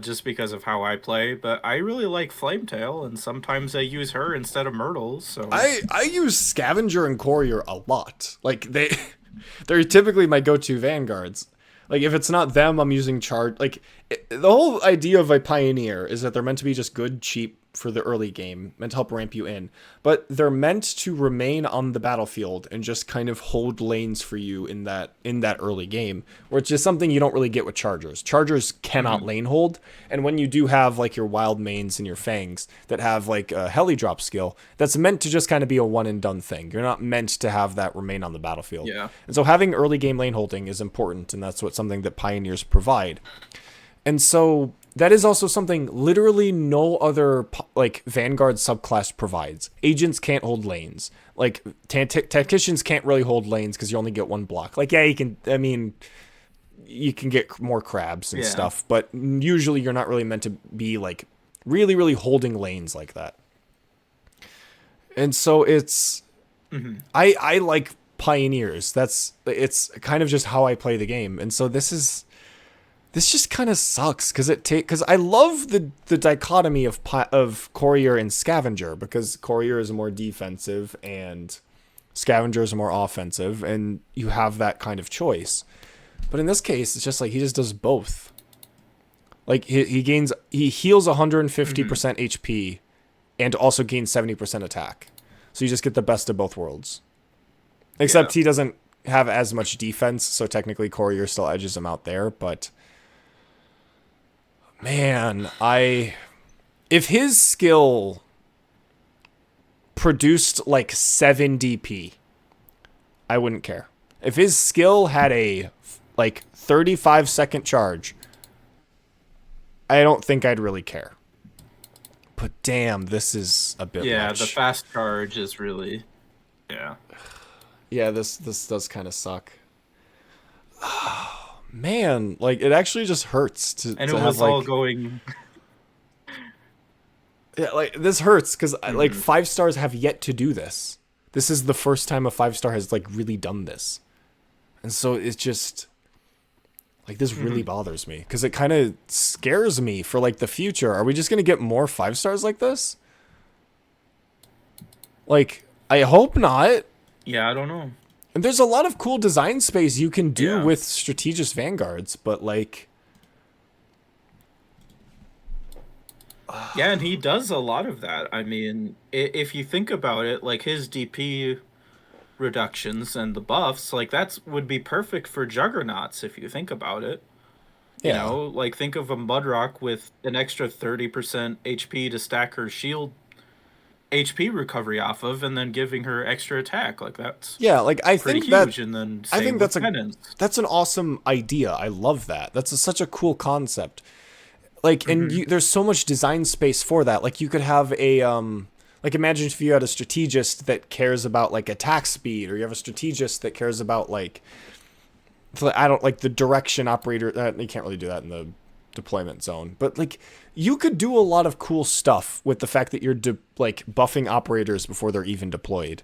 S2: just because of how I play, but I really like Flametail, and sometimes I use her instead of Myrtle, so.
S1: I use Scavenger and Courier a lot. Like, they're typically my go-to vanguards. Like, if it's not them, I'm using Charge. Like, the whole idea of a Pioneer is that they're meant to be just good, cheap for the early game, meant to help ramp you in. But they're meant to remain on the battlefield and just kind of hold lanes for you in that early game, which is something you don't really get with Chargers. Chargers cannot lane hold, and when you do have, like, your Wild Mains and your Fangs that have, like, a Heli Drop skill, that's meant to just kind of be a one-and-done thing. You're not meant to have that remain on the battlefield.
S2: Yeah.
S1: And so having early game lane holding is important, and that's something that Pioneers provide. And so that is also something literally no other like Vanguard subclass provides. Agents can't hold lanes. Like tacticians can't really hold lanes because you only get one block. Like, yeah, you can. I mean, you can get more crabs and stuff, but usually you're not really meant to be like really, really holding lanes like that. And so it's I like Pioneers. It's kind of just how I play the game. And so this just kind of sucks because I love the dichotomy of Courier and Scavenger, because Courier is more defensive and Scavenger is more offensive, and you have that kind of choice. But in this case, it's just like he just does both. Like he heals 150% HP and also gains 70% attack. So you just get the best of both worlds. Except he doesn't have as much defense, so technically Courier still edges him out there, but man, if his skill produced like 7 DP, I wouldn't care. If his skill had a like 35-second charge, I don't think I'd really care. But damn, this is a bit
S2: Yeah, the
S1: much.
S2: fast charge is really, yeah.
S1: Yeah, this does kind of suck. Man, like it actually just hurts to
S2: And it
S1: have
S2: was all
S1: like
S2: going.
S1: yeah, like this hurts because like
S2: Mhm.
S1: 5 stars have yet to do this. This is the first time a 5 star has like really done this, and so it's just like this really
S2: Mhm.
S1: bothers me because it kind of scares me for like the future. Are we just gonna get more 5 stars like this? Like I hope not.
S2: Yeah, I don't know.
S1: And there's a lot of cool design space you can do
S2: Yeah.
S1: with strategist vanguards, but like
S2: Yeah, and he does a lot of that. I mean, if you think about it, like his DP reductions and the buffs, like that's would be perfect for juggernauts if you think about it. You
S1: yeah.
S2: know, like think of a Mudrock with an extra 30% HP to stack her shield HP recovery off of, and then giving her extra attack. Like that's
S1: Yeah, like I
S2: pretty
S1: think that
S2: huge. And then
S1: I
S2: same
S1: think
S2: with penance.
S1: that's an awesome idea. I love that. That's such a cool concept. Like and
S2: Hmm.
S1: you there's so much design space for that. Like you could have a like imagine if you had a strategist that cares about like attack speed, or you have a strategist that cares about like I don't like the direction operator. You can't really do that in the deployment zone, but like you could do a lot of cool stuff with the fact that you're like buffing operators before they're even deployed.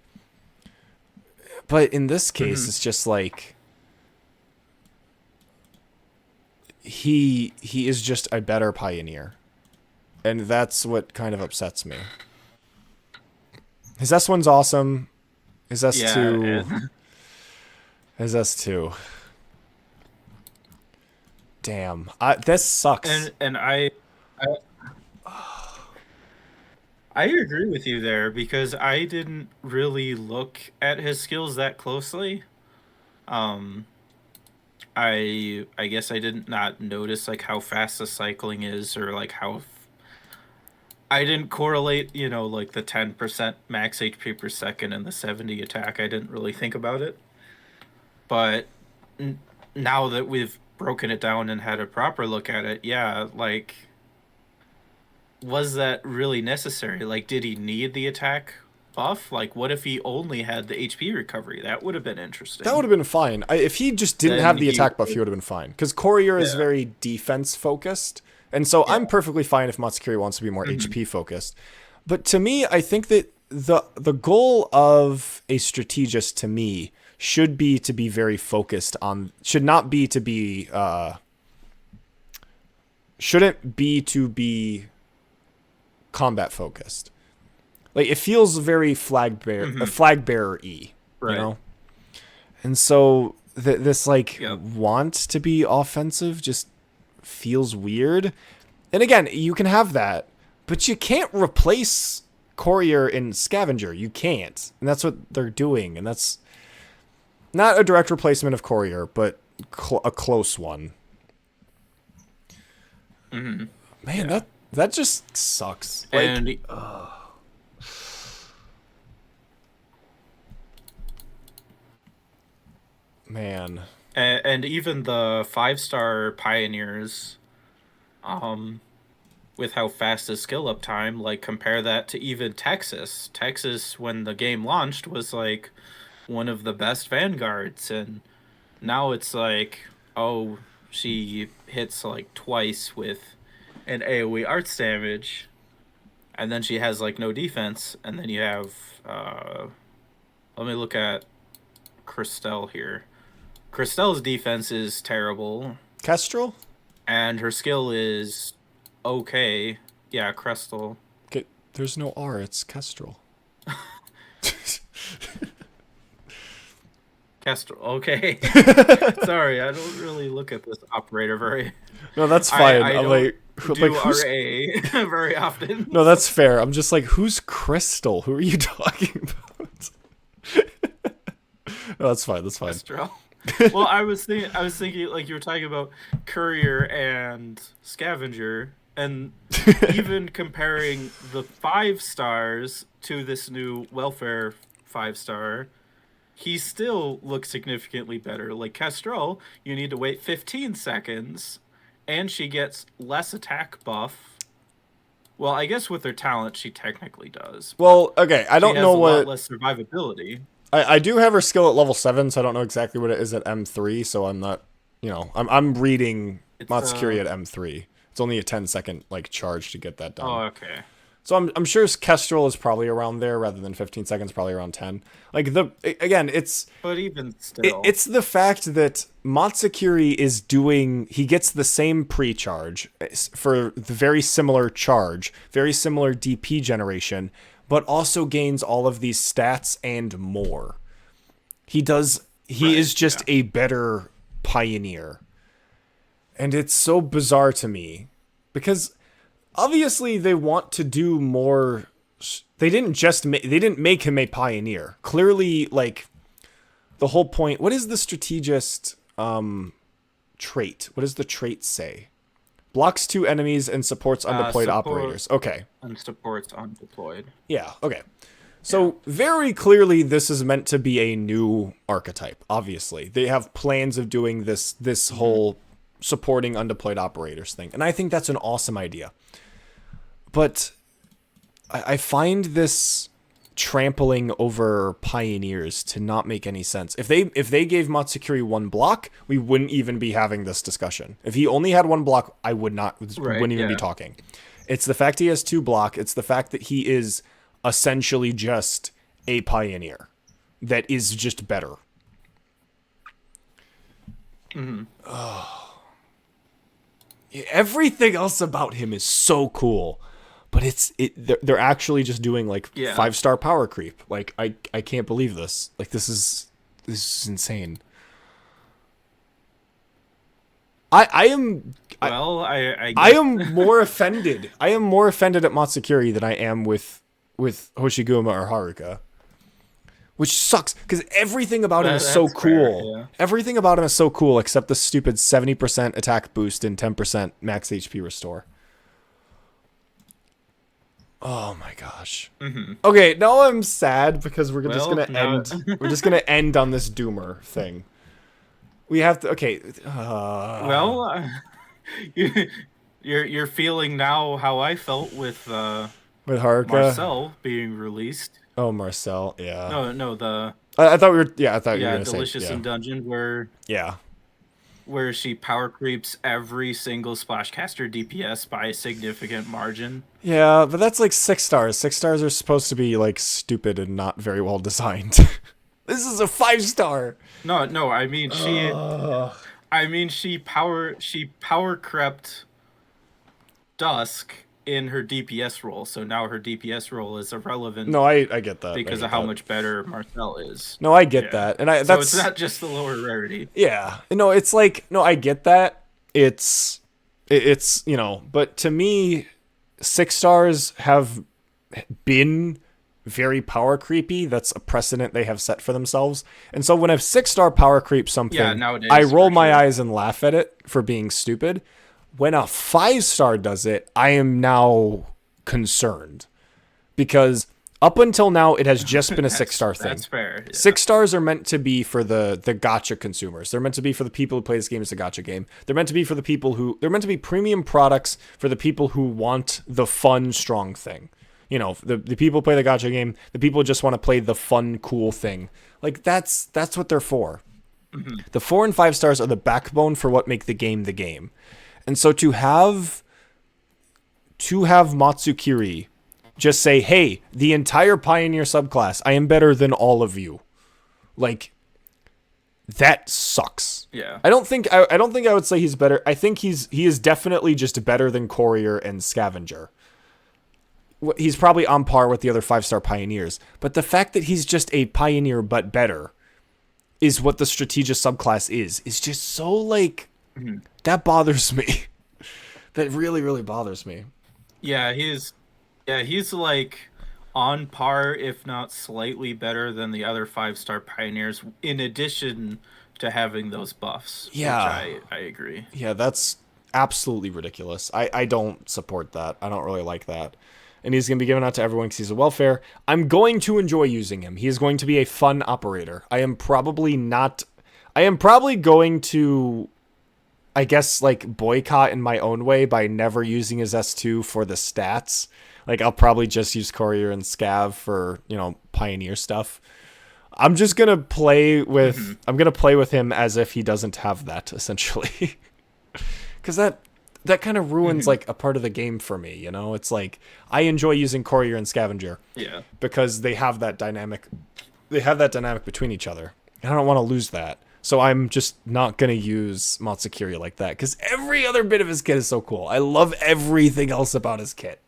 S1: But in this case,
S2: Hmm.
S1: it's just like he is just a better pioneer, and that's what kind of upsets me. His S1's awesome. His
S2: Yeah,
S1: S2,
S2: and
S1: his S2. Damn, this sucks.
S2: and I I agree with you there because I didn't really look at his skills that closely. Um, I guess I did not notice like how fast the cycling is or like I didn't correlate, you know, like the 10% max HP per second and the 70 attack. I didn't really think about it. But n now that we've broken it down and had a proper look at it, yeah, like was that really necessary? Like did he need the attack buff? Like what if he only had the HP recovery? That would have been
S1: That would
S2: interesting.
S1: have been fine. If he just didn't
S2: Then
S1: have the
S2: he
S1: attack buff, he would have been fine. Because Courier is
S2: yeah.
S1: very defense focused, and so
S2: Yeah.
S1: I'm perfectly fine if Matsukuri wants to be more
S2: Mhm.
S1: HP focused. But to me, I think that the goal of a strategist to me should be to be very focused on. Should not be to be. Shouldn't be to be combat focused. Like it feels very
S2: Mhm.
S1: flag bearer y, you
S2: Right.
S1: know. And so this like
S2: Yep.
S1: want to be offensive just feels weird. And again, you can have that, but you can't replace Courier and Scavenger. You can't. And that's what they're doing. And that's not a direct replacement of Courier, but a close one.
S2: Mhm.
S1: Man,
S2: Yeah.
S1: that just sucks. Like
S2: And
S1: man.
S2: and even the 5-star pioneers, um, with how fast his skill up time, like compare that to even Texas. Texas, when the game launched, was like one of the best vanguards, and now it's like, oh, she hits like twice with an AoE arts damage, and then she has like no defense, and then you have let me look at Christelle here. Christelle's defense is terrible,
S1: Kestrel?
S2: and her skill is okay. Yeah, Crystal.
S1: Okay, there's no R, it's Kestrel.
S2: Kestrel. Okay. Sorry, I don't really look at this operator very.
S1: No, that's fine.
S2: I
S1: I'm
S2: don't
S1: like
S2: do
S1: who's
S2: RA very often.
S1: no, that's fair. I'm just like, who's Crystal? Who are you talking about? No, that's fine. That's fine.
S2: Kestrel. Well, I was thinking like you were talking about courier and scavenger, and even comparing the 5 stars to this new welfare 5-star, he still looks significantly better. Like Kestrel, you need to wait 15 seconds, and she gets less attack buff Well, I guess with her talent, she technically does.
S1: Well, okay, I
S2: She
S1: don't
S2: has
S1: know
S2: a lot
S1: what...
S2: less survivability.
S1: I do have her skill at level 7, so I don't know exactly what it is at M3, so I'm not... I'm reading
S2: It's
S1: Matsukuri at M3. It's only a 10-second, like, charge to get that done.
S2: Oh, okay.
S1: So I'm sure Kestrel is probably around there rather than 15 seconds, probably around 10. Like, again, it's...
S2: But even still,
S1: It's the fact that Matsukuri is doing... He gets the same pre-charge for the very similar charge, very similar DP generation, but also gains all of these stats and more. He is just a better pioneer. And it's so bizarre to me. Because obviously they want to do more... They didn't make him a pioneer. Clearly, like... The whole point... What is the strategist trait? What does the trait say? Blocks 2 enemies and supports undeployed operators. Okay.
S2: And supports undeployed.
S1: Yeah, okay. So, very clearly, this is meant to be a new archetype, obviously. They have plans of doing this whole supporting undeployed operators thing. And I think that's an awesome idea. But I find this trampling over pioneers to not make any sense. If they gave Matsukuri 1 block, we wouldn't even be having this discussion. If he only had 1 block, I wouldn't even be talking. It's the fact he has 2 block. It's the fact that he is essentially just a pioneer that is just better.
S2: Mm-hmm.
S1: Oh. Everything else about him is so cool. But they're actually just doing like 5-star power creep. Like I can't believe this. Like this is insane. I am more offended. I am more offended at Matsukuri than I am with Hoshiguma or Haruka. Which sucks because everything about him is so cool.
S2: Yeah.
S1: Everything about him is so cool except the stupid 70% attack boost and 10% max HP restore. Oh my gosh.
S2: Mm-hmm.
S1: Okay, now I'm sad because we're just gonna end on this doomer thing. We have to. Okay.
S2: You're feeling now how I felt with
S1: Haruka,
S2: Marcel being released.
S1: Oh, Marcel. Yeah.
S2: No.
S1: I thought we were. Yeah, I thought you were gonna
S2: Delicious
S1: say.
S2: in Dungeon where she power creeps every single Splashcaster DPS by a significant margin.
S1: Yeah, but that's like 6 stars. 6 stars are supposed to be like stupid and not very well designed. This is a 5-star.
S2: No. I mean, she power crept Dusk in her DPS role, so now her DPS role is irrelevant.
S1: No, I get that
S2: because of how much better Marcel is.
S1: No, I get that, and so
S2: it's not just the lower rarity.
S1: Yeah, no, it's like I get that. It's but to me, 6 stars have been very power creepy. That's a precedent they have set for themselves, and so when a 6-star power creep something,
S2: nowadays,
S1: I roll my eyes and laugh at it for being stupid. When a 5-star does it, I am now concerned because up until now, it has just been a 6-star thing.
S2: That's fair. Yeah.
S1: 6 stars are meant to be for the gacha consumers. They're meant to be for the people who play this game as a gacha game. They're meant to be for the people who... They're meant to be premium products for the people who want the fun, strong thing. You know, the people who play the gacha game, the people who just want to play the fun, cool thing. Like, that's what they're for. Mm-hmm. The 4 and 5 stars are the backbone for what make the game the game. And so to have Matsukuri just say, hey, the entire Pioneer subclass, I am better than all of you. Like, that sucks.
S2: Yeah.
S1: I don't think I would say he's better. I think he is definitely just better than Courier and Scavenger. He's probably on par with the other 5-star Pioneers. But the fact that he's just a Pioneer but better is what the strategist subclass is just so, like... Mm-hmm. That bothers me. That really, really bothers me.
S2: Yeah, he's like on par, if not slightly better than the other 5-star Pioneers, in addition to having those buffs.
S1: Yeah.
S2: Which I agree.
S1: Yeah, that's absolutely ridiculous. I don't support that. I don't really like that. And he's going to be given out to everyone because he's a welfare. I'm going to enjoy using him. He is going to be a fun operator. I am probably going to I guess like boycott in my own way by never using his S2 for the stats. Like I'll probably just use Courier and Scav for, Pioneer stuff. I'm gonna play with him as if he doesn't have that, essentially. Cause that kind of ruins like a part of the game for me, It's like I enjoy using Courier and Scavenger.
S2: Yeah.
S1: Because they have that dynamic between each other. And I don't want to lose that. So I'm just not going to use Matsukiri like that, because every other bit of his kit is so cool. I love everything else about his kit.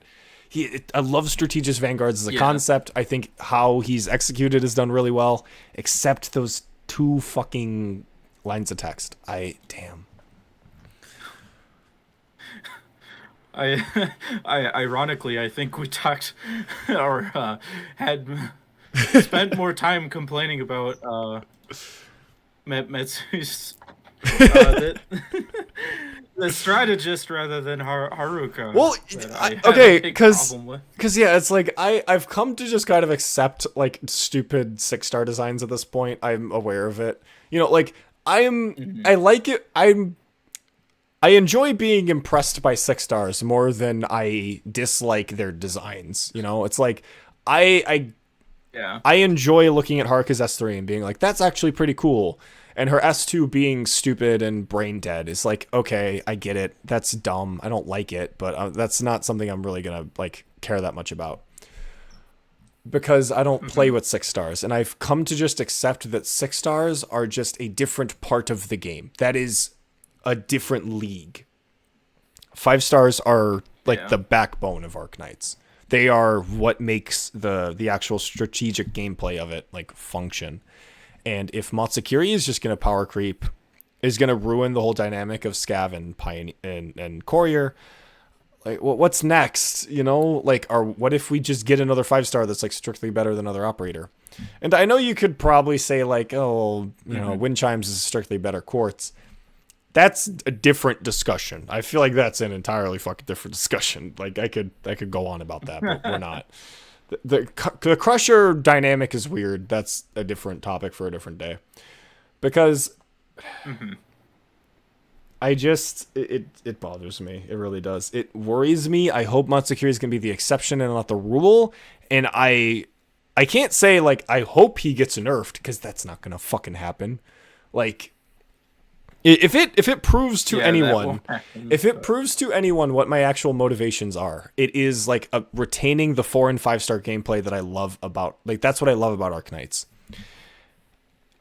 S1: I love Strategist Vanguards as a concept. I think how he's executed is done really well, except those 2 fucking lines of text. Damn.
S2: Ironically, I think we talked or had spent more time complaining about Metsu's the strategist rather than Haruka.
S1: Well, okay, because yeah, it's like I've come to just kind of accept like stupid 6-star designs at this point. I'm aware of it. Like I like it. I enjoy being impressed by 6 stars more than I dislike their designs. It's like I enjoy looking at Haruka's S3 and being like, that's actually pretty cool. And her S2 being stupid and brain dead is like, okay, I get it. That's dumb. I don't like it, but that's not something I'm really going to like care that much about. Because I don't play with 6 stars. And I've come to just accept that 6 stars are just a different part of the game. That is a different league. 5 stars are like the backbone of Arknights. They are what makes the actual strategic gameplay of it like function. And if Matsukiri is just going to power creep, is going to ruin the whole dynamic of Scav and Pioneer and Courier, like what's next? Like, what if we just get another 5-star that's like strictly better than other operator? And I know you could probably say like, Wind Chimes is strictly better Quartz. That's a different discussion. I feel like that's an entirely fucking different discussion. Like I could go on about that, but we're not. The Crusher dynamic is weird. That's a different topic for a different day. Because it bothers me. It really does. It worries me. I hope Matsukiri is going to be the exception and not the rule. And I can't say like I hope he gets nerfed, because that's not going to fucking happen. Like if it proves to anyone, what my actual motivations are, it is like retaining the 4 and 5-star gameplay that I love about, like, that's what I love about Arknights.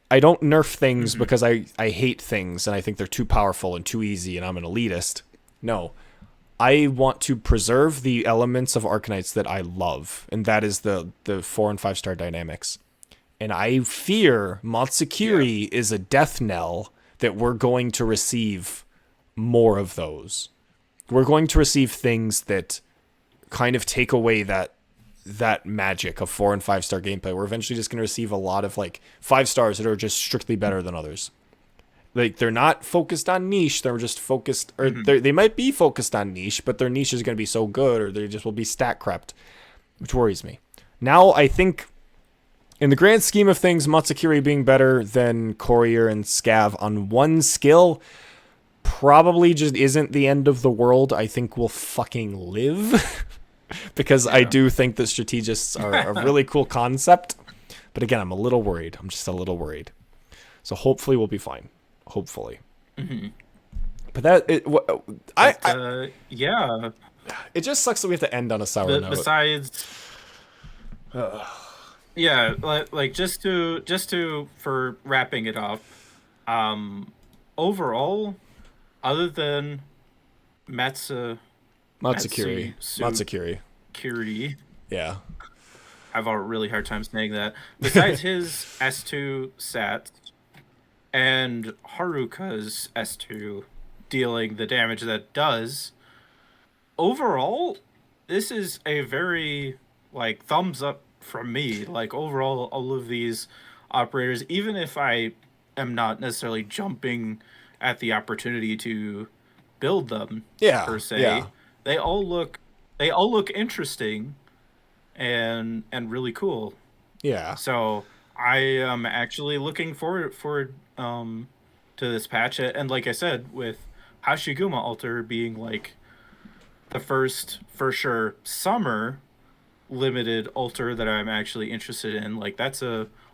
S1: I don't nerf things because I hate things and I think they're too powerful and too easy and I'm an elitist. No, I want to preserve the elements of Arknights that I love, and that is the 4 and 5-star dynamics. And I fear Matsukiri is a death knell that we're going to receive more of those. We're going to receive things that kind of take away that magic of 4 and 5-star gameplay. We're eventually just going to receive a lot of like 5 stars that are just strictly better than others. Like they're not focused on niche. They're just focused, or they might be focused on niche, but their niche is going to be so good, or they just will be stat crept, which worries me. Now I think, in the grand scheme of things, Matsukiri being better than Courier and Scav on one skill probably just isn't the end of the world. I think we'll fucking live. Because I do think that strategists are a really cool concept. But again, I'm a little worried. I'm just a little worried. So hopefully we'll be fine. Hopefully. But
S2: yeah.
S1: It just sucks that we have to end on a sour note.
S2: Besides... Yeah, like just to for wrapping it up, overall, other than Matsukiri.
S1: Yeah.
S2: I have a really hard time saying that. Besides his S2 stats and Haruka's S2 dealing the damage that it does, overall, this is a very like thumbs up from me. Like overall, all of these operators, even if I am not necessarily jumping at the opportunity to build them per se, they all look interesting and really cool.
S1: Yeah.
S2: So I am actually looking forward to this patch, and like I said, with Hoshiguma altar being like the first, for sure, summer limited altar that I'm actually interested in. Like that's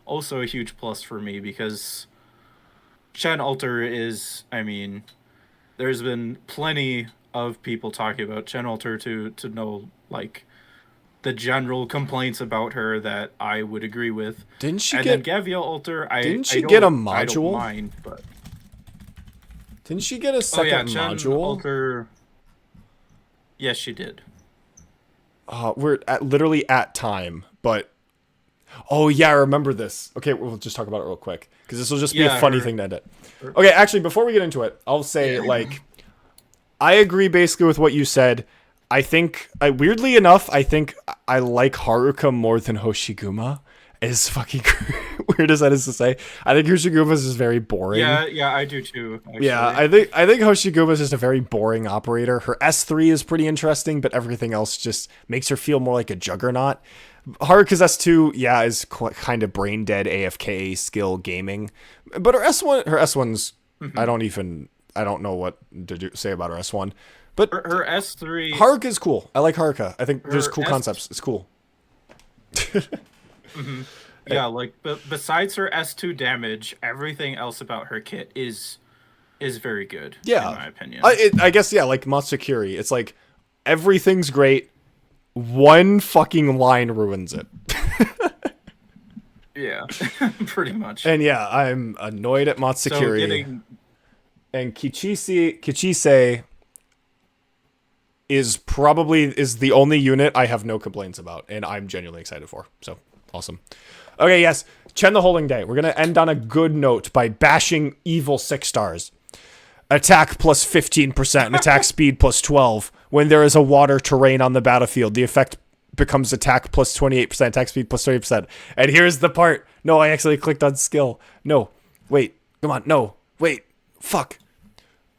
S2: also a huge plus for me because Chen altar is, I mean, there's been plenty of people talking about Chen altar to know like the general complaints about her that I would agree with.
S1: Didn't she
S2: and
S1: get?
S2: then Gaviel altar,
S1: Didn't she
S2: I
S1: get a
S2: don't I don't
S1: module?
S2: mind, but
S1: Didn't she get a
S2: oh yeah,
S1: second
S2: Chen
S1: module?
S2: altar. Yes, she did.
S1: We're literally at time, but oh yeah, I remember this. Okay, we'll just talk about it real quick because this will just be a funny thing to end it. Okay, actually, before we get into it, I'll say like I agree basically with what you said. I think, weirdly enough, I think I like Haruka more than Hoshiguma. As fucking weird as that is to say, I think Hoshiguma is just very boring.
S2: Yeah, I do too. Actually.
S1: Yeah, I think Hoshiguma is just a very boring operator. Her S3 is pretty interesting, but everything else just makes her feel more like a juggernaut. Haruka's S2, yeah, is kind of brain dead AFK skill gaming, but her S1's I don't know what to say about her S1, but
S2: her S3.
S1: Haruka is cool. I like Haruka. I think there's cool concepts. It's cool.
S2: Mm-hmm. Yeah, like besides her S2 damage, everything else about her kit is very good.
S1: Yeah,
S2: in my opinion.
S1: I guess yeah, like Matsukiri, it's like everything's great. One fucking line ruins it.
S2: Yeah, pretty much.
S1: And yeah, I'm annoyed at Matsukiri. And Kichise is the only unit I have no complaints about, and I'm genuinely excited for. So awesome. Okay, yes, Chen the Holding Day. We're gonna end on a good note by bashing evil 6 stars. Attack plus 15% and attack speed plus 12. When there is a water terrain on the battlefield, the effect becomes attack plus 28%, attack speed plus 30%. And here's the part. No, I actually clicked on skill. No, wait, come on, no, wait, fuck.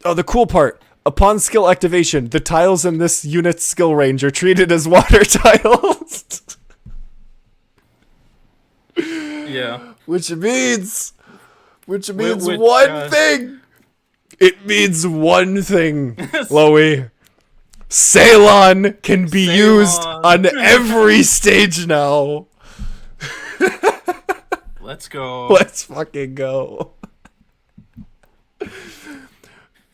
S1: Oh, the cool part. Upon skill activation, the tiles in this unit's skill range are treated as water tiles.
S2: Yeah.
S1: Which means one thing. It means one thing, Loey. Ceylon can be used on every stage now.
S2: Let's go.
S1: Let's fucking go.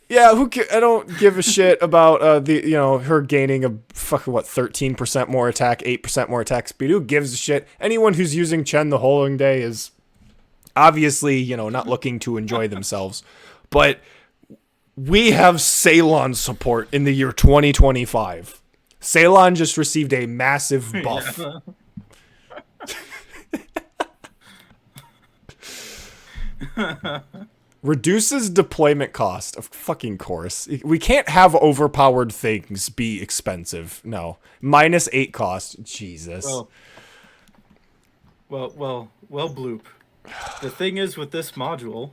S1: Yeah, I don't give a shit about her gaining a fucking 13% more attack, 8% more attack speed. Who gives a shit? Anyone who's using Chen the Holding Day is obviously, not looking to enjoy themselves. But we have Ceylon support in the year 2025. Ceylon just received a massive buff. Reduces deployment cost. Of fucking course. We can't have overpowered things be expensive. No. -8 cost. Jesus.
S2: Well, Bloop. The thing is with this module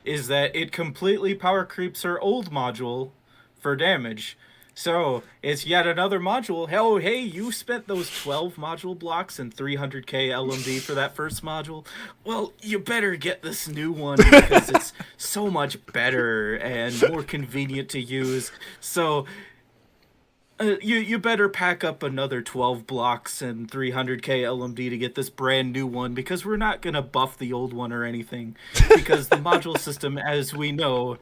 S2: is that it completely power creeps her old module for damage. So it's yet another module. Oh, hey, you spent those 12 module blocks and 300k LMD for that first module. Well, you better get this new one because it's so much better and more convenient to use. So you better pack up another 12 blocks and 300k LMD to get this brand new one because we're not going to buff the old one or anything because the module system, as we know,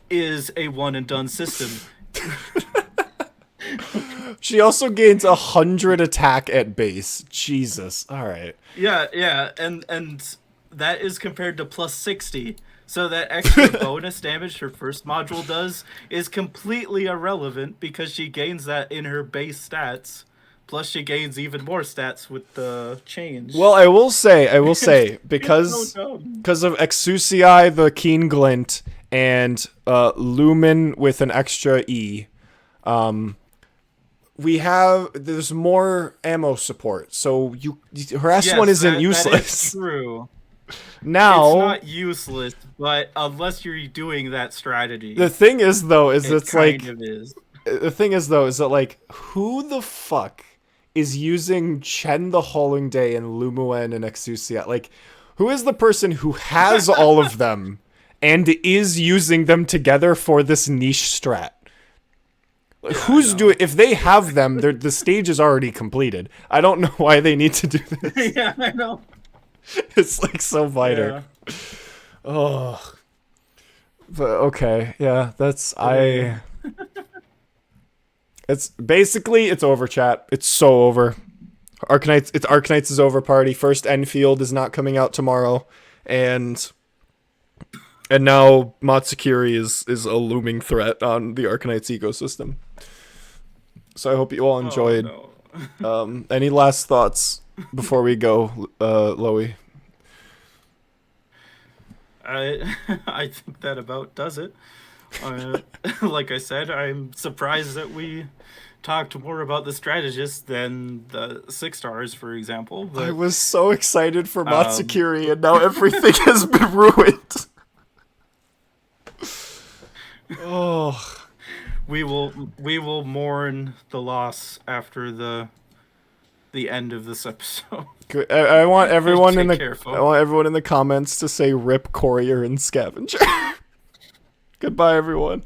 S2: is a one and done system.
S1: She also gains 100 attack at base. Jesus. All right.
S2: Yeah, and that is compared to plus 60. So that extra bonus damage her first module does is completely irrelevant because she gains that in her base stats. Plus she gains even more stats with the change.
S1: Well, I will say because of Exusii, the Keen Glint, and Lumen with an extra E, there's more ammo support. So her S1 isn't useless.
S2: That is true.
S1: Now
S2: it's not useless, but unless you're doing that strategy.
S1: The thing is though, is
S2: the thing is
S1: that like, who the fuck is using Chen the Holding Day and Lumuen and Exusii? Like, who is the person who has all of them and is using them together for this niche strat. Like,
S2: Yeah,
S1: who's doing? If they have them, the stage is already completed. I don't know why they need to do this.
S2: Yeah, I know.
S1: It's like so minor.
S2: Yeah.
S1: Oh, but okay, yeah, that's It's basically it's over, chat. It's so over. Arknights is over. Party first. Enfield is not coming out tomorrow, and now Matsukiri is a looming threat on the Arknights ecosystem. So I hope you all enjoyed.
S2: Oh, no.
S1: Any last thoughts before we go, Loey?
S2: I think that about does it. Like I said, I'm surprised that we talked more about the strategist than the 6 stars, for example. But
S1: I was so excited for Matsukiri, and now everything has been ruined. Oh.
S2: we will mourn the loss after the end of this episode.
S1: I want everyone in the
S2: Take care,
S1: I want everyone in the comments to say "Rip Courier and Scavenger." Goodbye, everyone.